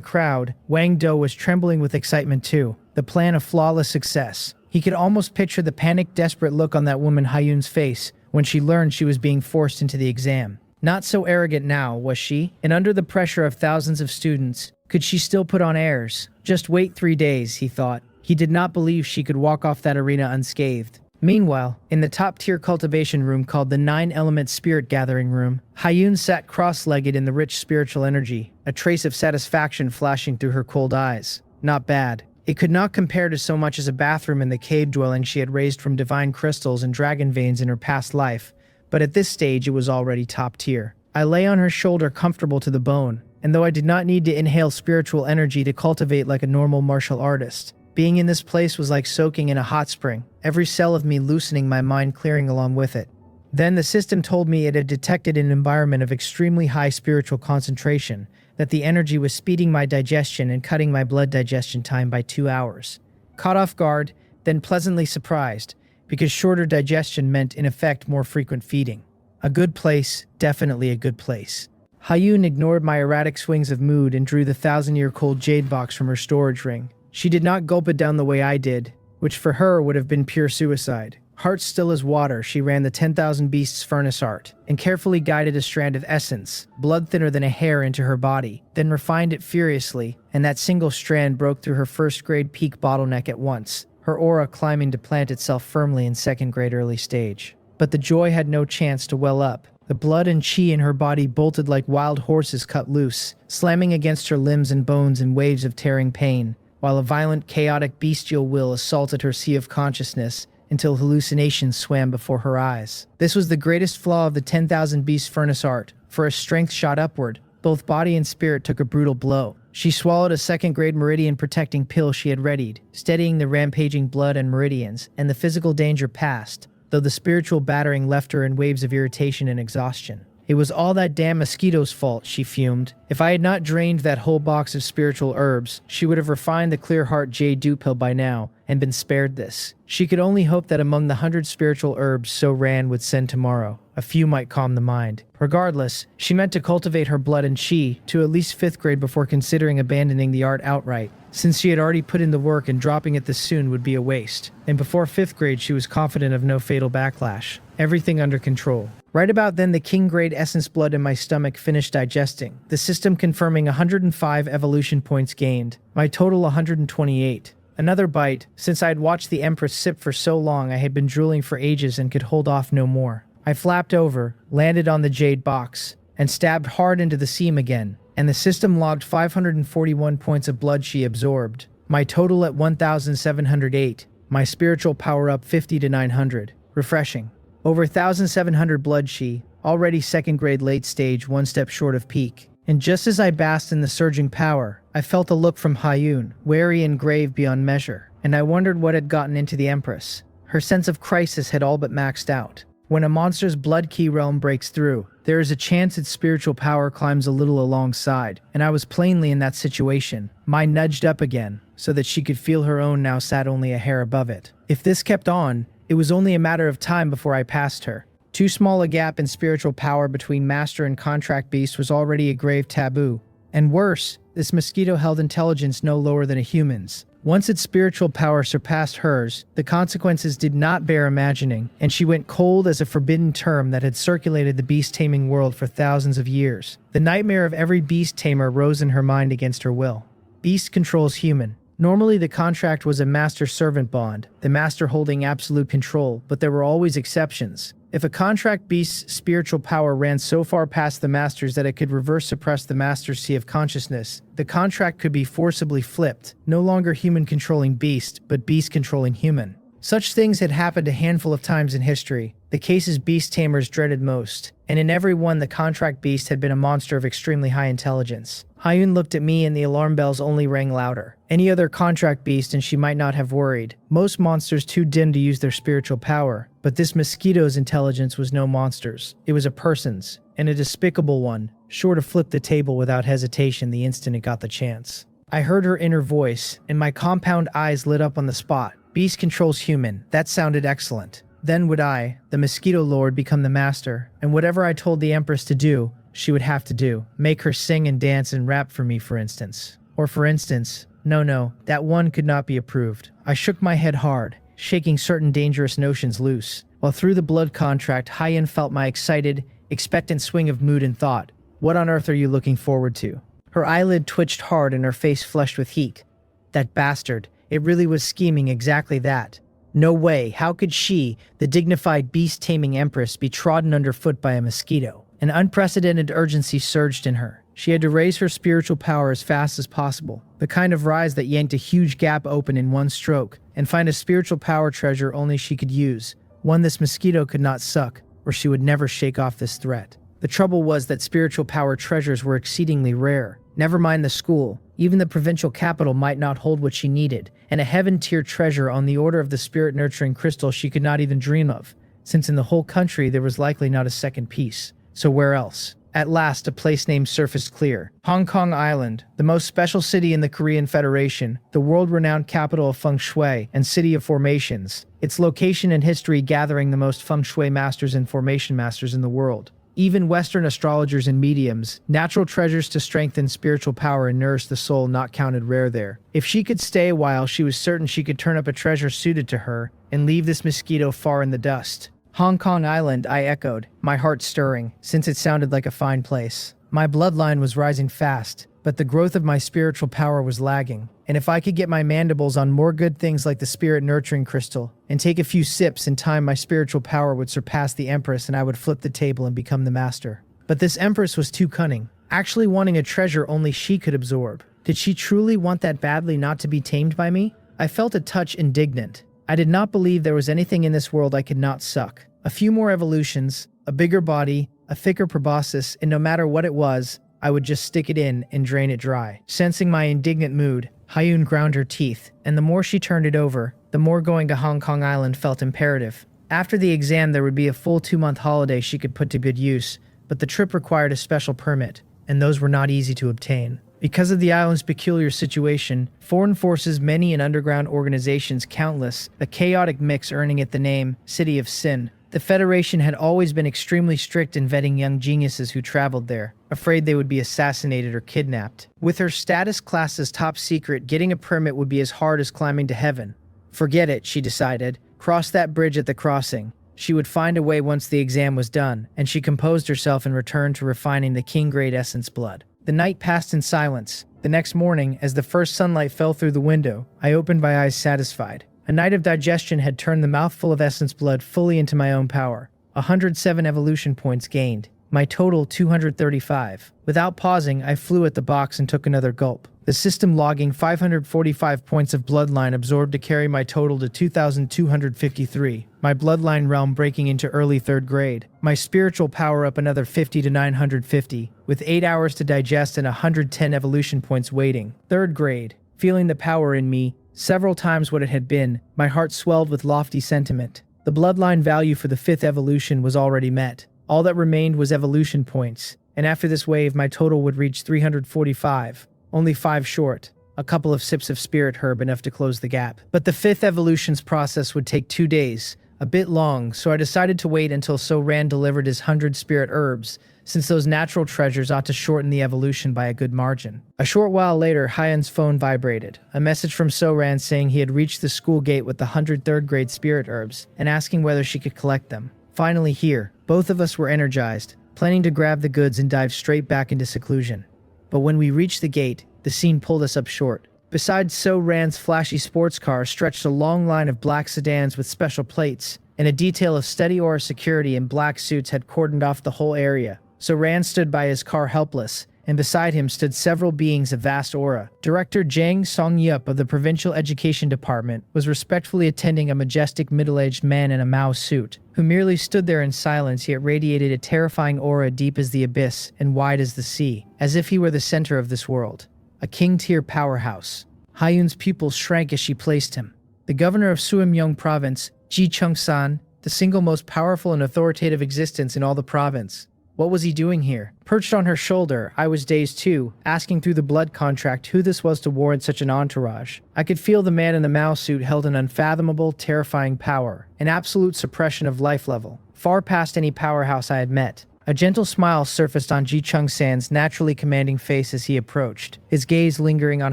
crowd, Wang Do was trembling with excitement too, the plan of flawless success. He could almost picture the panicked, desperate look on that woman Haiyun's face when she learned she was being forced into the exam. Not so arrogant now, was she? And under the pressure of thousands of students, could she still put on airs? Just wait 3 days, he thought. He did not believe she could walk off that arena unscathed. Meanwhile, in the top-tier cultivation room called the Nine-Element Spirit Gathering Room, Haiyun sat cross-legged in the rich spiritual energy, a trace of satisfaction flashing through her cold eyes. Not bad. It could not compare to so much as a bathroom in the cave dwelling she had raised from divine crystals and dragon veins in her past life, but at this stage it was already top-tier. I lay on her shoulder comfortable to the bone, and though I did not need to inhale spiritual energy to cultivate like a normal martial artist, being in this place was like soaking in a hot spring, every cell of me loosening, my mind clearing along with it. Then the system told me it had detected an environment of extremely high spiritual concentration, that the energy was speeding my digestion and cutting my blood digestion time by 2 hours. Caught off guard, then pleasantly surprised, because shorter digestion meant in effect more frequent feeding. A good place, definitely a good place. Haiyun ignored my erratic swings of mood and drew the 1,000-year-cold jade box from her storage ring. She did not gulp it down the way I did, which for her would have been pure suicide. Heart still as water, she ran the 10,000 Beasts furnace art, and carefully guided a strand of essence, blood thinner than a hair, into her body, then refined it furiously, and that single strand broke through her first-grade peak bottleneck at once, her aura climbing to plant itself firmly in second-grade early stage. But the joy had no chance to well up. The blood and chi in her body bolted like wild horses cut loose, slamming against her limbs and bones in waves of tearing pain, while a violent, chaotic, bestial will assaulted her sea of consciousness until hallucinations swam before her eyes. This was the greatest flaw of the 10,000 Beast furnace art, for as strength shot upward, both body and spirit took a brutal blow. She swallowed a second-grade meridian-protecting pill she had readied, steadying the rampaging blood and meridians, and the physical danger passed, though the spiritual battering left her in waves of irritation and exhaustion. It was all that damn Mosquito's fault, she fumed. If I had not drained that whole box of spiritual herbs, she would have refined the Clear Heart Jade Dew pill by now, and been spared this. She could only hope that among the 100 spiritual herbs So Ran would send tomorrow, a few might calm the mind. Regardless, she meant to cultivate her blood and chi to at least 5th grade before considering abandoning the art outright, since she had already put in the work and dropping it this soon would be a waste. And before 5th grade she was confident of no fatal backlash. Everything under control. Right about then the king-grade essence blood in my stomach finished digesting, the system confirming 105 evolution points gained, my total 128. Another bite, since I had watched the Empress sip for so long I had been drooling for ages and could hold off no more. I flapped over, landed on the jade box, and stabbed hard into the seam again, and the system logged 541 points of blood she absorbed, my total at 1,708, my spiritual power up 50 to 900. Refreshing. Over 1,700 blood chi, already second-grade late stage, one step short of peak. And just as I basked in the surging power, I felt a look from Haiyun, wary and grave beyond measure, and I wondered what had gotten into the Empress. Her sense of crisis had all but maxed out. When a monster's blood key realm breaks through, there is a chance its spiritual power climbs a little alongside, and I was plainly in that situation. Mine nudged up again, so that she could feel her own now sat only a hair above it. If this kept on, it was only a matter of time before I passed her. Too small a gap in spiritual power between master and contract beast was already a grave taboo. And worse, this mosquito held intelligence no lower than a human's. Once its spiritual power surpassed hers, the consequences did not bear imagining, and she went cold as a forbidden term that had circulated the beast-taming world for thousands of years. The nightmare of every beast tamer rose in her mind against her will. Beast controls human. Normally the contract was a master-servant bond, the master holding absolute control, but there were always exceptions. If a contract beast's spiritual power ran so far past the master's that it could reverse suppress the master's sea of consciousness, the contract could be forcibly flipped, no longer human controlling beast, but beast controlling human. Such things had happened a handful of times in history, the cases beast tamers dreaded most, and in every one the contract beast had been a monster of extremely high intelligence. Hyun looked at me and the alarm bells only rang louder. Any other contract beast and she might not have worried. Most monsters too dim to use their spiritual power, but this mosquito's intelligence was no monster's. It was a person's, and a despicable one, sure to flip the table without hesitation the instant it got the chance. I heard her inner voice, and my compound eyes lit up on the spot. Beast controls human. That sounded excellent. Then would I, the Mosquito Lord, become the master, and whatever I told the Empress to do, she would have to do. Make her sing and dance and rap for me, for instance. Or for instance, no, that one could not be approved. I shook my head hard, shaking certain dangerous notions loose, while through the blood contract Hyun felt my excited, expectant swing of mood and thought. What on earth are you looking forward to? Her eyelid twitched hard and her face flushed with heat. That bastard. It really was scheming exactly that. No way, how could she, the dignified beast-taming empress, be trodden underfoot by a mosquito? An unprecedented urgency surged in her. She had to raise her spiritual power as fast as possible, the kind of rise that yanked a huge gap open in one stroke, and find a spiritual power treasure only she could use, one this mosquito could not suck, or she would never shake off this threat. The trouble was that spiritual power treasures were exceedingly rare. Never mind the school, even the provincial capital might not hold what she needed, and a heaven-tier treasure on the order of the spirit-nurturing crystal she could not even dream of, since in the whole country there was likely not a second piece. So where else? At last, a place name surfaced clear. Hong Kong Island, the most special city in the Korean Federation, the world-renowned capital of feng shui and city of formations, its location and history gathering the most feng shui masters and formation masters in the world. Even Western astrologers and mediums, natural treasures to strengthen spiritual power and nourish the soul not counted rare there. If she could stay a while, she was certain she could turn up a treasure suited to her and leave this mosquito far in the dust. Hong Kong Island, I echoed, my heart stirring, since it sounded like a fine place. My bloodline was rising fast, but the growth of my spiritual power was lagging, and if I could get my mandibles on more good things like the spirit-nurturing crystal, and take a few sips in time my spiritual power would surpass the Empress and I would flip the table and become the master. But this Empress was too cunning, actually wanting a treasure only she could absorb. Did she truly want that badly not to be tamed by me? I felt a touch indignant. I did not believe there was anything in this world I could not suck. A few more evolutions, a bigger body, a thicker proboscis, and no matter what it was, I would just stick it in and drain it dry. Sensing my indignant mood, Hyun ground her teeth, and the more she turned it over, the more going to Hong Kong Island felt imperative. After the exam there would be a full 2-month holiday she could put to good use, but the trip required a special permit, and those were not easy to obtain. Because of the island's peculiar situation, foreign forces, many and underground organizations countless, a chaotic mix earning it the name City of Sin, the Federation had always been extremely strict in vetting young geniuses who traveled there, afraid they would be assassinated or kidnapped. With her status class as top secret, getting a permit would be as hard as climbing to heaven. Forget it, she decided. Cross that bridge at the crossing. She would find a way once the exam was done, and she composed herself and returned to refining the king-grade essence blood. The night passed in silence. The next morning, as the first sunlight fell through the window, I opened my eyes satisfied. A night of digestion had turned the mouthful of essence blood fully into my own power. 107 evolution points gained. My total 235. Without pausing, I flew at the box and took another gulp. The system logging 545 points of bloodline absorbed to carry my total to 2,253. My bloodline realm breaking into early 3rd grade. My spiritual power up another 50 to 950, with 8 hours to digest and 110 evolution points waiting. 3rd grade. Feeling the power in me, several times what it had been, my heart swelled with lofty sentiment. The bloodline value for the 5th evolution was already met. All that remained was evolution points, and after this wave my total would reach 345. Only 5 short. A couple of sips of spirit herb enough to close the gap. But the 5th evolution's process would take 2 days, a bit long, so I decided to wait until So Ran delivered his 100 spirit herbs, since those natural treasures ought to shorten the evolution by a good margin. A short while later, Hyun's phone vibrated. A message from So Ran saying he had reached the school gate with the 100 3rd grade spirit herbs, and asking whether she could collect them. Finally here, both of us were energized, planning to grab the goods and dive straight back into seclusion. But when we reached the gate, the scene pulled us up short. Beside So Ran's flashy sports car stretched a long line of black sedans with special plates, and a detail of steady aura security in black suits had cordoned off the whole area. So Ran stood by his car helpless, and beside him stood several beings of vast aura. Director Jang Song-yup of the Provincial Education Department was respectfully attending a majestic middle-aged man in a Mao suit, who merely stood there in silence, yet radiated a terrifying aura deep as the abyss and wide as the sea, as if he were the center of this world. A king-tier powerhouse. Hyun's pupils shrank as she placed him. The governor of Suimyong Province, Ji Chung-san, the single most powerful and authoritative existence in all the province. What was he doing here? Perched on her shoulder, I was dazed too, asking through the blood contract who this was to warrant such an entourage. I could feel the man in the Mao suit held an unfathomable, terrifying power, an absolute suppression of life level, far past any powerhouse I had met. A gentle smile surfaced on Ji Chung-san's naturally commanding face as he approached, his gaze lingering on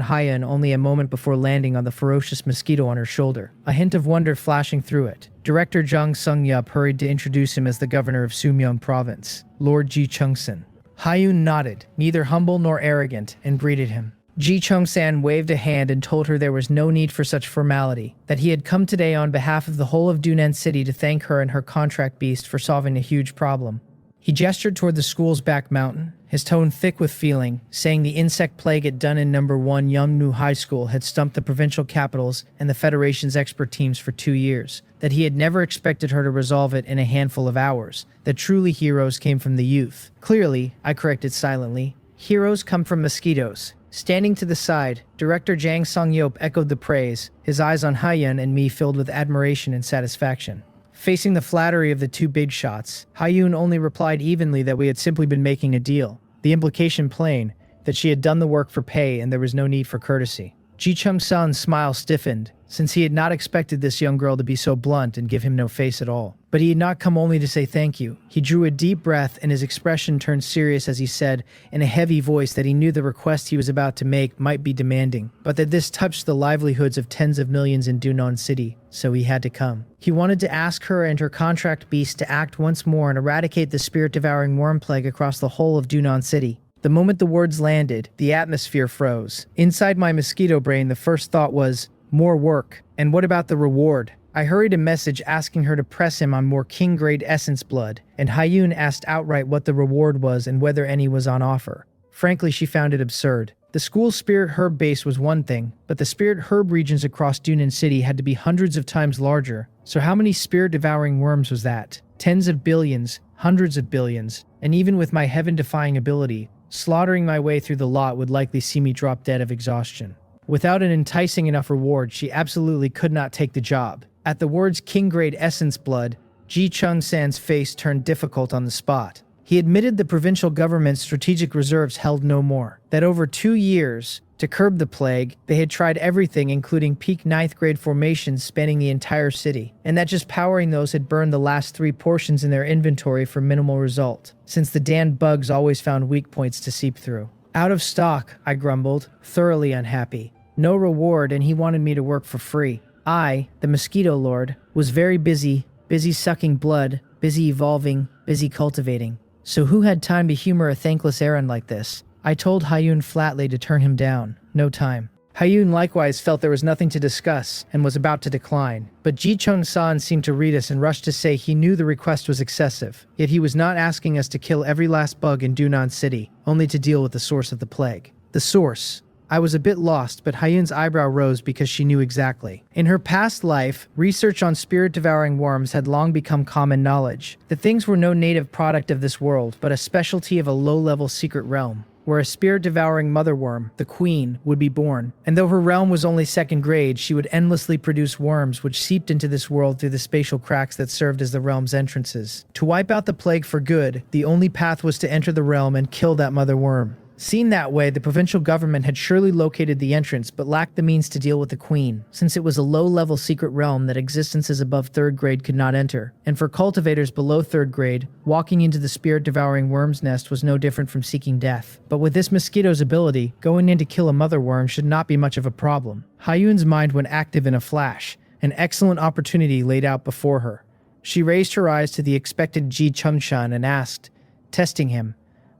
Hyun only a moment before landing on the ferocious mosquito on her shoulder, a hint of wonder flashing through it. Director Jang Sung-yup hurried to introduce him as the governor of Sumyeong Province, Lord Ji Chung-san. Hyun nodded, neither humble nor arrogant, and greeted him. Ji Chung-san waved a hand and told her there was no need for such formality, that he had come today on behalf of the whole of Dunan City to thank her and her contract beast for solving a huge problem. He gestured toward the school's back mountain, his tone thick with feeling, saying the insect plague at Dunnan No. 1 Yeongnu High School had stumped the provincial capitals and the Federation's expert teams for 2 years, that he had never expected her to resolve it in a handful of hours, that truly heroes came from the youth. Clearly, I corrected silently, heroes come from mosquitoes. Standing to the side, Director Jang Song-yup echoed the praise, his eyes on Hyun and me filled with admiration and satisfaction. Facing the flattery of the two big shots, Hyun only replied evenly that we had simply been making a deal, the implication plain, that she had done the work for pay and there was no need for courtesy. Ji Chung-san's smile stiffened, since he had not expected this young girl to be so blunt and give him no face at all. But he had not come only to say thank you. He drew a deep breath and his expression turned serious as he said, in a heavy voice, that he knew the request he was about to make might be demanding, but that this touched the livelihoods of tens of millions in Dunan City, so he had to come. He wanted to ask her and her contract beast to act once more and eradicate the spirit-devouring worm plague across the whole of Dunan City. The moment the words landed, the atmosphere froze. Inside my mosquito brain, the first thought was, more work. And what about the reward? I hurried a message asking her to press him on more king-grade essence blood, and Hyun asked outright what the reward was and whether any was on offer. Frankly, she found it absurd. The school's spirit herb base was one thing, but the spirit herb regions across Dunan City had to be hundreds of times larger. So how many spirit-devouring worms was that? Tens of billions, hundreds of billions, and even with my heaven-defying ability, slaughtering my way through the lot would likely see me drop dead of exhaustion. Without an enticing enough reward, she absolutely could not take the job. At the words king-grade essence blood, Ji Chung-san's face turned difficult on the spot. He admitted the provincial government's strategic reserves held no more, that over 2 years, to curb the plague, they had tried everything including peak 9th grade formations spanning the entire city, and that just powering those had burned the last 3 portions in their inventory for minimal result, since the damned bugs always found weak points to seep through. Out of stock, I grumbled, thoroughly unhappy. No reward, and he wanted me to work for free. I, the Mosquito Lord, was very busy sucking blood, busy evolving, busy cultivating. So who had time to humor a thankless errand like this? I told Hyun flatly to turn him down. No time. Hyun likewise felt there was nothing to discuss and was about to decline, but Ji Chung-san seemed to read us and rushed to say he knew the request was excessive, yet he was not asking us to kill every last bug in Dunan City, only to deal with the source of the plague. The source. I was a bit lost, but Hyun's eyebrow rose because she knew exactly. In her past life, research on spirit-devouring worms had long become common knowledge. The things were no native product of this world, but a specialty of a low-level secret realm, where a spirit-devouring mother worm, the queen, would be born. And though her realm was only 2nd grade, she would endlessly produce worms which seeped into this world through the spatial cracks that served as the realm's entrances. To wipe out the plague for good, the only path was to enter the realm and kill that mother worm. Seen that way, the provincial government had surely located the entrance but lacked the means to deal with the queen, since it was a low-level secret realm that existences above 3rd grade could not enter. And for cultivators below 3rd grade, walking into the spirit-devouring worm's nest was no different from seeking death. But with this mosquito's ability, going in to kill a mother worm should not be much of a problem. Hyun's mind went active in a flash, an excellent opportunity laid out before her. She raised her eyes to the expected Ji Chung-san and asked, testing him,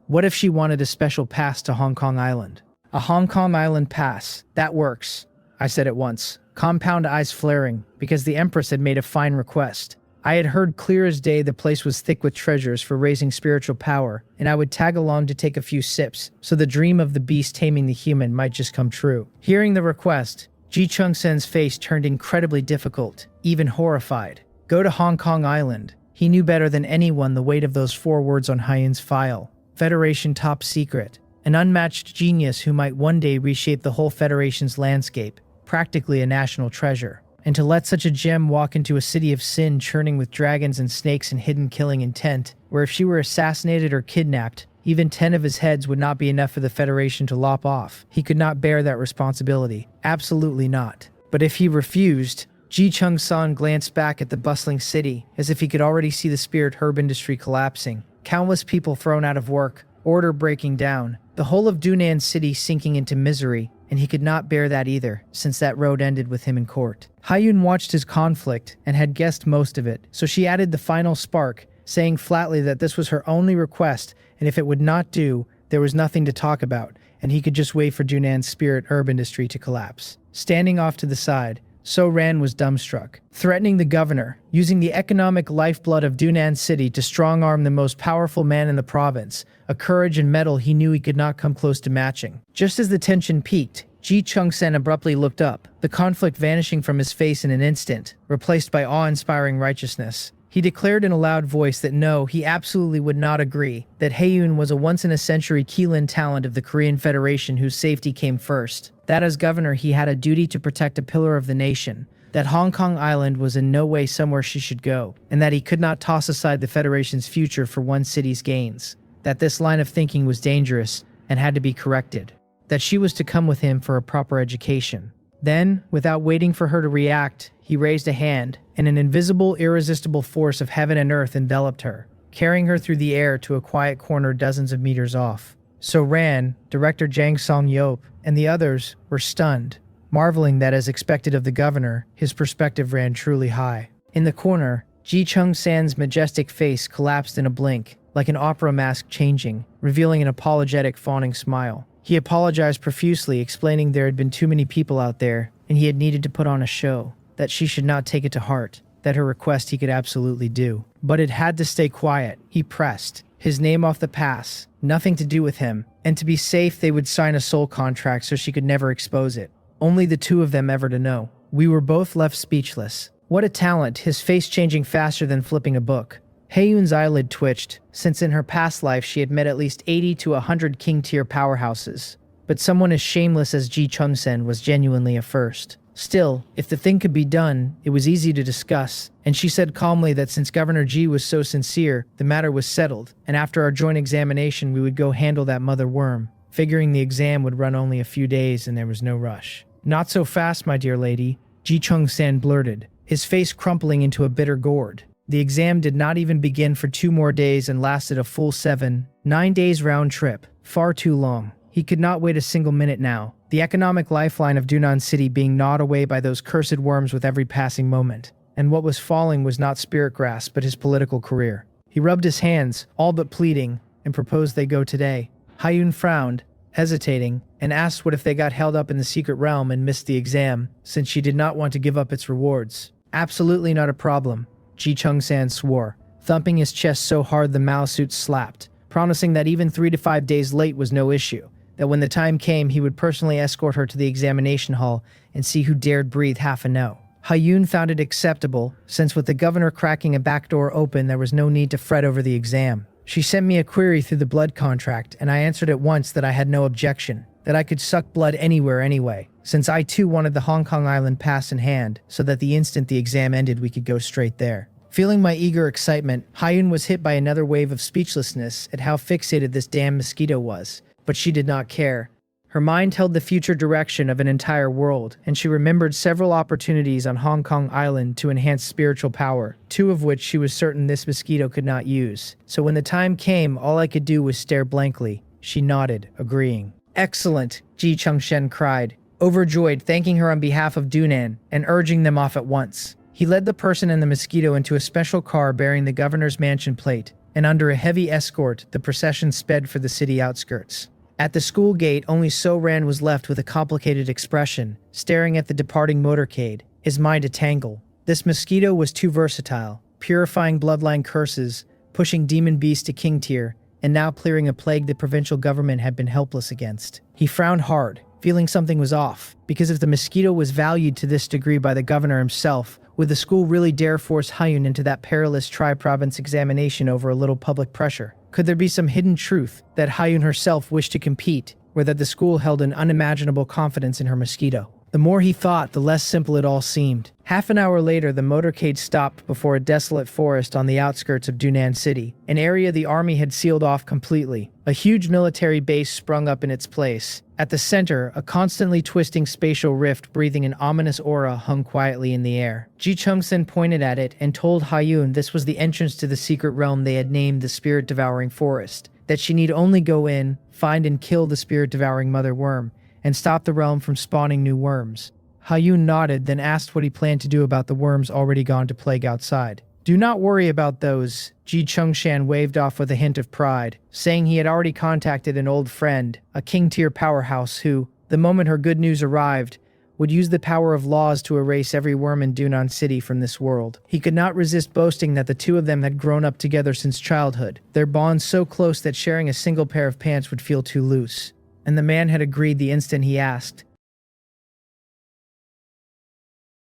what if she wanted a special pass to Hong Kong Island? A Hong Kong Island pass. That works, I said at once, compound eyes flaring, because the Empress had made a fine request. I had heard clear as day the place was thick with treasures for raising spiritual power, and I would tag along to take a few sips, so the dream of the beast taming the human might just come true. Hearing the request, Ji Chung-sen's face turned incredibly difficult, even horrified. Go to Hong Kong Island. He knew better than anyone the weight of those 4 words on Hyun's file. Federation top secret. An unmatched genius who might one day reshape the whole Federation's landscape. Practically a national treasure. And to let such a gem walk into a city of sin churning with dragons and snakes and hidden killing intent, where if she were assassinated or kidnapped, even 10 of his heads would not be enough for the Federation to lop off. He could not bear that responsibility. Absolutely not. But if he refused, Ji Chung-san glanced back at the bustling city, as if he could already see the spirit herb industry collapsing. Countless people thrown out of work, order breaking down, the whole of Dunan City sinking into misery, and he could not bear that either, since that road ended with him in court. Hyun watched his conflict, and had guessed most of it, so she added the final spark, saying flatly that this was her only request, and if it would not do, there was nothing to talk about, and he could just wait for Dunan's spirit herb industry to collapse. Standing off to the side, So Ran was dumbstruck, threatening the governor, using the economic lifeblood of Dunan City to strong-arm the most powerful man in the province, a courage and mettle he knew he could not come close to matching. Just as the tension peaked, Ji Chung-sen abruptly looked up, the conflict vanishing from his face in an instant, replaced by awe-inspiring righteousness. He declared in a loud voice that no, he absolutely would not agree, that Haeun was a once-in-a-century Keelin talent of the Korean Federation whose safety came first. That as governor he had a duty to protect a pillar of the nation, that Hong Kong Island was in no way somewhere she should go, and that he could not toss aside the Federation's future for one city's gains. That this line of thinking was dangerous and had to be corrected. That she was to come with him for a proper education. Then, without waiting for her to react, he raised a hand, and an invisible, irresistible force of heaven and earth enveloped her, carrying her through the air to a quiet corner dozens of meters off. So Ran, director Jang Song-yeop, and the others were stunned, marveling that, as expected of the governor, his perspective ran truly high. In the corner, Ji Chung-san's majestic face collapsed in a blink, like an opera mask changing, revealing an apologetic, fawning smile. He apologized profusely, explaining there had been too many people out there, and he had needed to put on a show, that she should not take it to heart, that her request he could absolutely do. But it had to stay quiet, he pressed. His name off the pass, nothing to do with him, and to be safe they would sign a soul contract so she could never expose it. Only the two of them ever to know. We were both left speechless. What a talent, his face changing faster than flipping a book. Haeun's eyelid twitched, since in her past life she had met at least 80 to 100 king-tier powerhouses. But someone as shameless as Ji Chung-sen was genuinely a first. Still, if the thing could be done, it was easy to discuss, and she said calmly that since Governor Ji was so sincere, the matter was settled, and after our joint examination we would go handle that mother worm, figuring the exam would run only a few days and there was no rush. Not so fast, my dear lady, Ji Chung-sen blurted, his face crumpling into a bitter gourd. The exam did not even begin for 2 more days and lasted a full 7-9 days round trip. Far too long. He could not wait a single minute now, the economic lifeline of Dunan City being gnawed away by those cursed worms with every passing moment. And what was falling was not spirit grass, but his political career. He rubbed his hands, all but pleading, and proposed they go today. Hyun frowned, hesitating, and asked what if they got held up in the secret realm and missed the exam, since she did not want to give up its rewards. Absolutely not a problem, Ji Chung-san swore, thumping his chest so hard the Mao-suit slapped, promising that even 3 to 5 days late was no issue, that when the time came he would personally escort her to the examination hall and see who dared breathe half a no. Hyun found it acceptable, since with the governor cracking a back door open there was no need to fret over the exam. She sent me a query through the blood contract, and I answered at once that I had no objection, that I could suck blood anywhere anyway, since I too wanted the Hong Kong Island pass in hand, so that the instant the exam ended we could go straight there. Feeling my eager excitement, Hyun was hit by another wave of speechlessness at how fixated this damn mosquito was, but she did not care. Her mind held the future direction of an entire world, and she remembered several opportunities on Hong Kong Island to enhance spiritual power, 2 of which she was certain this mosquito could not use. So when the time came, all I could do was stare blankly. She nodded, agreeing. Excellent, Ji Chung-sen cried, overjoyed, thanking her on behalf of Dunan, and urging them off at once. He led the person and the mosquito into a special car bearing the governor's mansion plate, and under a heavy escort, the procession sped for the city outskirts. At the school gate, only So Ran was left with a complicated expression, staring at the departing motorcade, his mind a tangle. This mosquito was too versatile. purifying bloodline curses, pushing demon beasts to king tier, and now clearing a plague the provincial government had been helpless against. He frowned hard, feeling something was off, because if the Mosquito was valued to this degree by the governor himself, would the school really dare force Hyun into that perilous tri-province examination over a little public pressure? Could there be some hidden truth that Hyun herself wished to compete, or that the school held an unimaginable confidence in her Mosquito? The more he thought, the less simple it all seemed. Half an hour later, the motorcade stopped before a desolate forest on the outskirts of Dunan City, an area the army had sealed off completely. A huge military base sprung up in its place. At the center, a constantly twisting spatial rift breathing an ominous aura hung quietly in the air. Ji Chung-sen pointed at it and told Hyun this was the entrance to the secret realm they had named the Spirit-Devouring Forest, that she need only go in, find and kill the Spirit-Devouring Mother Worm, and stop the realm from spawning new worms. Hyun nodded, then asked what he planned to do about the worms already gone to plague outside. Do not worry about those, Ji Chung-shan waved off with a hint of pride, saying he had already contacted an old friend, a king-tier powerhouse who, the moment her good news arrived, would use the power of laws to erase every worm in Dunan City from this world. He could not resist boasting that the two of them had grown up together since childhood, their bond so close that sharing a single pair of pants would feel too loose. And the man had agreed the instant he asked,